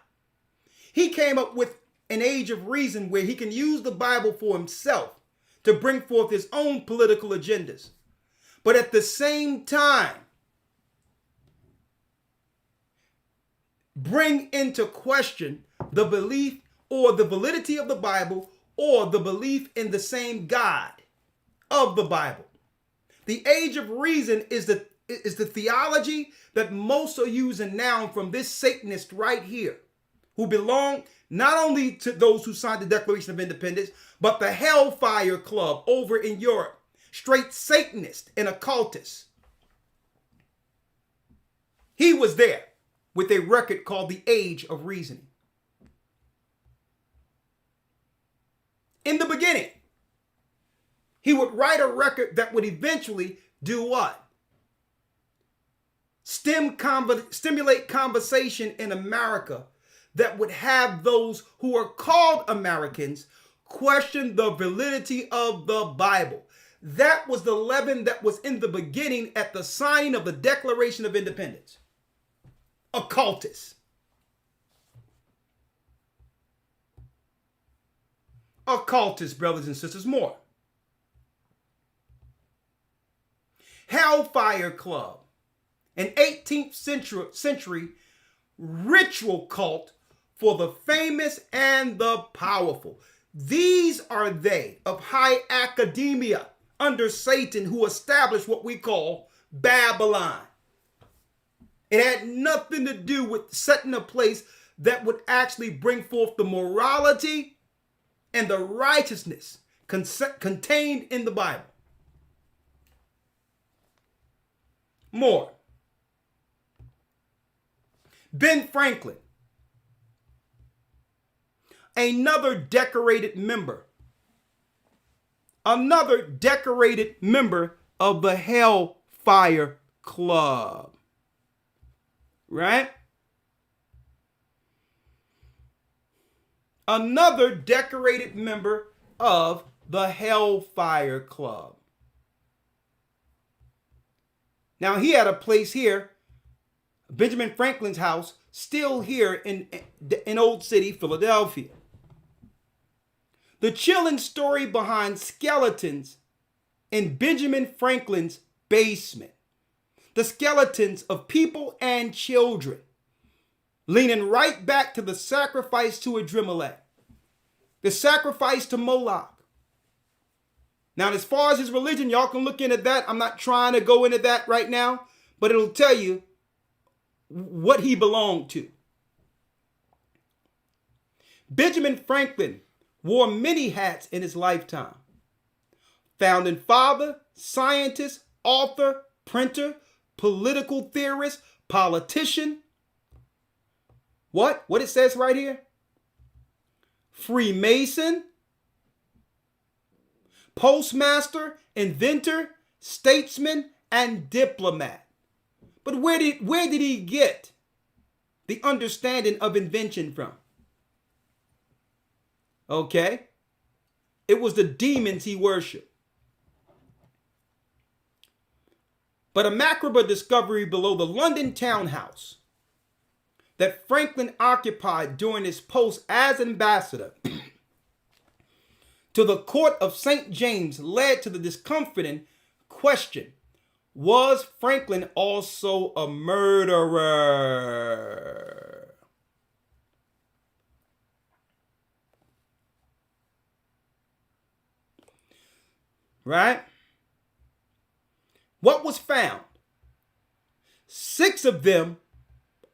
He came up with an age of reason where he can use the Bible for himself to bring forth his own political agendas. But at the same time, bring into question the belief or the validity of the Bible, or the belief in the same God of the Bible. The age of reason is the theology that most are using now from this Satanist right here, who belong not only to those who signed the Declaration of Independence, but the Hellfire Club over in Europe. Straight Satanist and occultist. He was there with a record called The Age of Reasoning. In the beginning, he would write a record that would eventually do what? Stimulate conversation in America that would have those who are called Americans question the validity of the Bible. That was the leaven that was in the beginning at the signing of the Declaration of Independence. Occultists. Occultists, brothers and sisters, more. Hellfire Club, an 18th century ritual cult for the famous and the powerful. These are they of high academia under Satan who established what we call Babylon. It had nothing to do with setting a place that would actually bring forth the morality and the righteousness contained in the Bible. More. Ben Franklin, another decorated member of the Hellfire Club. Right? Another decorated member of the Hellfire Club. Now, he had a place here, Benjamin Franklin's house, still here in Old City, Philadelphia. The chilling story behind skeletons in Benjamin Franklin's basement. The skeletons of people and children, leaning right back to the sacrifice to Adrimelech, the sacrifice to Moloch. Now, as far as his religion, y'all can look into that. I'm not trying to go into that right now, but it'll tell you what he belonged to. Benjamin Franklin wore many hats in his lifetime. Founding father, scientist, author, printer, political theorist, politician. What it says right here? Freemason, postmaster, inventor, statesman, and diplomat. But where did he get the understanding of invention from? Okay. It was the demons he worshiped. But a macabre discovery below the London townhouse that Franklin occupied during his post as ambassador to the court of St. James led to the discomforting question: was Franklin also a murderer? right? What was found? 6 of them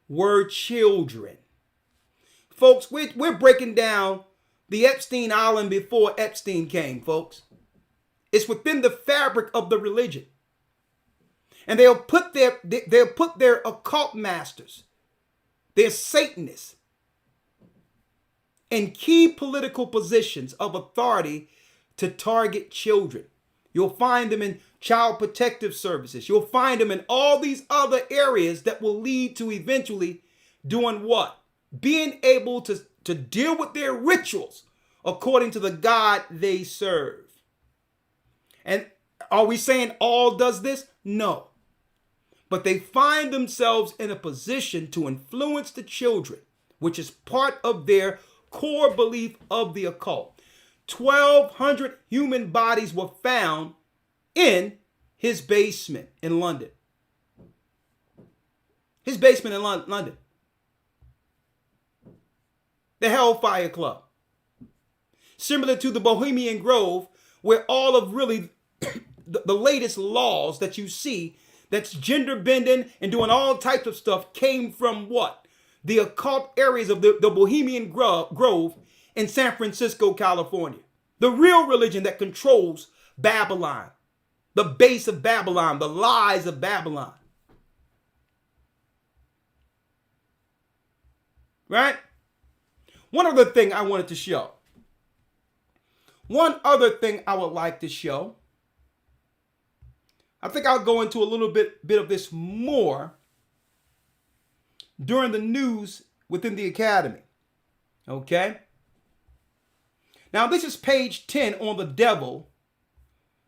were children. Folks, we're breaking down the Epstein Island before Epstein came, folks. It's within the fabric of the religion. And they'll put their occult masters, their Satanists, in key political positions of authority to target children. You'll find them in child protective services. You'll find them in all these other areas that will lead to eventually doing what? Being able to deal with their rituals according to the God they serve. And are we saying all does this? No. But they find themselves in a position to influence the children, which is part of their core belief of the occult. 1,200 human bodies were found in his basement in London. His basement in London. The Hellfire Club. Similar to the Bohemian Grove, where all of really the latest laws that you see that's gender bending and doing all types of stuff came from what? The occult areas of the Bohemian Grove in San Francisco, California. The real religion that controls Babylon. The base of Babylon, the lies of Babylon. Right? One other thing I wanted to show. One other thing I would like to show. I think I'll go into a little bit of this more during the news within the academy. Okay? Now, this is page 10 on the devil,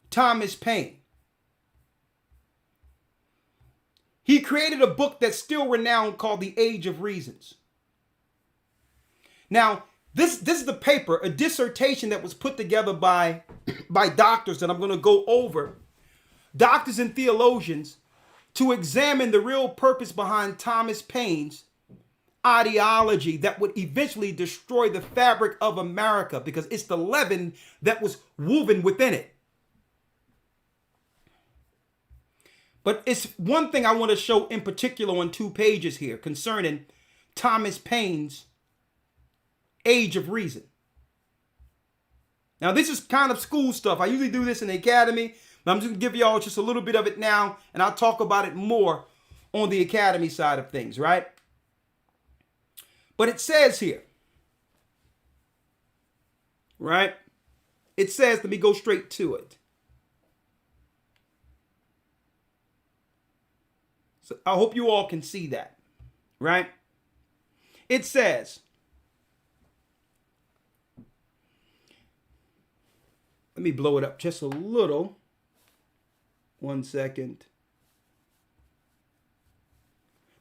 Thomas Paine. He created a book that's still renowned called The Age of Reasons. Now, this is the paper, a dissertation that was put together by doctors that I'm going to go over, doctors and theologians, to examine the real purpose behind Thomas Paine's ideology that would eventually destroy the fabric of America, because it's the leaven that was woven within it. But it's one thing I want to show in particular on 2 pages here concerning Thomas Paine's Age of Reason. Now, this is kind of school stuff. I usually do this in the academy, but I'm just going to give y'all just a little bit of it now, and I'll talk about it more on the academy side of things, right? But it says here, right? It says, let me go straight to it. So I hope you all can see that, right? It says, let me blow it up just a little. 1 second.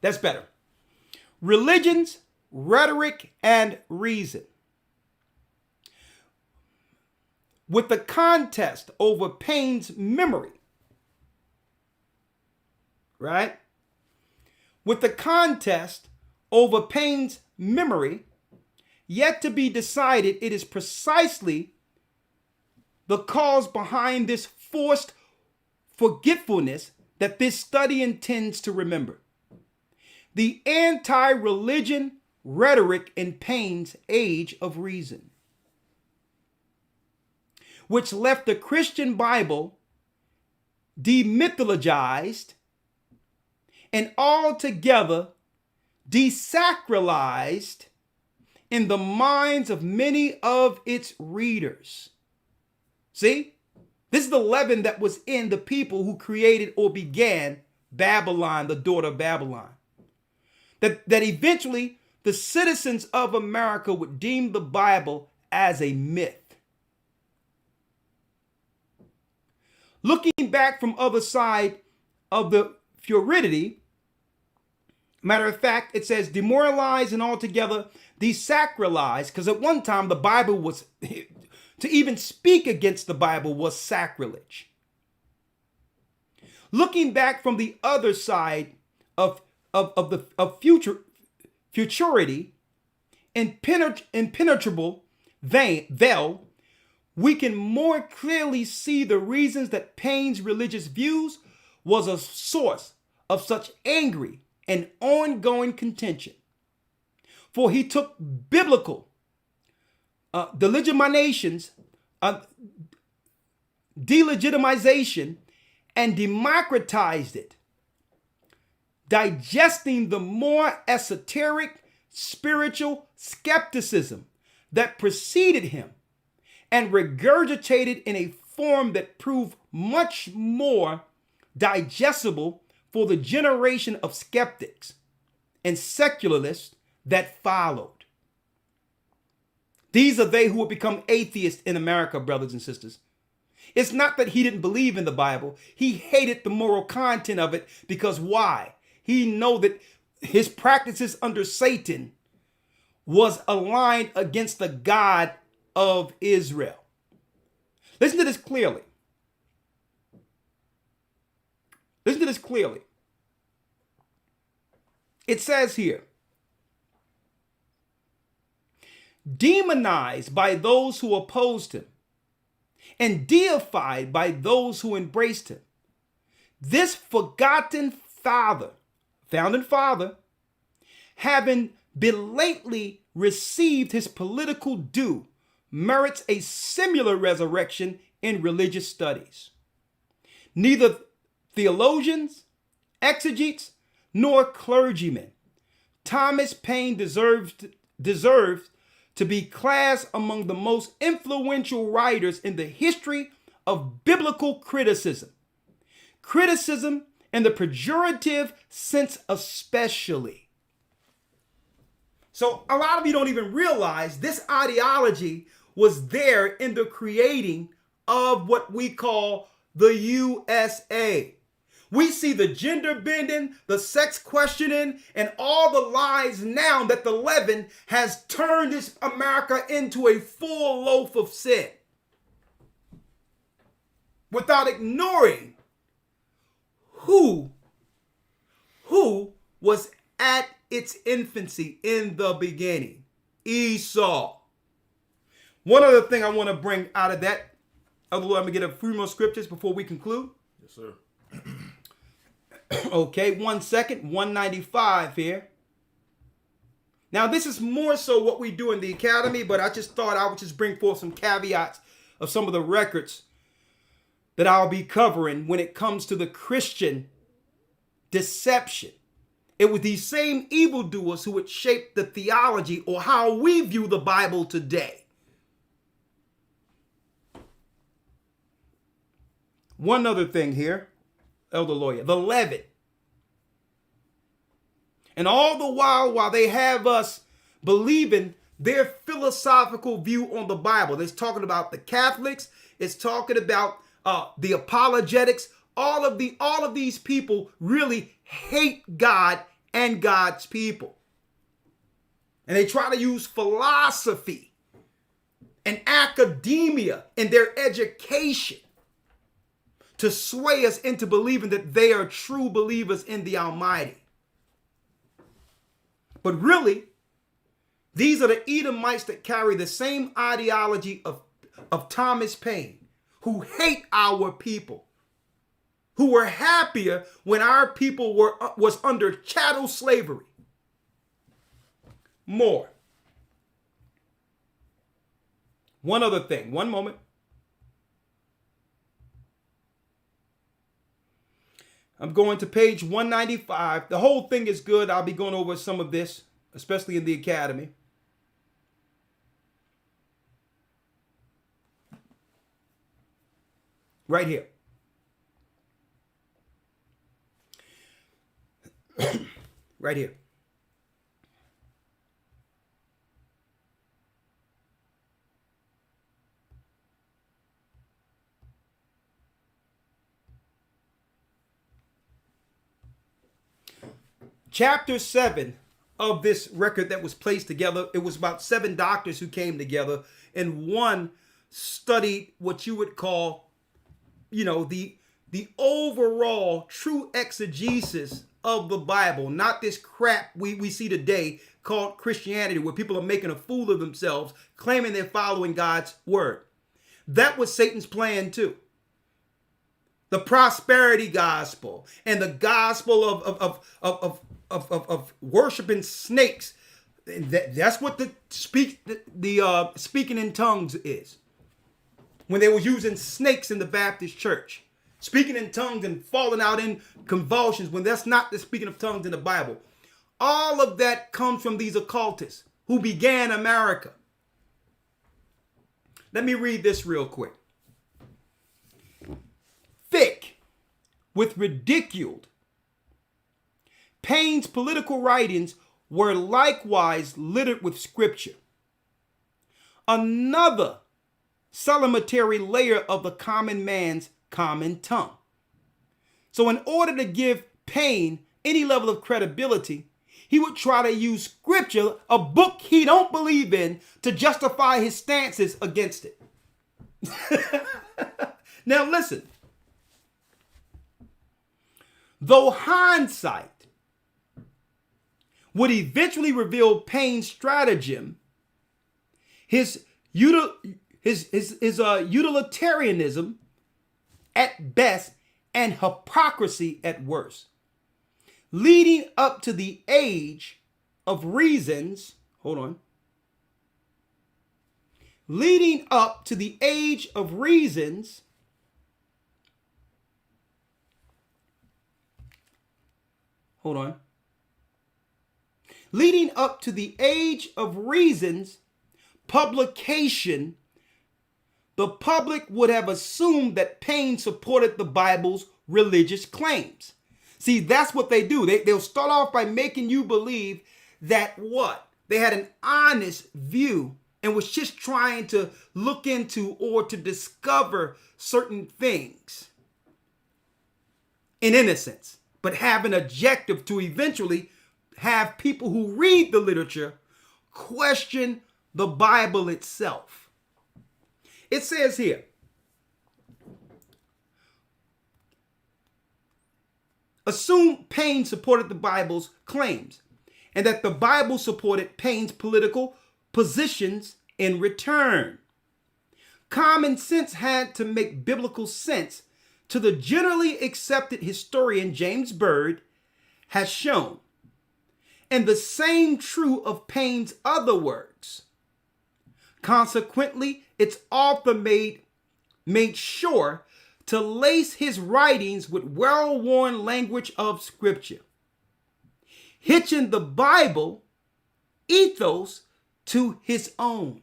That's better. Religions, rhetoric, and reason. With the contest over Paine's memory, right? With the contest over Paine's memory yet to be decided, it is precisely the cause behind this forced forgetfulness that this study intends to remember. The anti-religion rhetoric in Paine's Age of Reason, which left the Christian Bible demythologized and altogether desacralized in the minds of many of its readers. See? This is the leaven that was in the people who created or began Babylon, the daughter of Babylon. That eventually the citizens of America would deem the Bible as a myth. Looking back from other side of the fluidity, matter of fact, it says demoralized and altogether desacralized, because at one time the Bible was, to even speak against the Bible was sacrilege. Looking back from the other side of futurity, impenetrable veil, we can more clearly see the reasons that Paine's religious views was a source of such angry and ongoing contention. For he took biblical delegitimations, delegitimization, and democratized it, digesting the more esoteric spiritual skepticism that preceded him and regurgitated in a form that proved much more digestible for the generation of skeptics and secularists that followed. These are they who would become atheists in America, brothers and sisters. It's not that he didn't believe in the Bible. He hated the moral content of it because why? He knew that his practices under Satan was aligned against the God of Israel. Listen to this clearly. Listen to this clearly. It says here, demonized by those who opposed him and deified by those who embraced him. This forgotten founding father, having belatedly received his political due, merits a similar resurrection in religious studies. Neither theologians, exegetes, nor clergymen, Thomas Paine deserves to be classed among the most influential writers in the history of biblical criticism. Criticism in the pejorative sense especially. So a lot of you don't even realize this ideology was there in the creating of what we call the USA. We see the gender bending, the sex questioning, and all the lies now that the leaven has turned this America into a full loaf of sin. Without ignoring who was at its infancy in the beginning. Esau. One other thing I want to bring out of that, I'm going to get a few more scriptures before we conclude. Yes, sir. Okay, 1 second, 195 here. Now, this is more so what we do in the academy, but I just thought I would just bring forth some caveats of some of the records that I'll be covering when it comes to the Christian deception. It was these same evildoers who would shape the theology or how we view the Bible today. One other thing here, Elder Lawyer, the leaven. And all the while they have us believing their philosophical view on the Bible. It's talking about the Catholics. It's talking about the apologetics. All of these people really hate God and God's people. And they try to use philosophy and academia in their education to sway us into believing that they are true believers in the Almighty. But really, these are the Edomites that carry the same ideology of Thomas Paine, who hate our people, who were happier when our people was under chattel slavery. More. One other thing, one moment. I'm going to page 195. The whole thing is good. I'll be going over some of this, especially in the academy. Right here. Right here. Chapter 7 of this record that was placed together, it was about 7 doctors who came together, and one studied what you would call, the overall true exegesis of the Bible, not this crap we see today called Christianity, where people are making a fool of themselves, claiming they're following God's word. That was Satan's plan too. The prosperity gospel and the gospel of worshiping snakes. That's what the speaking in tongues is. When they were using snakes in the Baptist church, speaking in tongues and falling out in convulsions, when that's not the speaking of tongues in the Bible. All of that comes from these occultists who began America. Let me read this real quick. Thick with ridiculed, Paine's political writings were likewise littered with scripture. Another salutary layer of the common man's common tongue. So in order to give Paine any level of credibility, he would try to use scripture, a book he don't believe in, to justify his stances against it. Now listen. Though hindsight would eventually reveal Paine's stratagem, his utilitarianism at best and hypocrisy at worst, leading up to the age of reasons, leading up to the age of reasons, leading up to the age of reason's publication, the public would have assumed that Paine supported the Bible's religious claims. See, that's what they do. They'll start off by making you believe that what? They had an honest view and was just trying to look into or to discover certain things in innocence, but have an objective to eventually have people who read the literature question the Bible itself. It says here, assume Paine supported the Bible's claims and that the Bible supported Paine's political positions in return. Common sense had to make biblical sense to the generally accepted historian James Bird has shown. And the same true of Paine's other works. Consequently, its author made sure to lace his writings with well-worn language of scripture, hitching the Bible ethos to his own.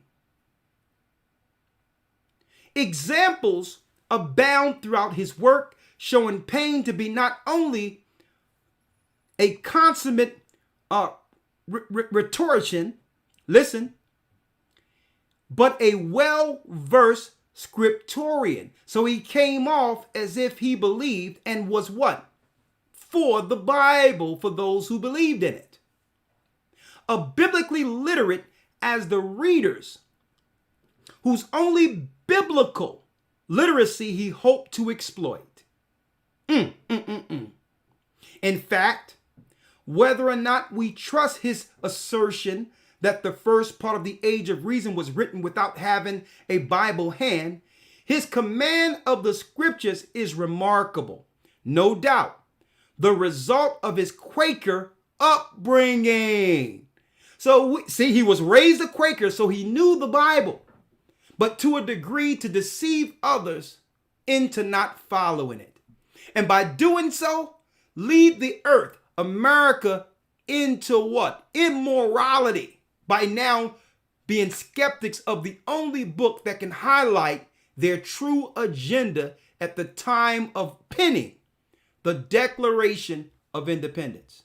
Examples abound throughout his work, showing Paine to be not only a consummate rhetorician, but a well-versed scriptorian. So he came off as if he believed and was what? For the Bible, for those who believed in it. A biblically literate as the readers, whose only biblical literacy he hoped to exploit. In fact, whether or not we trust his assertion that the first part of the Age of Reason was written without having a Bible hand, his command of the scriptures is remarkable. No doubt, the result of his Quaker upbringing. So, he was raised a Quaker, so he knew the Bible, but to a degree to deceive others into not following it. And by doing so, lead the earth, America, into what? Immorality. By now being skeptics of the only book that can highlight their true agenda at the time of penning the Declaration of Independence.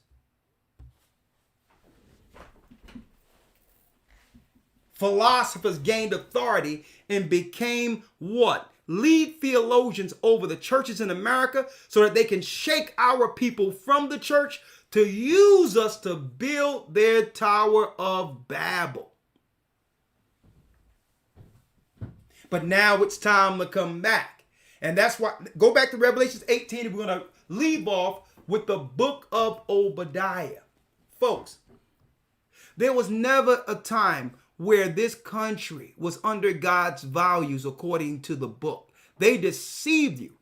Philosophers gained authority and became what? Lead theologians over the churches in America so that they can shake our people from the church to use us to build their Tower of Babel. But now it's time to come back. And that's why, go back to Revelation 18, and we're going to leave off with the book of Obadiah. Folks, there was never a time where this country was under God's values according to the book. They deceived you.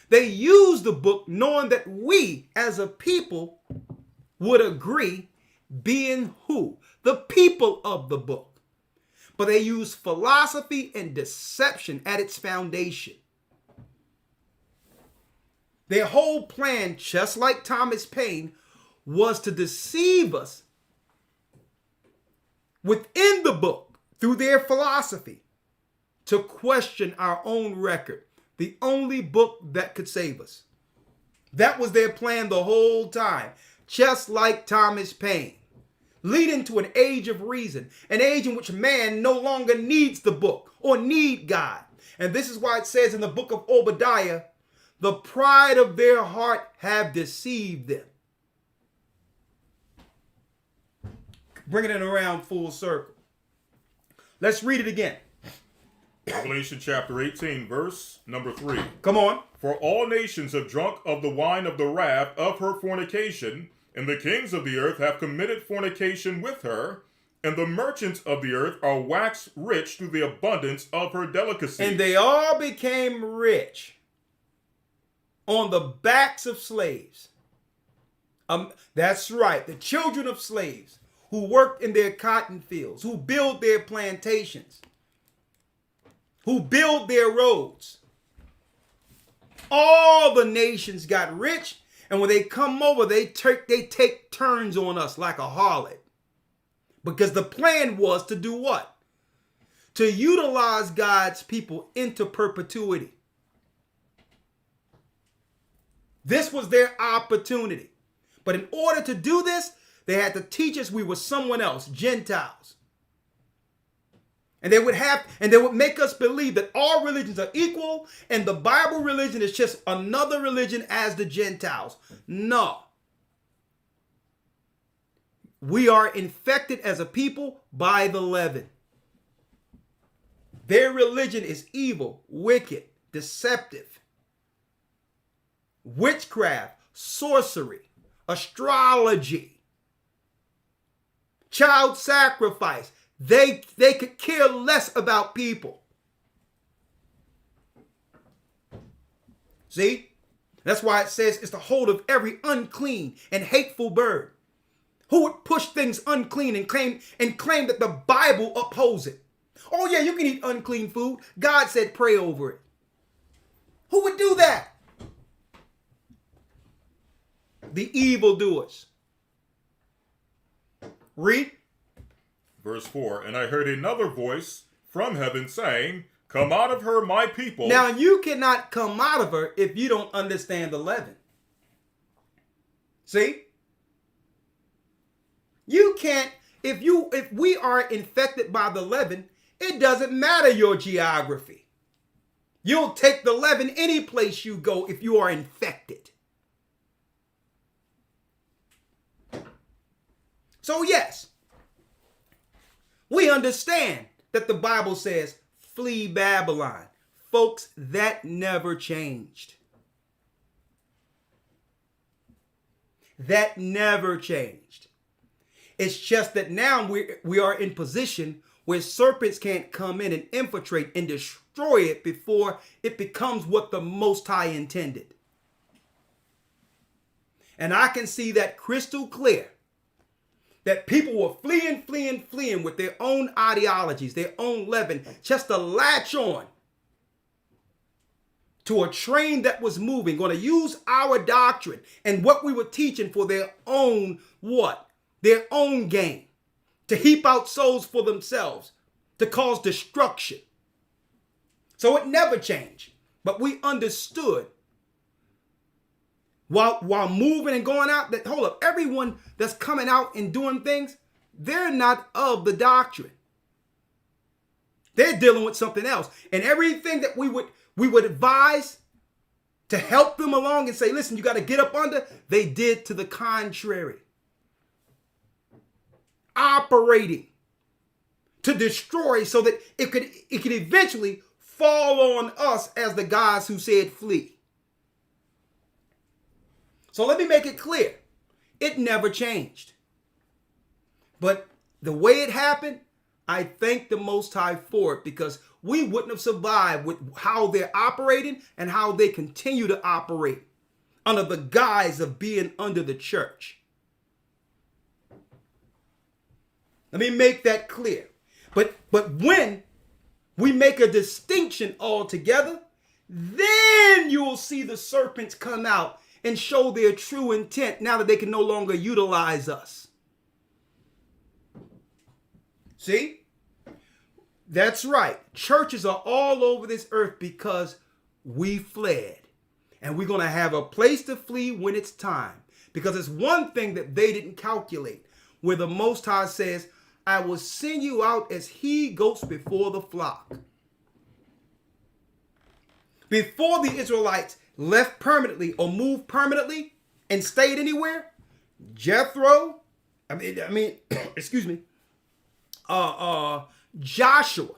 They used the book knowing that we as a people would agree, being who? The people of the book. But they used philosophy and deception at its foundation. Their whole plan, just like Thomas Paine, was to deceive us within the book through their philosophy, to question our own record, the only book that could save us. That was their plan the whole time, just like Thomas Paine, leading to an age of reason, an age in which man no longer needs the book or need God. And this is why it says in the book of Obadiah, the pride of their heart have deceived them. Bringing it around full circle. Let's read it again. Revelation chapter 18, verse number 3. Come on. For all nations have drunk of the wine of the wrath of her fornication, and the kings of the earth have committed fornication with her, and the merchants of the earth are waxed rich through the abundance of her delicacies. And they all became rich on the backs of slaves. That's right, the children of slaves who worked in their cotton fields, who built their plantations, who built their roads. All the nations got rich, and when they come over, they take turns on us like a harlot. Because the plan was to do what? To utilize God's people into perpetuity. This was their opportunity. But in order to do this, they had to teach us we were someone else, Gentiles. And they would make us believe that all religions are equal and the Bible religion is just another religion as the Gentiles. No. We are infected as a people by the leaven. Their religion is evil, wicked, deceptive, witchcraft, sorcery, astrology, child sacrifice. They could care less about people. See? That's why it says it's the hold of every unclean and hateful bird. Who would push things unclean and claim that the Bible upholds it? Oh yeah, you can eat unclean food. God said pray over it. Who would do that? The evildoers. Read. Verse 4, and I heard another voice from heaven saying, come out of her, my people. Now you cannot come out of her if you don't understand the leaven. See? You can't, if we are infected by the leaven, it doesn't matter your geography. You'll take the leaven any place you go if you are infected. So yes, we understand that the Bible says, flee Babylon. Folks, that never changed. That never changed. It's just that now we are in position where serpents can't come in and infiltrate and destroy it before it becomes what the Most High intended. And I can see that crystal clear. That people were fleeing with their own ideologies, their own leaven, just to latch on to a train that was moving, going to use our doctrine and what we were teaching for their own what? Their own gain, to heap out souls for themselves, to cause destruction. So it never changed, but we understood while moving and going out, that hold up, everyone that's coming out and doing things, they're not of the doctrine. They're dealing with something else. And everything that we would advise to help them along and say, listen, you got to get up under, they did to the contrary. Operating to destroy so that it could eventually fall on us as the guys who said flee. So let me make it clear. It never changed. But the way it happened, I thank the Most High for it, because we wouldn't have survived with how they're operating and how they continue to operate under the guise of being under the church. Let me make that clear. But when we make a distinction altogether, then you will see the serpents come out and show their true intent now that they can no longer utilize us. See? That's right. Churches are all over this earth because we fled. And we're going to have a place to flee when it's time. Because it's one thing that they didn't calculate, where the Most High says, I will send you out as he-goats before the flock. Before the Israelites left permanently or moved permanently and stayed anywhere, Jethro, excuse me, Joshua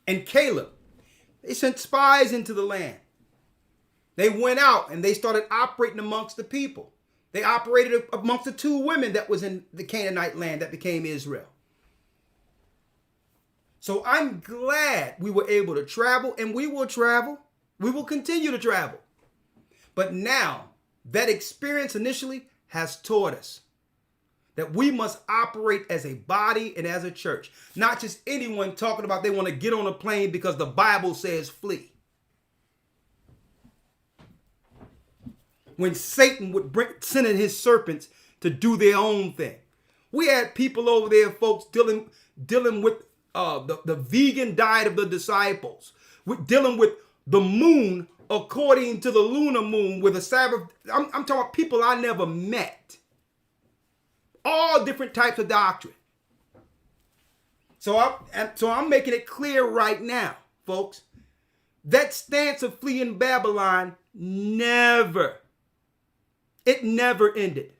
and Caleb, they sent spies into the land. They went out and they started operating amongst the people. They operated amongst the two women that was in the Canaanite land that became Israel. So I'm glad we were able to travel, and we will travel. We will continue to travel. But now that experience initially has taught us that we must operate as a body and as a church. Not just anyone talking about they want to get on a plane because the Bible says flee. When Satan would send in his serpents to do their own thing. We had people over there, folks, dealing with the vegan diet of the disciples. We're dealing with the moon according to the lunar moon with a Sabbath. I'm talking about people I never met. All different types of doctrine. So I'm making it clear right now, folks. That stance of fleeing Babylon never ended.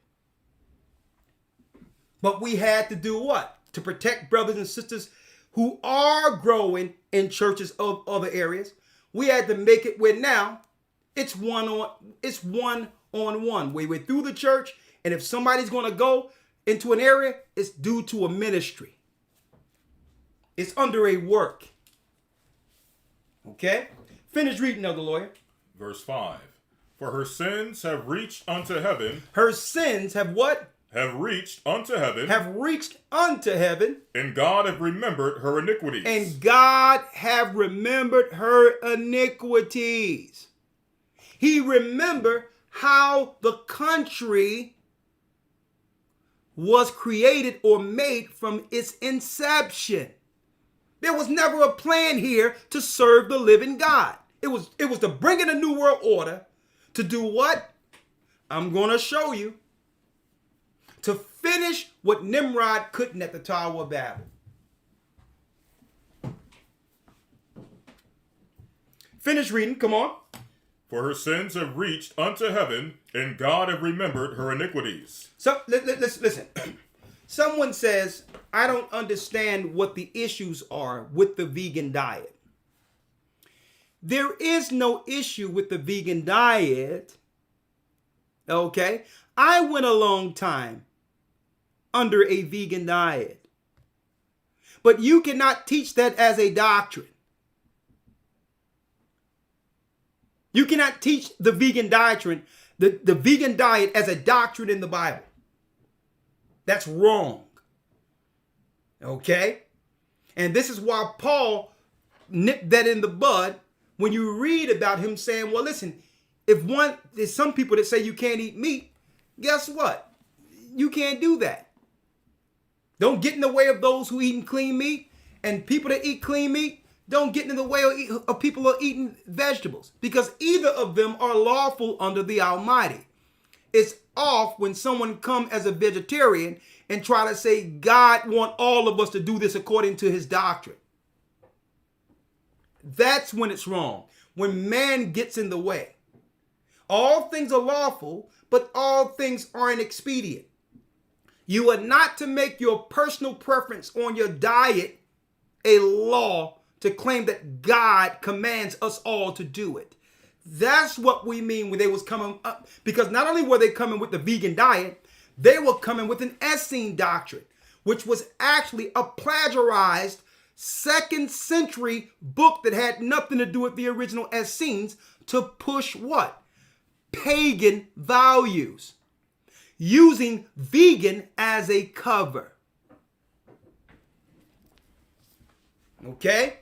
But we had to do what? To protect brothers and sisters who are growing in churches of other areas. We had to make it where now it's one on one. We're through the church, and if somebody's going to go into an area, it's due to a ministry. It's under a work. Okay? Finish reading, Elder Lawyer. Verse 5. For her sins have reached unto heaven. Her sins have what? Have reached unto heaven. Have reached unto heaven. And God have remembered her iniquities. And God have remembered her iniquities. He remembered how the country was created or made from its inception. There was never a plan here to serve the living God. It was to bring in a new world order. To do what? I'm going to show you. To finish what Nimrod couldn't at the Tower of Babel. Finish reading. Come on. For her sins have reached unto heaven, and God have remembered her iniquities. So listen. Someone says, I don't understand what the issues are with the vegan diet. There is no issue with the vegan diet. Okay? I went a long time under a vegan diet. But you cannot teach that as a doctrine. You cannot teach the vegan doctrine, the vegan diet as a doctrine in the Bible. That's wrong. Okay? And this is why Paul nipped that in the bud when you read about him saying, well, listen, there's some people that say you can't eat meat. Guess what? You can't do that. Don't get in the way of those who eat clean meat, and people that eat clean meat don't get in the way of people who are eating vegetables, because either of them are lawful under the Almighty. It's off when someone come as a vegetarian and try to say God want all of us to do this according to his doctrine. That's when it's wrong. When man gets in the way. All things are lawful, but all things aren't expedient. You are not to make your personal preference on your diet a law to claim that God commands us all to do it. That's what we mean when they was coming up. Because not only were they coming with the vegan diet, they were coming with an Essene doctrine, which was actually a plagiarized 2nd century book that had nothing to do with the original Essenes, to push what? Pagan values, using vegan as a cover. Okay?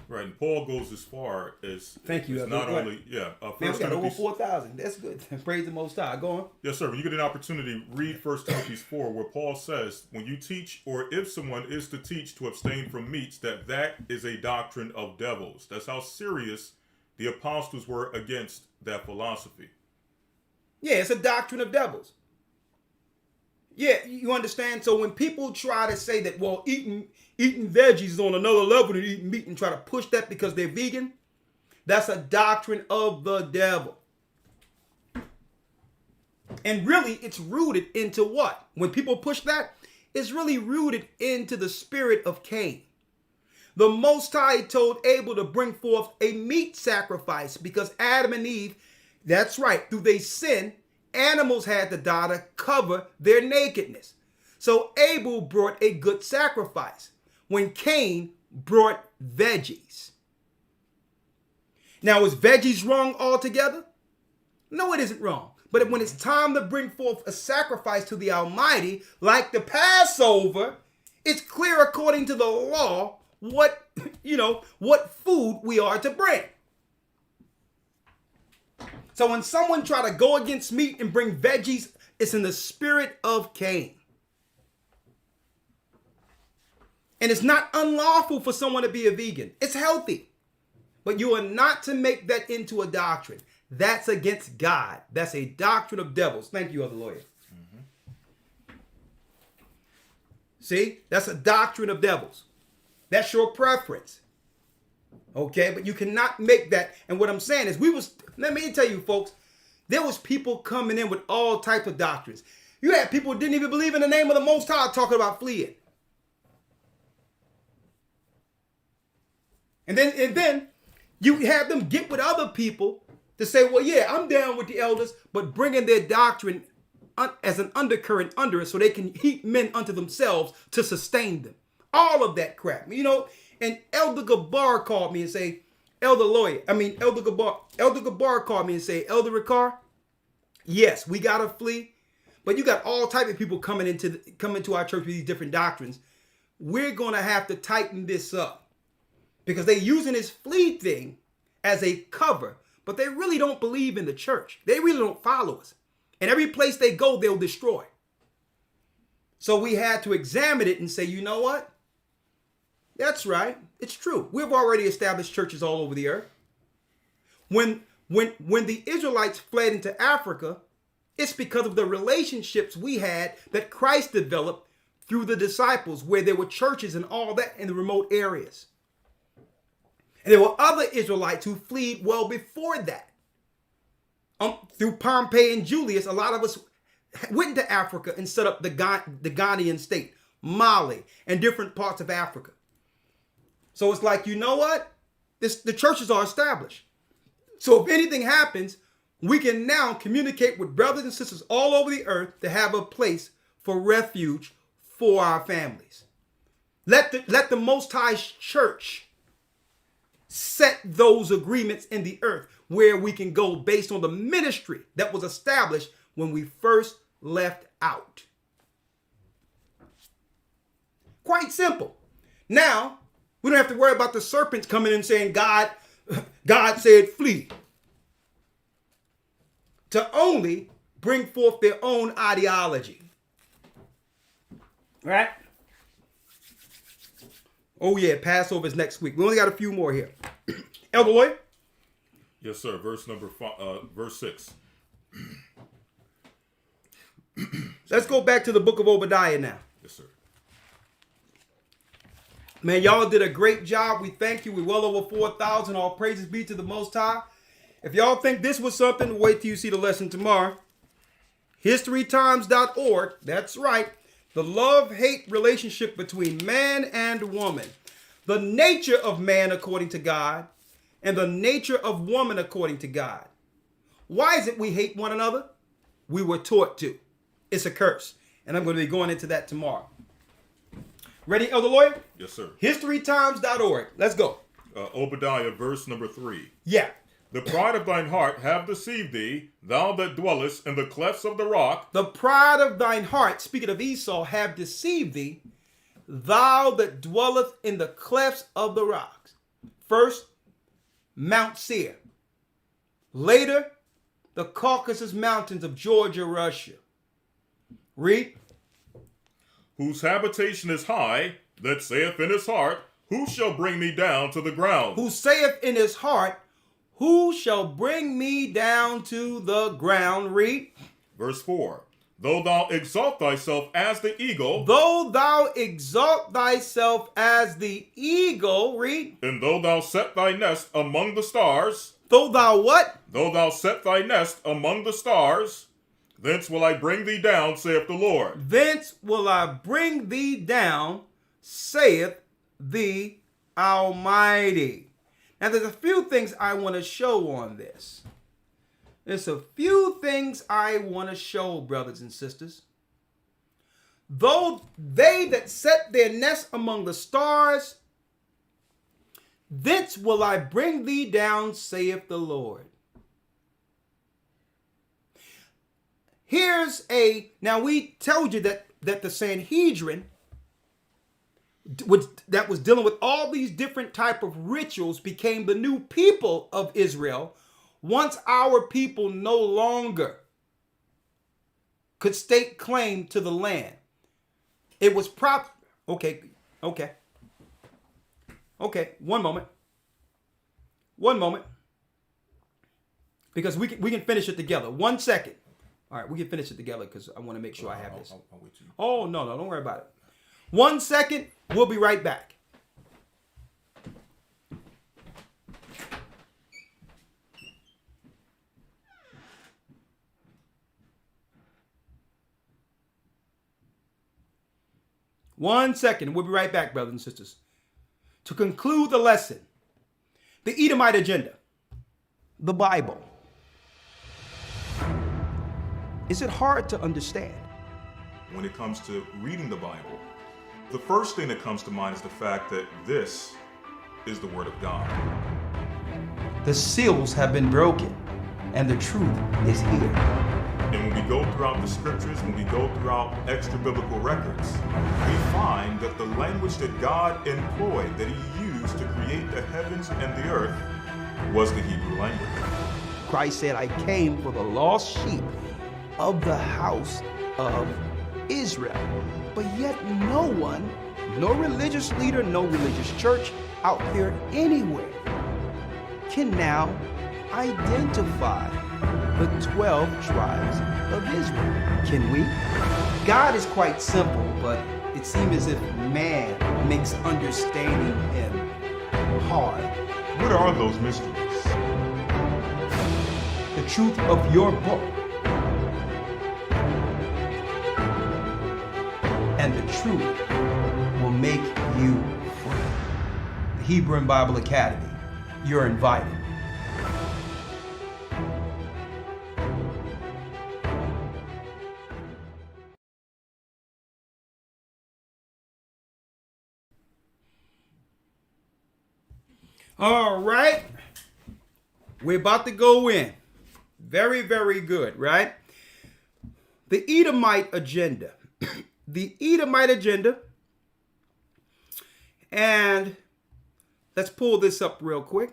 Right, and Paul goes as far as Thank you. as not Go ahead. only Man, we First got over Timothy. 4,000. That's good. Praise the Most High. Go on. Yes, sir. When you get an opportunity, read 1 Timothy 4, where Paul says, when you teach, or if someone is to teach to abstain from meats, that is a doctrine of devils. That's how serious the apostles were against that philosophy. Yeah, it's a doctrine of devils. Yeah, you understand? So when people try to say that, well, eating veggies is on another level than eating meat, and try to push that because they're vegan, that's a doctrine of the devil. And really, it's rooted into what? When people push that, it's really rooted into the spirit of Cain. The Most High told Abel to bring forth a meat sacrifice because Adam and Eve, that's right, through their sin, animals had to die to cover their nakedness. So Abel brought a good sacrifice when Cain brought veggies. Now, is veggies wrong altogether? No, it isn't wrong. But when it's time to bring forth a sacrifice to the Almighty, like the Passover, it's clear according to the law what food we are to bring. So when someone try to go against meat and bring veggies, it's in the spirit of Cain. And it's not unlawful for someone to be a vegan. It's healthy. But you are not to make that into a doctrine. That's against God. That's a doctrine of devils. Thank you, other lawyer. Mm-hmm. See, that's a doctrine of devils. That's your preference. Okay, but you cannot make that. And what I'm saying is, let me tell you, folks, there was people coming in with all types of doctrines. You had people who didn't even believe in the name of the Most High talking about fleeing. And then you have them get with other people to say, well, yeah, I'm down with the elders, but bringing their doctrine as an undercurrent under it so they can heap men unto themselves to sustain them. All of that crap. And Elder Gabar called me and say, Elder Gabar called me and say, Elder Ricard, yes, we got to flee, but you got all type of people coming into our church with these different doctrines. We're going to have to tighten this up because they're using this flee thing as a cover, but they really don't believe in the church. They really don't follow us. And every place they go, they'll destroy. So we had to examine it and say, you know what? That's right. It's true. We've already established churches all over the earth. When the Israelites fled into Africa, it's because of the relationships we had that Christ developed through the disciples, where there were churches and all that in the remote areas. And there were other Israelites who fled well before that. Through Pompey and Julius, a lot of us went into Africa and set up the Ghanaian state, Mali, and different parts of Africa. So it's like, you know what? The churches are established. So if anything happens, we can now communicate with brothers and sisters all over the earth to have a place for refuge for our families. Let the Most High Church set those agreements in the earth where we can go based on the ministry that was established when we first left out. Quite simple. Now, we don't have to worry about the serpents coming in saying, God said flee. To only bring forth their own ideology. Right? Oh yeah, Passover is next week. We only got a few more here. Elder Lloyd? Yes, sir. Verse 6. Let's go back to the book of Obadiah now. Yes, sir. Man, y'all did a great job. We thank you. We're well over 4,000. All praises be to the Most High. If y'all think this was something, wait till you see the lesson tomorrow. HistoryTimes.org. That's right. The love-hate relationship between man and woman. The nature of man according to God and the nature of woman according to God. Why is it we hate one another? We were taught to. It's a curse. And I'm going to be going into that tomorrow. Ready, Elder Lawyer? Yes, sir. HistoryTimes.org. Let's go. Obadiah, verse number 3. Yeah. The pride of thine heart have deceived thee, thou that dwellest in the clefts of the rock. The pride of thine heart, speaking of Esau, have deceived thee, thou that dwelleth in the clefts of the rocks. First, Mount Seir. Later, the Caucasus Mountains of Georgia, Russia. Read. Whose habitation is high, that saith in his heart, who shall bring me down to the ground? Who saith in his heart, who shall bring me down to the ground? Read. Verse 4. Though thou exalt thyself as the eagle. Though thou exalt thyself as the eagle. Read. And though thou set thy nest among the stars. Though thou what? Though thou set thy nest among the stars. Thence will I bring thee down, saith the Lord. Thence will I bring thee down, saith the Almighty. Now, there's a few things I want to show on this. There's a few things I want to show, brothers and sisters. Though they that set their nest among the stars, thence will I bring thee down, saith the Lord. Now we told you that the Sanhedrin, that was dealing with all these different type of rituals, became the new people of Israel once our people no longer could stake claim to the land. It was Okay, one moment. Because we can finish it together. 1 second. All right, we can finish it together because I want to make sure I have this. I'll wait till you. Oh, no, don't worry about it. 1 second, we'll be right back. One second, we'll be right back, brothers and sisters. To conclude the lesson, the Edomite Agenda, the Bible. Is it hard to understand? When it comes to reading the Bible, the first thing that comes to mind is the fact that this is the Word of God. The seals have been broken, and the truth is here. And when we go throughout the scriptures, when we go throughout extra biblical records, we find that the language that God employed, that He used to create the heavens and the earth, was the Hebrew language. Christ said, I came for the lost sheep of the house of Israel. But yet no one, no religious leader, no religious church out there anywhere can now identify the 12 tribes of Israel. Can we? God is quite simple, but it seems as if man makes understanding Him hard. What are those mysteries? The truth of your book and the truth will make you free. The Hebrew and Bible Academy, you're invited. All right, we're about to go in. Very, very good, right? The Edomite Agenda. The Edomite Agenda. And let's pull this up real quick.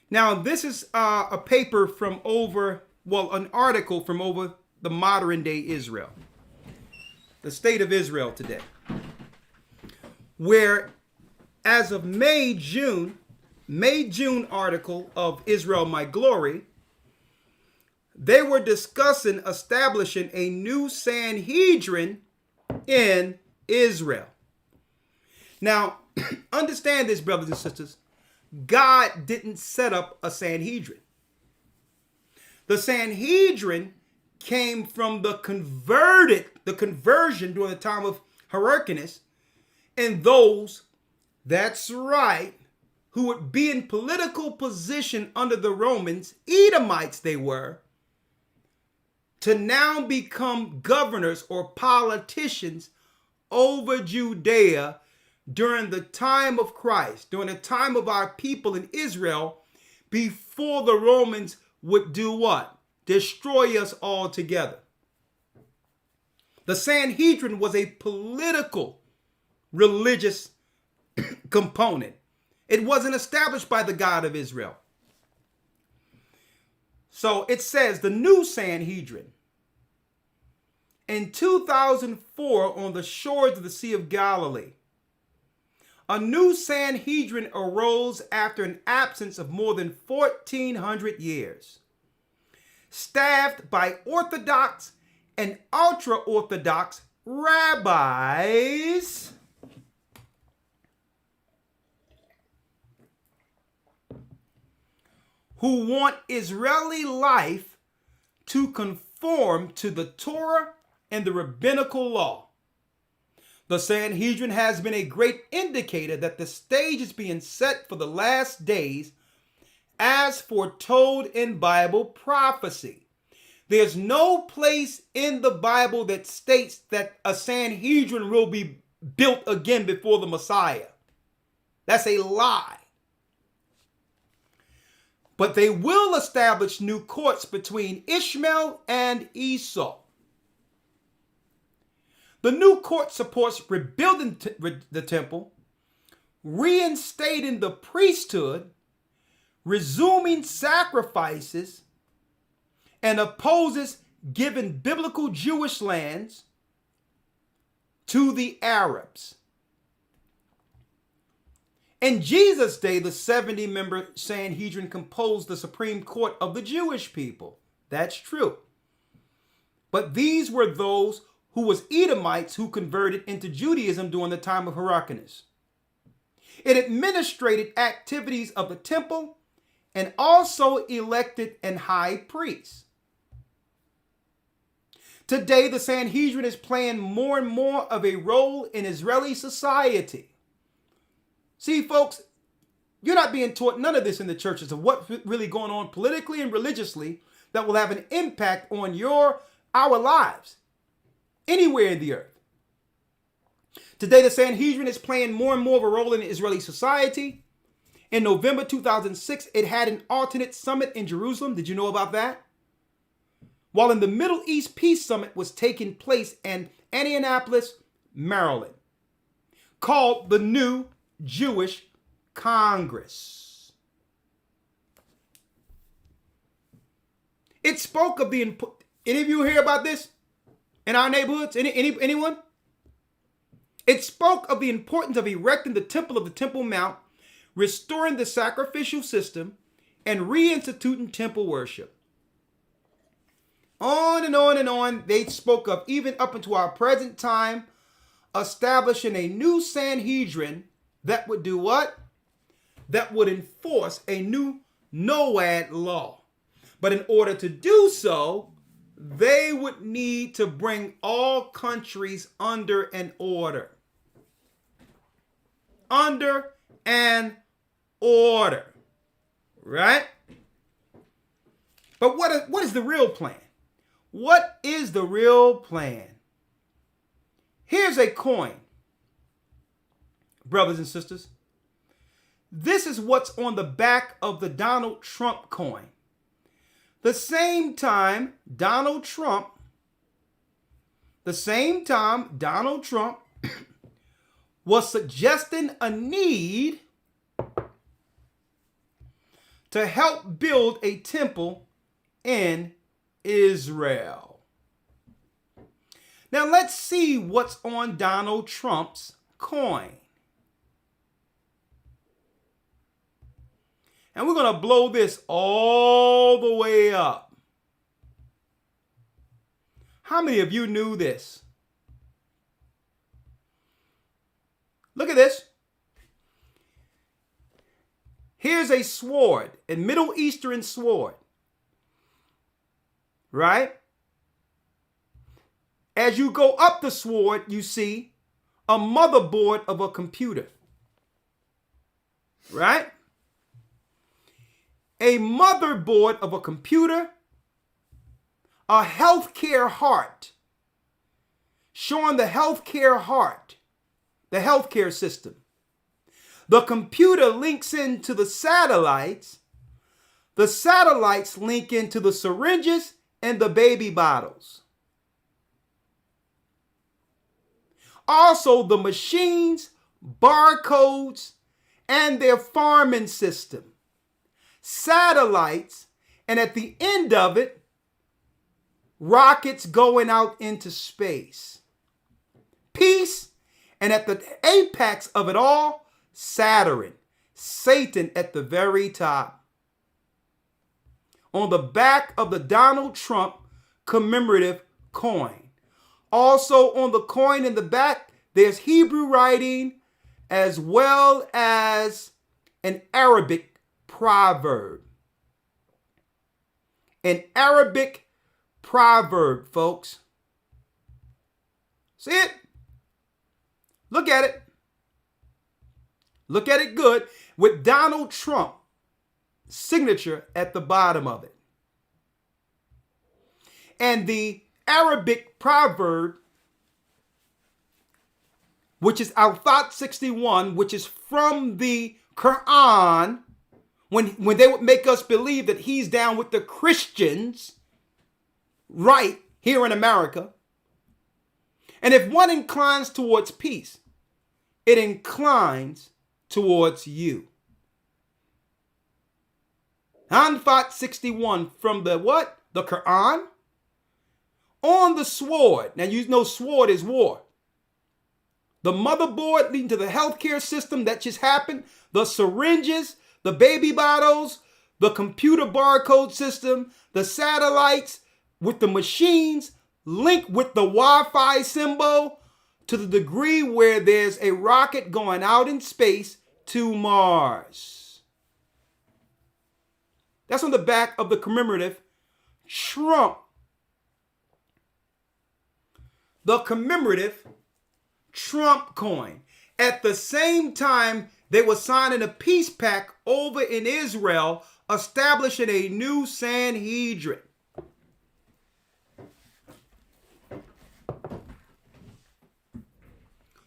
Now, this is a paper from an article from over the modern day Israel, the state of Israel today, where as of May-June article of Israel My Glory, they were discussing establishing a new Sanhedrin in Israel. Now, understand this, brothers and sisters. God didn't set up a Sanhedrin. The Sanhedrin came from the conversion during the time of Hyrcanus, and those, that's right, who would be in political position under the Romans, Edomites they were, to now become governors or politicians over Judea during the time of Christ, during the time of our people in Israel, before the Romans would do what? Destroy us altogether. The Sanhedrin was a political, religious component. It wasn't established by the God of Israel. So it says the new Sanhedrin. In 2004, on the shores of the Sea of Galilee, a new Sanhedrin arose after an absence of more than 1,400 years, staffed by Orthodox and ultra-Orthodox rabbis who want Israeli life to conform to the Torah and the rabbinical law. The Sanhedrin has been a great indicator that the stage is being set for the last days as foretold in Bible prophecy. There's no place in the Bible that states that a Sanhedrin will be built again before the Messiah. That's a lie. But they will establish new courts between Ishmael and Esau. The new court supports rebuilding the temple, reinstating the priesthood, resuming sacrifices, and opposes giving biblical Jewish lands to the Arabs. In Jesus' day, the 70-member Sanhedrin composed the Supreme Court of the Jewish people. That's true. But these were those who was Edomites who converted into Judaism during the time of Hyrcanus. It administrated activities of the temple and also elected an high priest. Today, the Sanhedrin is playing more and more of a role in Israeli society. See, folks, you're not being taught none of this in the churches of what's really going on politically and religiously that will have an impact on our lives anywhere in the earth. Today, the Sanhedrin is playing more and more of a role in Israeli society. In November 2006, it had an alternate summit in Jerusalem. Did you know about that? While in the Middle East Peace Summit was taking place in Indianapolis, Maryland, called the New Jewish Congress. It spoke of the any of you hear about this in our neighborhoods? Anyone? It spoke of the importance of erecting the temple of the Temple Mount, restoring the sacrificial system, and reinstituting temple worship. On and on and on, they spoke of, even up into our present time, establishing a new Sanhedrin that would do what? That would enforce a new Noahide law. But in order to do so, they would need to bring all countries under an order. Under an order. Right? But what is the real plan? What is the real plan? Here's a coin, brothers and sisters. This is what's on the back of the Donald Trump coin. The same time Donald Trump was suggesting a need to help build a temple in Israel. Now let's see what's on Donald Trump's coin. And we're going to blow this all the way up. How many of you knew this? Look at this. Here's a sword, a Middle Eastern sword. Right? As you go up the sword, you see a motherboard of a computer. Right? a motherboard of a computer, a healthcare heart, showing the healthcare heart, the healthcare system. The computer links into the satellites. The satellites link into the syringes and the baby bottles. Also, the machines, barcodes, and their farming system. Satellites, and at the end of it, rockets going out into space. Peace, and at the apex of it all, Saturn, Satan at the very top. On the back of the Donald Trump commemorative coin. Also on the coin in the back, there's Hebrew writing as well as an Arabic proverb. An Arabic proverb, folks. See it? Look at it. Look at it good with Donald Trump signature at the bottom of it. And the Arabic proverb, which is Al-Fat 61, which is from the Quran, when they would make us believe that he's down with the Christians, right here in America. And if one inclines towards peace, it inclines towards you. Al-Fat 61 from the what? The Quran. On the sword. Now you know sword is war. The motherboard leading to the healthcare system that just happened. The syringes, the baby bottles, the computer barcode system, the satellites with the machines linked with the Wi-Fi symbol to the degree where there's a rocket going out in space to Mars. That's on the back of the commemorative Trump. The commemorative Trump coin. At the same time, they were signing a peace pact over in Israel, establishing a new Sanhedrin.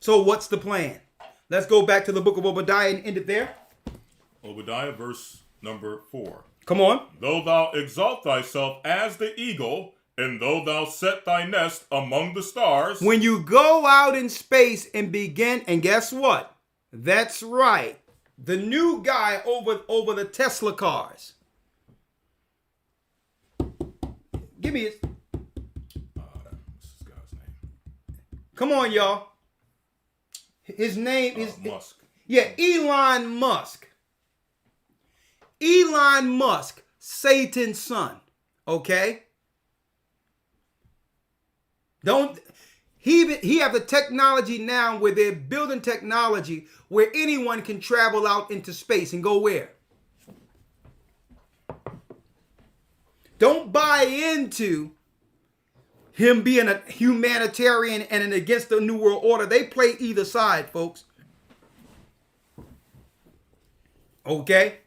So what's the plan? Let's go back to the book of Obadiah and end it there. Obadiah verse number 4. Come on. Though thou exalt thyself as the eagle, and though thou set thy nest among the stars. When you go out in space and begin, and guess what? That's right. The new guy over the Tesla cars. Give me his. What's this guy's name? Come on, y'all. His name is Musk. Yeah, Elon Musk. Elon Musk, Satan's son. Okay? He have the technology now where they're building technology where anyone can travel out into space and go where? Don't buy into him being a humanitarian and against the New World Order. They play either side, folks. Okay?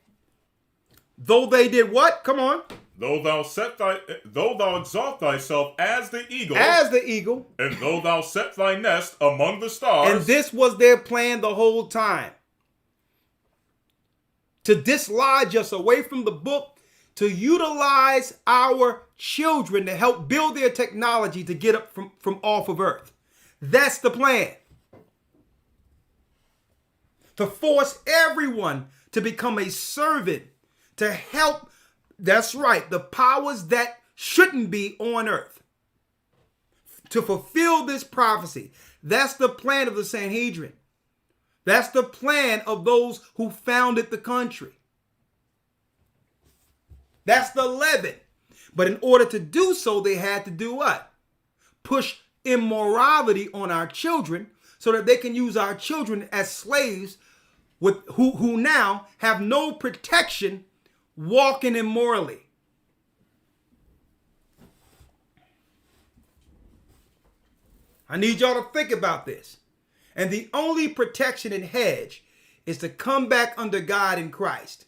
Though they did what? Come on. Though thou exalt thyself as the eagle. As the eagle. And though thou set thy nest among the stars. And this was their plan the whole time. To dislodge us away from the book, to utilize our children to help build their technology to get up from off of Earth. That's the plan. To force everyone to become a servant, to help, that's right, the powers that shouldn't be on Earth. To fulfill this prophecy. That's the plan of the Sanhedrin. That's the plan of those who founded the country. That's the leaven. But in order to do so, they had to do what? Push immorality on our children so that they can use our children as slaves who now have no protection walking immorally. I need y'all to think about this. And the only protection and hedge is to come back under God in Christ.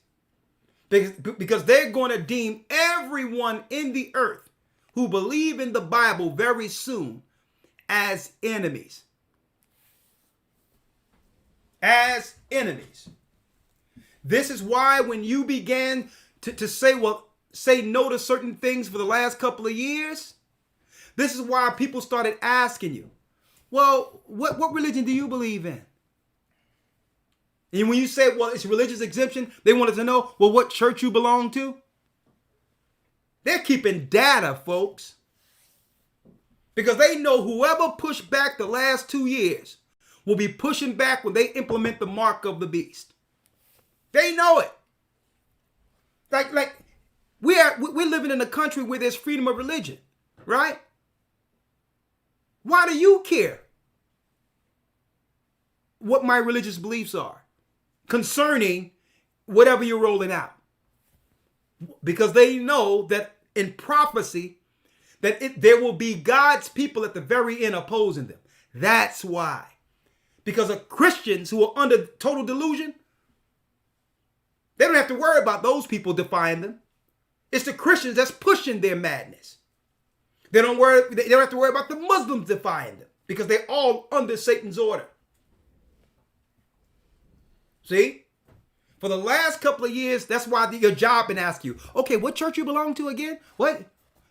Because they're going to deem everyone in the earth who believe in the Bible very soon as enemies. As enemies. This is why when you began to say no to certain things for the last couple of years, this is why people started asking you, well, what religion do you believe in? And when you say, well, it's religious exemption, they wanted to know, well, what church you belong to? They're keeping data, folks. Because they know whoever pushed back the last 2 years will be pushing back when they implement the mark of the beast. They know it. Like we're living in a country where there's freedom of religion, right? Why do you care what my religious beliefs are concerning whatever you're rolling out? Because they know that in prophecy that there will be God's people at the very end opposing them. That's why. Because of Christians who are under total delusion, they don't have to worry about those people defying them. It's the Christians that's pushing their madness. They don't have to worry about the Muslims defying them because they're all under Satan's order. See? For the last couple of years, that's why your job been asking you, okay, what church you belong to again? What?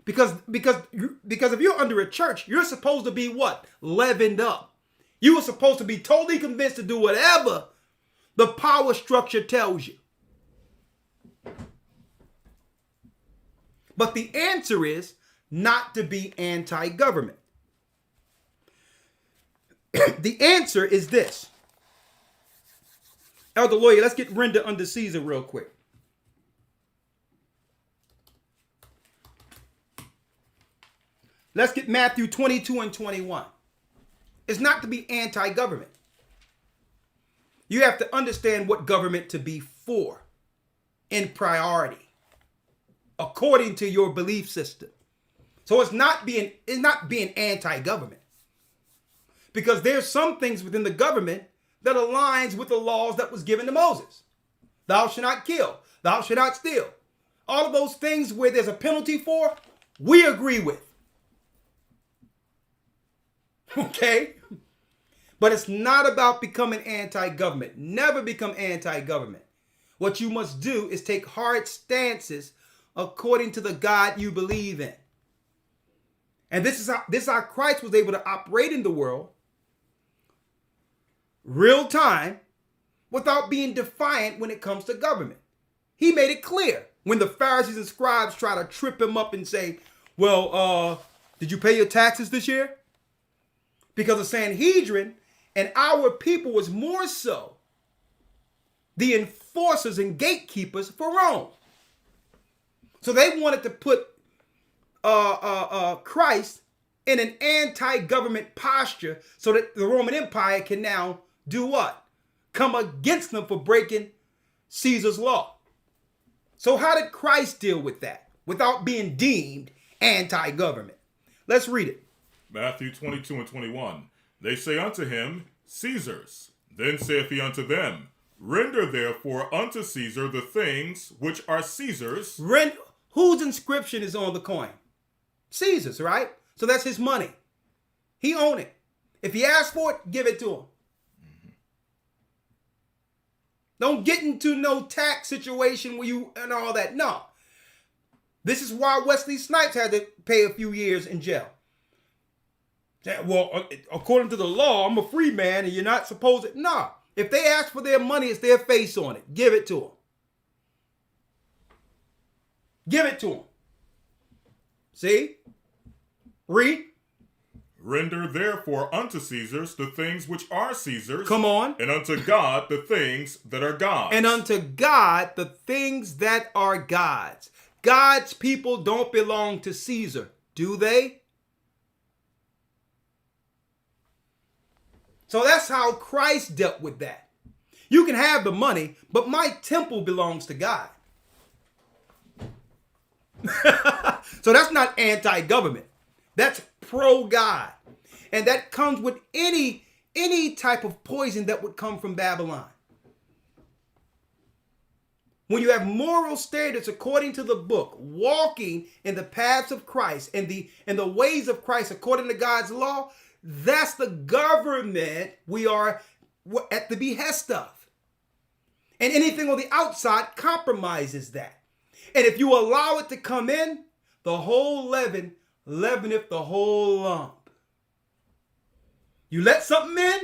Because if you're under a church, you're supposed to be what? Leavened up. You are supposed to be totally convinced to do whatever the power structure tells you. But the answer is not to be anti-government. The answer is this. Elder Lawyer, let's get render under Caesar real quick. Let's get Matthew 22 and 21. It's not to be anti-government. You have to understand what government to be for in priority, according to your belief system. So it's not being anti-government. Because there's some things within the government that aligns with the laws that was given to Moses. Thou shalt not kill. Thou shalt not steal. All of those things where there's a penalty for, we agree with. Okay? But it's not about becoming anti-government. Never become anti-government. What you must do is take hard stances according to the God you believe in. And this is how Christ was able to operate in the world real time without being defiant when it comes to government. He made it clear when the Pharisees and scribes try to trip him up and say, well, did you pay your taxes this year? Because the Sanhedrin and our people was more so the enforcers and gatekeepers for Rome. So they wanted to put Christ in an anti-government posture so that the Roman Empire can now do what? Come against them for breaking Caesar's law. So how did Christ deal with that without being deemed anti-government? Let's read it. Matthew 22 and 21. They say unto him, Caesar's. Then saith he unto them, Render therefore unto Caesar the things which are Caesar's. Whose inscription is on the coin? Caesar's, right? So that's his money. He owns it. If he asks for it, give it to him. Mm-hmm. Don't get into no tax situation where you and all that. No. This is why Wesley Snipes had to pay a few years in jail. Well, according to the law, I'm a free man and you're not supposed to. No. If they ask for their money, it's their face on it. Give it to them. Give it to them. See? Read. Render therefore unto Caesar's the things which are Caesar's. Come on. And unto God the things that are God's. And unto God the things that are God's. God's people don't belong to Caesar, do they? So that's how Christ dealt with that. You can have the money, but my temple belongs to God. So that's not anti-government. That's pro-God. And that comes with any type of poison that would come from Babylon. When you have moral standards according to the book, walking in the paths of Christ and the ways of Christ according to God's law, that's the government we are at the behest of. And anything on the outside compromises that. And if you allow it to come in, the whole leaven leaveneth the whole lump. You let something in,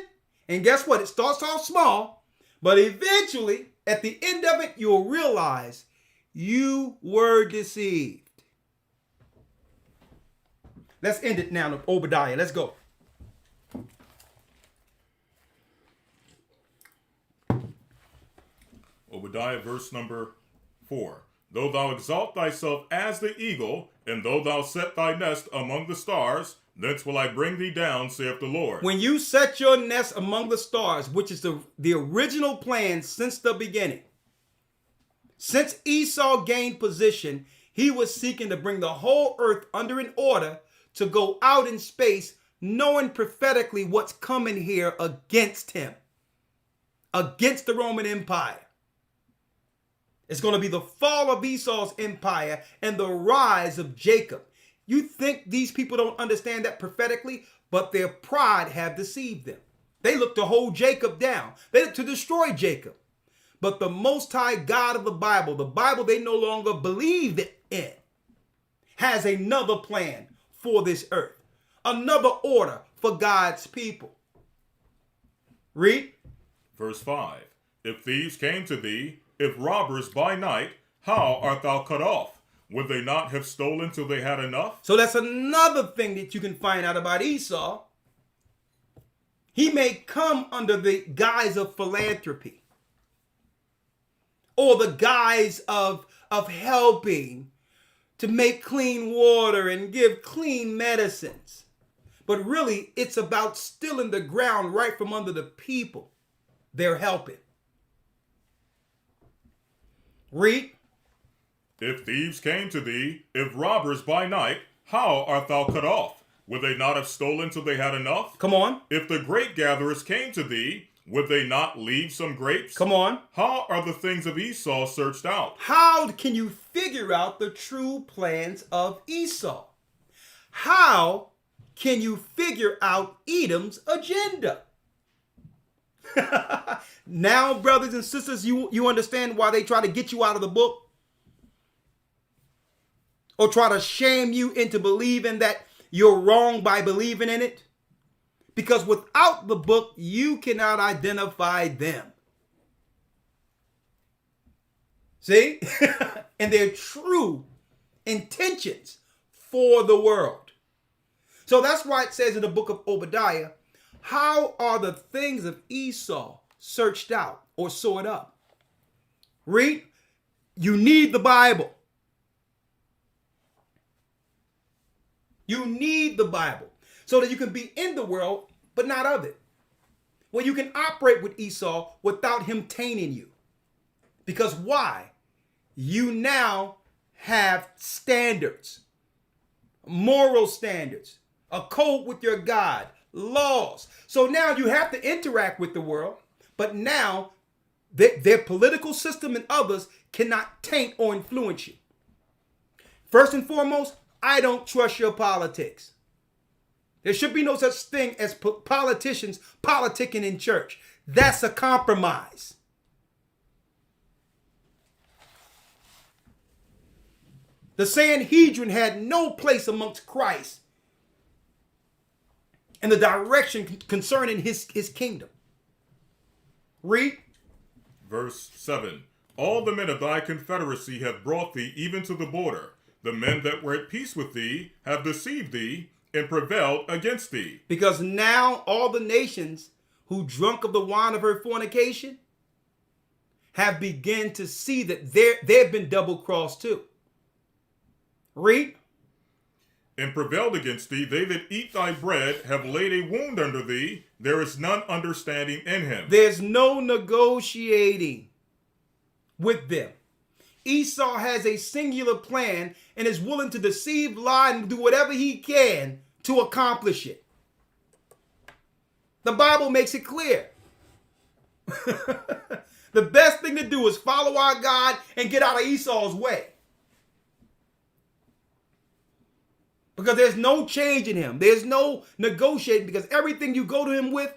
and guess what? It starts off small, but eventually, at the end of it, you'll realize you were deceived. Let's end it now, Obadiah. Let's go. Obadiah, verse number 4. Though thou exalt thyself as the eagle, and though thou set thy nest among the stars, thence will I bring thee down, saith the Lord. When you set your nest among the stars, which is the original plan since the beginning, since Esau gained position, he was seeking to bring the whole earth under an order to go out in space, knowing prophetically what's coming here against him, against the Roman Empire. It's going to be the fall of Esau's empire and the rise of Jacob. You think these people don't understand that prophetically, but their pride have deceived them. They look to hold Jacob down. They look to destroy Jacob. But the Most High God of the Bible they no longer believe in, has another plan for this earth, another order for God's people. Read. Verse 5. If thieves came to thee, if robbers by night, how art thou cut off? Would they not have stolen till they had enough? So that's another thing that you can find out about Esau. He may come under the guise of philanthropy or the guise of helping to make clean water and give clean medicines. But really, it's about stealing the ground right from under the people they're helping. Read. If thieves came to thee, if robbers by night, how art thou cut off? Would they not have stolen till they had enough? Come on. If the grape gatherers came to thee, would they not leave some grapes? Come on. How are the things of Esau searched out? How can you figure out the true plans of Esau? How can you figure out Edom's agenda? Now, brothers and sisters, you understand why they try to get you out of the book? Or try to shame you into believing that you're wrong by believing in it? Because without the book, you cannot identify them. See? And their true intentions for the world. So that's why it says in the book of Obadiah, how are the things of Esau searched out or sorted up? Read. You need the Bible. You need the Bible so that you can be in the world, but not of it. Well, you can operate with Esau without him tainting you. Because why? You now have standards, moral standards, a code with your God, laws. So now you have to interact with the world, but now their political system and others cannot taint or influence you. First and foremost, I don't trust your politics. There should be no such thing as politicians politicking in church. That's a compromise. The Sanhedrin had no place amongst Christ and the direction concerning his kingdom. Read. Verse 7. All the men of thy confederacy have brought thee even to the border. The men that were at peace with thee have deceived thee and prevailed against thee. Because now all the nations who drunk of the wine of her fornication have begun to see that they've been double-crossed too. Read. And prevailed against thee. They that eat thy bread have laid a wound under thee. There is none understanding in him. There's no negotiating with them. Esau has a singular plan and is willing to deceive, lie, and do whatever he can to accomplish it. The Bible makes it clear. The best thing to do is follow our God and get out of Esau's way. Because there's no change in him. There's no negotiating, because everything you go to him with,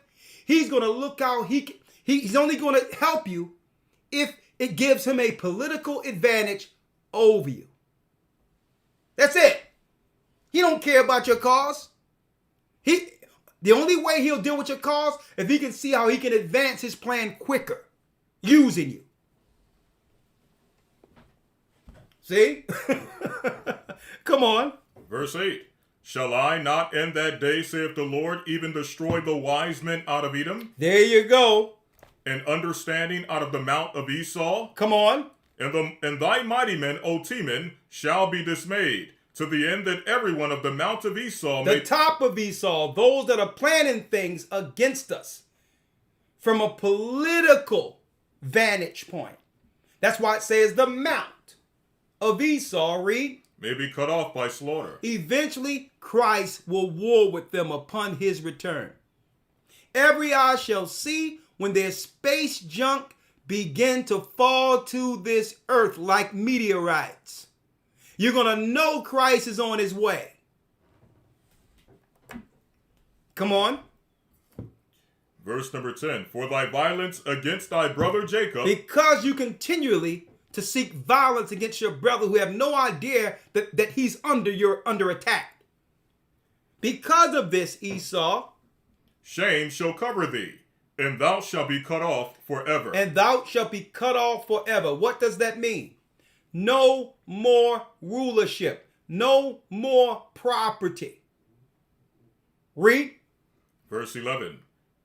he's going to look out. He's only going to help you if it gives him a political advantage over you. That's it. He don't care about your cause. The only way he'll deal with your cause if he can see how he can advance his plan quicker, using you. See? Come on. Verse 8. Shall I not in that day, saith the Lord, even destroy the wise men out of Edom? There you go. And understanding out of the mount of Esau? Come on. And thy mighty men, O Teman, shall be dismayed, to the end that everyone of the mount of Esau the top of Esau, those that are planning things against us from a political vantage point. That's why it says the mount of Esau, read, may be cut off by slaughter. Eventually, Christ will war with them upon his return. Every eye shall see when their space junk begin to fall to this earth like meteorites. You're going to know Christ is on his way. Come on. Verse number 10. For thy violence against thy brother Jacob. Because you continually to seek violence against your brother who have no idea that he's under attack. Because of this, Esau, shame shall cover thee, and thou shalt be cut off forever. And thou shalt be cut off forever. What does that mean? No more rulership. No more property. Read. Verse 11.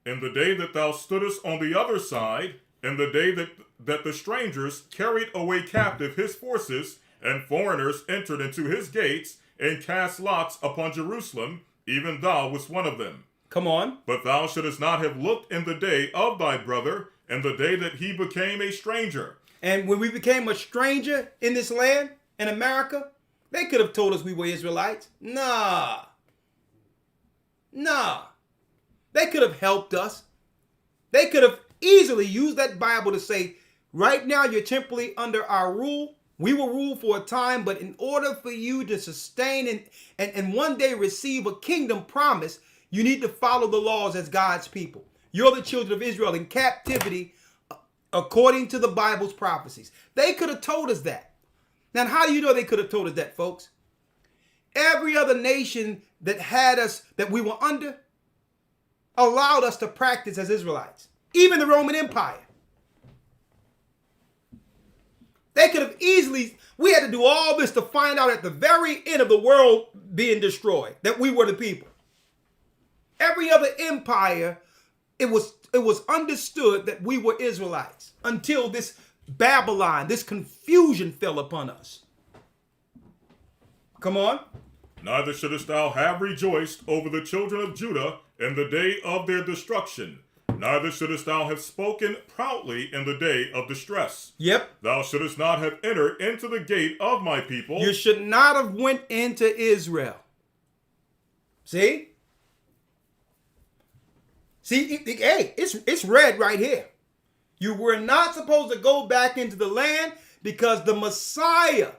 In the day that thou stoodest on the other side, in the day that the strangers carried away captive his forces, and foreigners entered into his gates, and cast lots upon Jerusalem, even thou wast one of them. Come on. But thou shouldest not have looked in the day of thy brother, in the day that he became a stranger. And when we became a stranger in this land, in America, they could have told us we were Israelites. Nah. They could have helped us. They could have easily used that Bible to say, right now you're temporarily under our rule. We will rule for a time, but in order for you to sustain and one day receive a kingdom promise, you need to follow the laws as God's people. You're the children of Israel in captivity according to the Bible's prophecies. They could have told us that. Now, how do you know they could have told us that, folks? Every other nation that had us, that we were under, allowed us to practice as Israelites. Even the Roman Empire. They could have easily, we had to do all this to find out at the very end of the world being destroyed, that we were the people. Every other empire, it was understood that we were Israelites until this Babylon, this confusion fell upon us. Come on. Neither shouldest thou have rejoiced over the children of Judah in the day of their destruction. Neither shouldest thou have spoken proudly in the day of distress. Yep. Thou shouldest not have entered into the gate of my people. You should not have went into Israel. See? See, hey, it's red right here. You were not supposed to go back into the land because the Messiah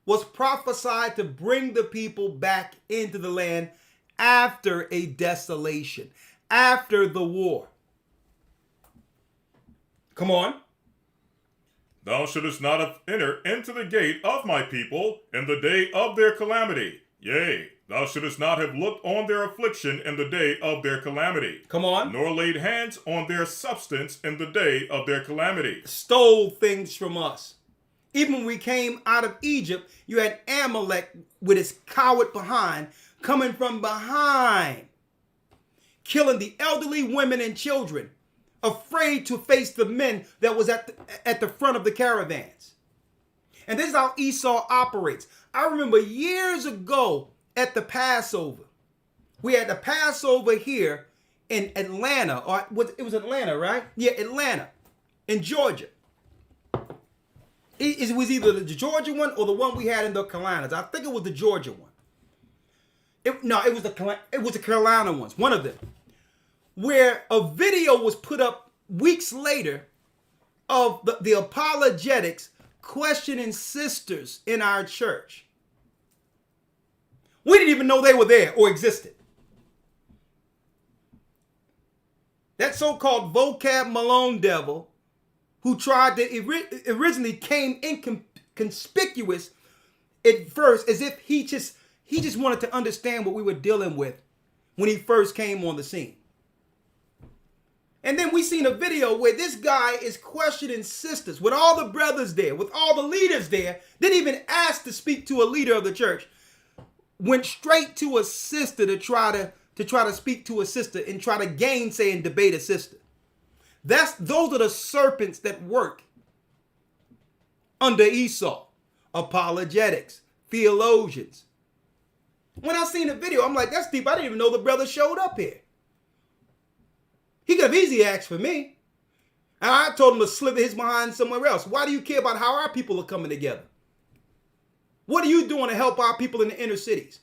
was prophesied to bring the people back into the land after a desolation, after the war. Come on. Thou shouldest not have entered into the gate of my people in the day of their calamity. Yea, thou shouldest not have looked on their affliction in the day of their calamity. Come on. Nor laid hands on their substance in the day of their calamity. Stole things from us. Even when we came out of Egypt, you had Amalek with his coward behind, coming from behind, killing the elderly, women, and children, afraid to face the men that was at the front of the caravans. And this is how Esau operates. I remember years ago at the Passover, we had the Passover here in Atlanta, or it was Atlanta, right? Yeah, Atlanta, in Georgia. It was either the Georgia one or the one we had in the Carolinas. I think it was the Georgia one. It was the Carolina ones, one of them, where a video was put up weeks later of the apologetics questioning sisters in our church. We didn't even know they were there or existed. That so-called vocab Malone devil who tried to originally came inconspicuous at first, as if he just wanted to understand what we were dealing with when he first came on the scene. And then we seen a video where this guy is questioning sisters with all the brothers there, with all the leaders there, didn't even ask to speak to a leader of the church. Went straight to a sister to try to speak to a sister and try to gainsay and debate a sister. Those are the serpents that work under Esau. Apologetics, theologians. When I seen the video, I'm like, that's deep. I didn't even know the brother showed up here. He could have easily asked for me. And I told him to slither his behind somewhere else. Why do you care about how our people are coming together? What are you doing to help our people in the inner cities?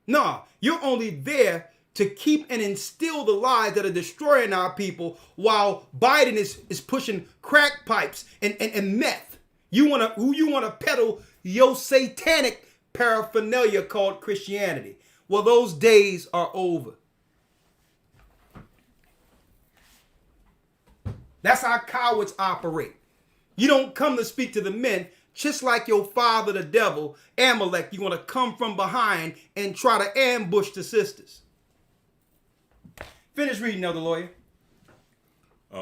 No, you're only there to keep and instill the lies that are destroying our people while Biden is pushing crack pipes and meth. You want to peddle your satanic paraphernalia called Christianity. Well, those days are over. That's how cowards operate. You don't come to speak to the men just like your father, the devil, Amalek. You want to come from behind and try to ambush the sisters. Finish reading, Elder Lawyer.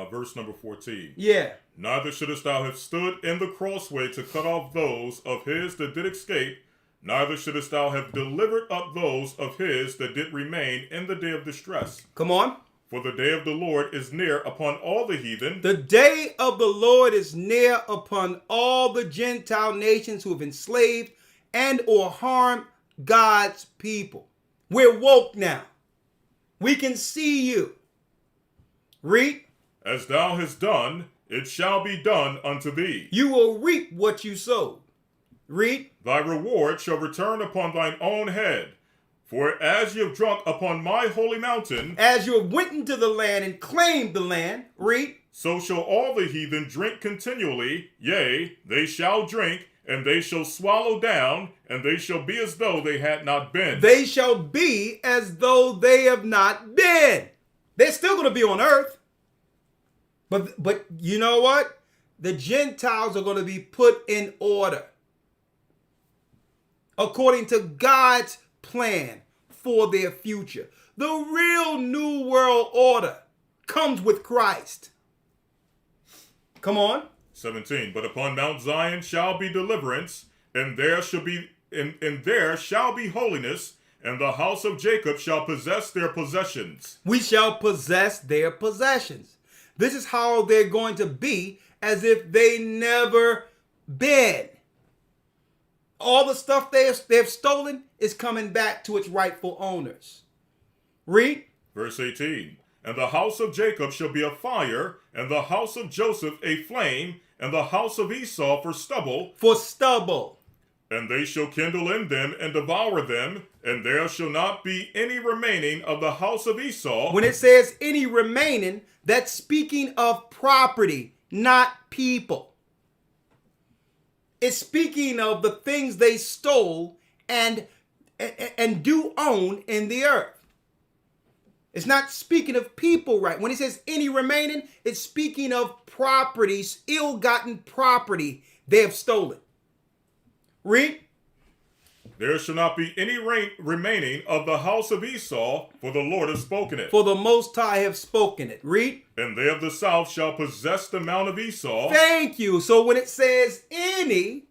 Verse number 14. Yeah. Neither shouldest thou have stood in the crossway to cut off those of his that did escape, neither shouldest thou have delivered up those of his that did remain in the day of distress. Come on. For the day of the Lord is near upon all the heathen. The day of the Lord is near upon all the Gentile nations who have enslaved and or harmed God's people. We're woke now. We can see you. Read. As thou hast done, it shall be done unto thee. You will reap what you sowed. Read. Thy reward shall return upon thine own head. For as you have drunk upon my holy mountain, as you have went into the land and claimed the land, read, so shall all the heathen drink continually, yea, they shall drink, and they shall swallow down, and they shall be as though they had not been. They shall be as though they have not been. They're still going to be on earth. But you know what? The Gentiles are going to be put in order according to God's plan for their future. The real new world order comes with Christ. Come on. 17. But upon Mount Zion shall be deliverance, and there shall be holiness, and the house of Jacob shall possess their possessions. We shall possess their possessions. This is how they're going to be, as if they never been. All the stuff they've stolen is coming back to its rightful owners. Read. Verse 18. And the house of Jacob shall be a fire, and the house of Joseph a flame, and the house of Esau for stubble. For stubble. And they shall kindle in them and devour them, and there shall not be any remaining of the house of Esau. When it says any remaining, that's speaking of property, not people. It's speaking of the things they stole and do own in the earth. It's not speaking of people, right? When it says any remaining, it's speaking of properties, ill-gotten property they have stolen. Read. There shall not be any remaining of the house of Esau, for the Lord has spoken it. For the Most High have spoken it. Read. And they of the south shall possess the mount of Esau. Thank you. So when it says any,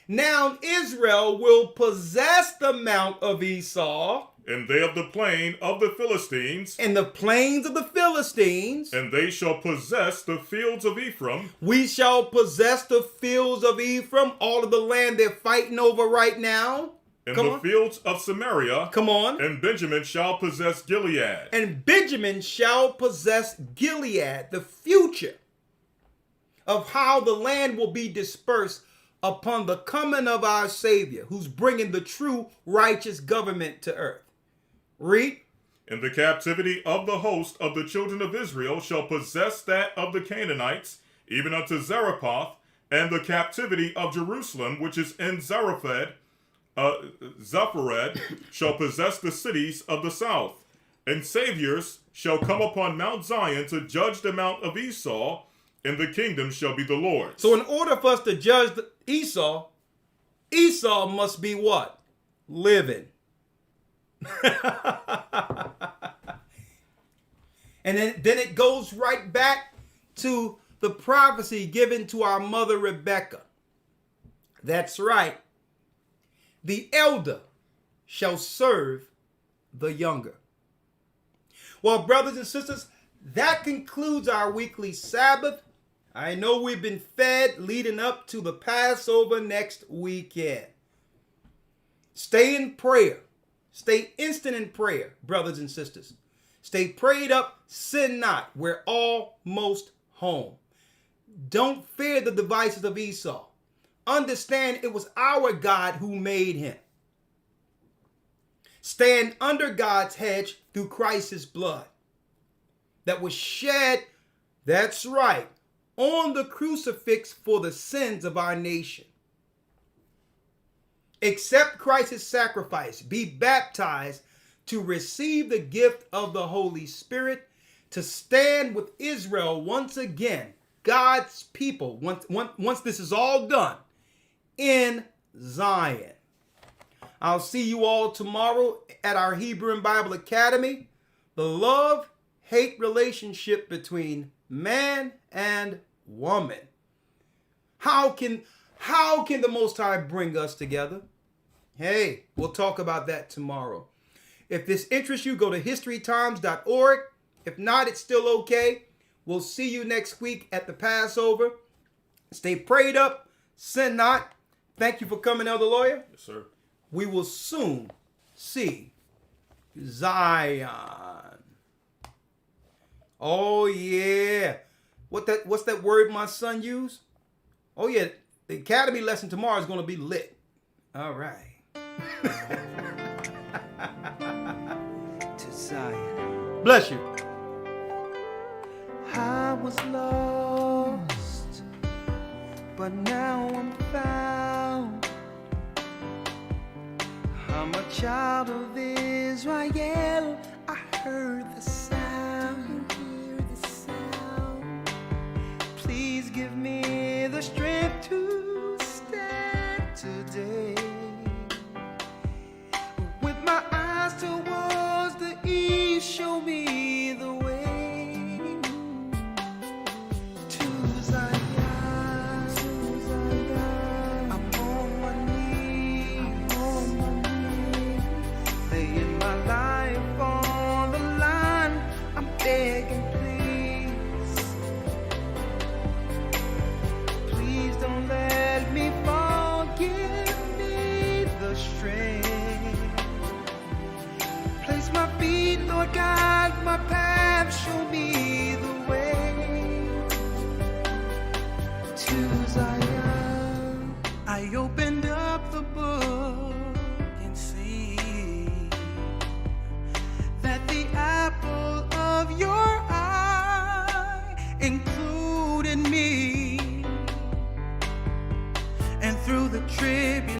now Israel will possess the mount of Esau. And they of the plain of the Philistines. And the plains of the Philistines. And they shall possess the fields of Ephraim. We shall possess the fields of Ephraim, all of the land they're fighting over right now. And the fields of Samaria. Come on. And Benjamin shall possess Gilead. And Benjamin shall possess Gilead, the future of how the land will be dispersed upon the coming of our Savior, who's bringing the true righteous government to earth. Read. And the captivity of the host of the children of Israel shall possess that of the Canaanites, even unto Zarephath, and the captivity of Jerusalem, which is in Zaphared, shall possess the cities of the south. And saviors shall come upon Mount Zion to judge the mount of Esau, and the kingdom shall be the Lord's. So in order for us to judge Esau must be what? Living. And then it goes right back to the prophecy given to our mother Rebecca. That's right. The elder shall serve the younger. Well, brothers and sisters, that concludes our weekly Sabbath. I know we've been fed leading up to the Passover next weekend. Stay in prayer. Stay instant in prayer, brothers and sisters. Stay prayed up, sin not. We're almost home. Don't fear the devices of Esau. Understand it was our God who made him. Stand under God's hedge through Christ's blood that was shed, that's right, on the crucifix for the sins of our nation. Accept Christ's sacrifice. Be baptized to receive the gift of the Holy Spirit, to stand with Israel once again, God's people, once this is all done, in Zion. I'll see you all tomorrow at our Hebrew and Bible Academy. The love-hate relationship between man and woman. How can the Most High bring us together? Hey, we'll talk about that tomorrow. If this interests you, go to historytimes.org. If not, it's still okay. We'll see you next week at the Passover. Stay prayed up, sin not. Thank you for coming, Elder Lawyer. Yes, sir. We will soon see Zion. Oh, yeah. What's that word my son used? Oh, yeah. The Academy lesson tomorrow is going to be lit. All right. To Zion. Bless you. I was lost, but now I'm found. I'm a child of Israel. I heard the sound. You hear the sound. Please give me the strength to stand today. With my eyes towards the east, show me the way. Lord God, my path, show me the way to Zion. I opened up the book and see that the apple of your eye included me, and through the tribulation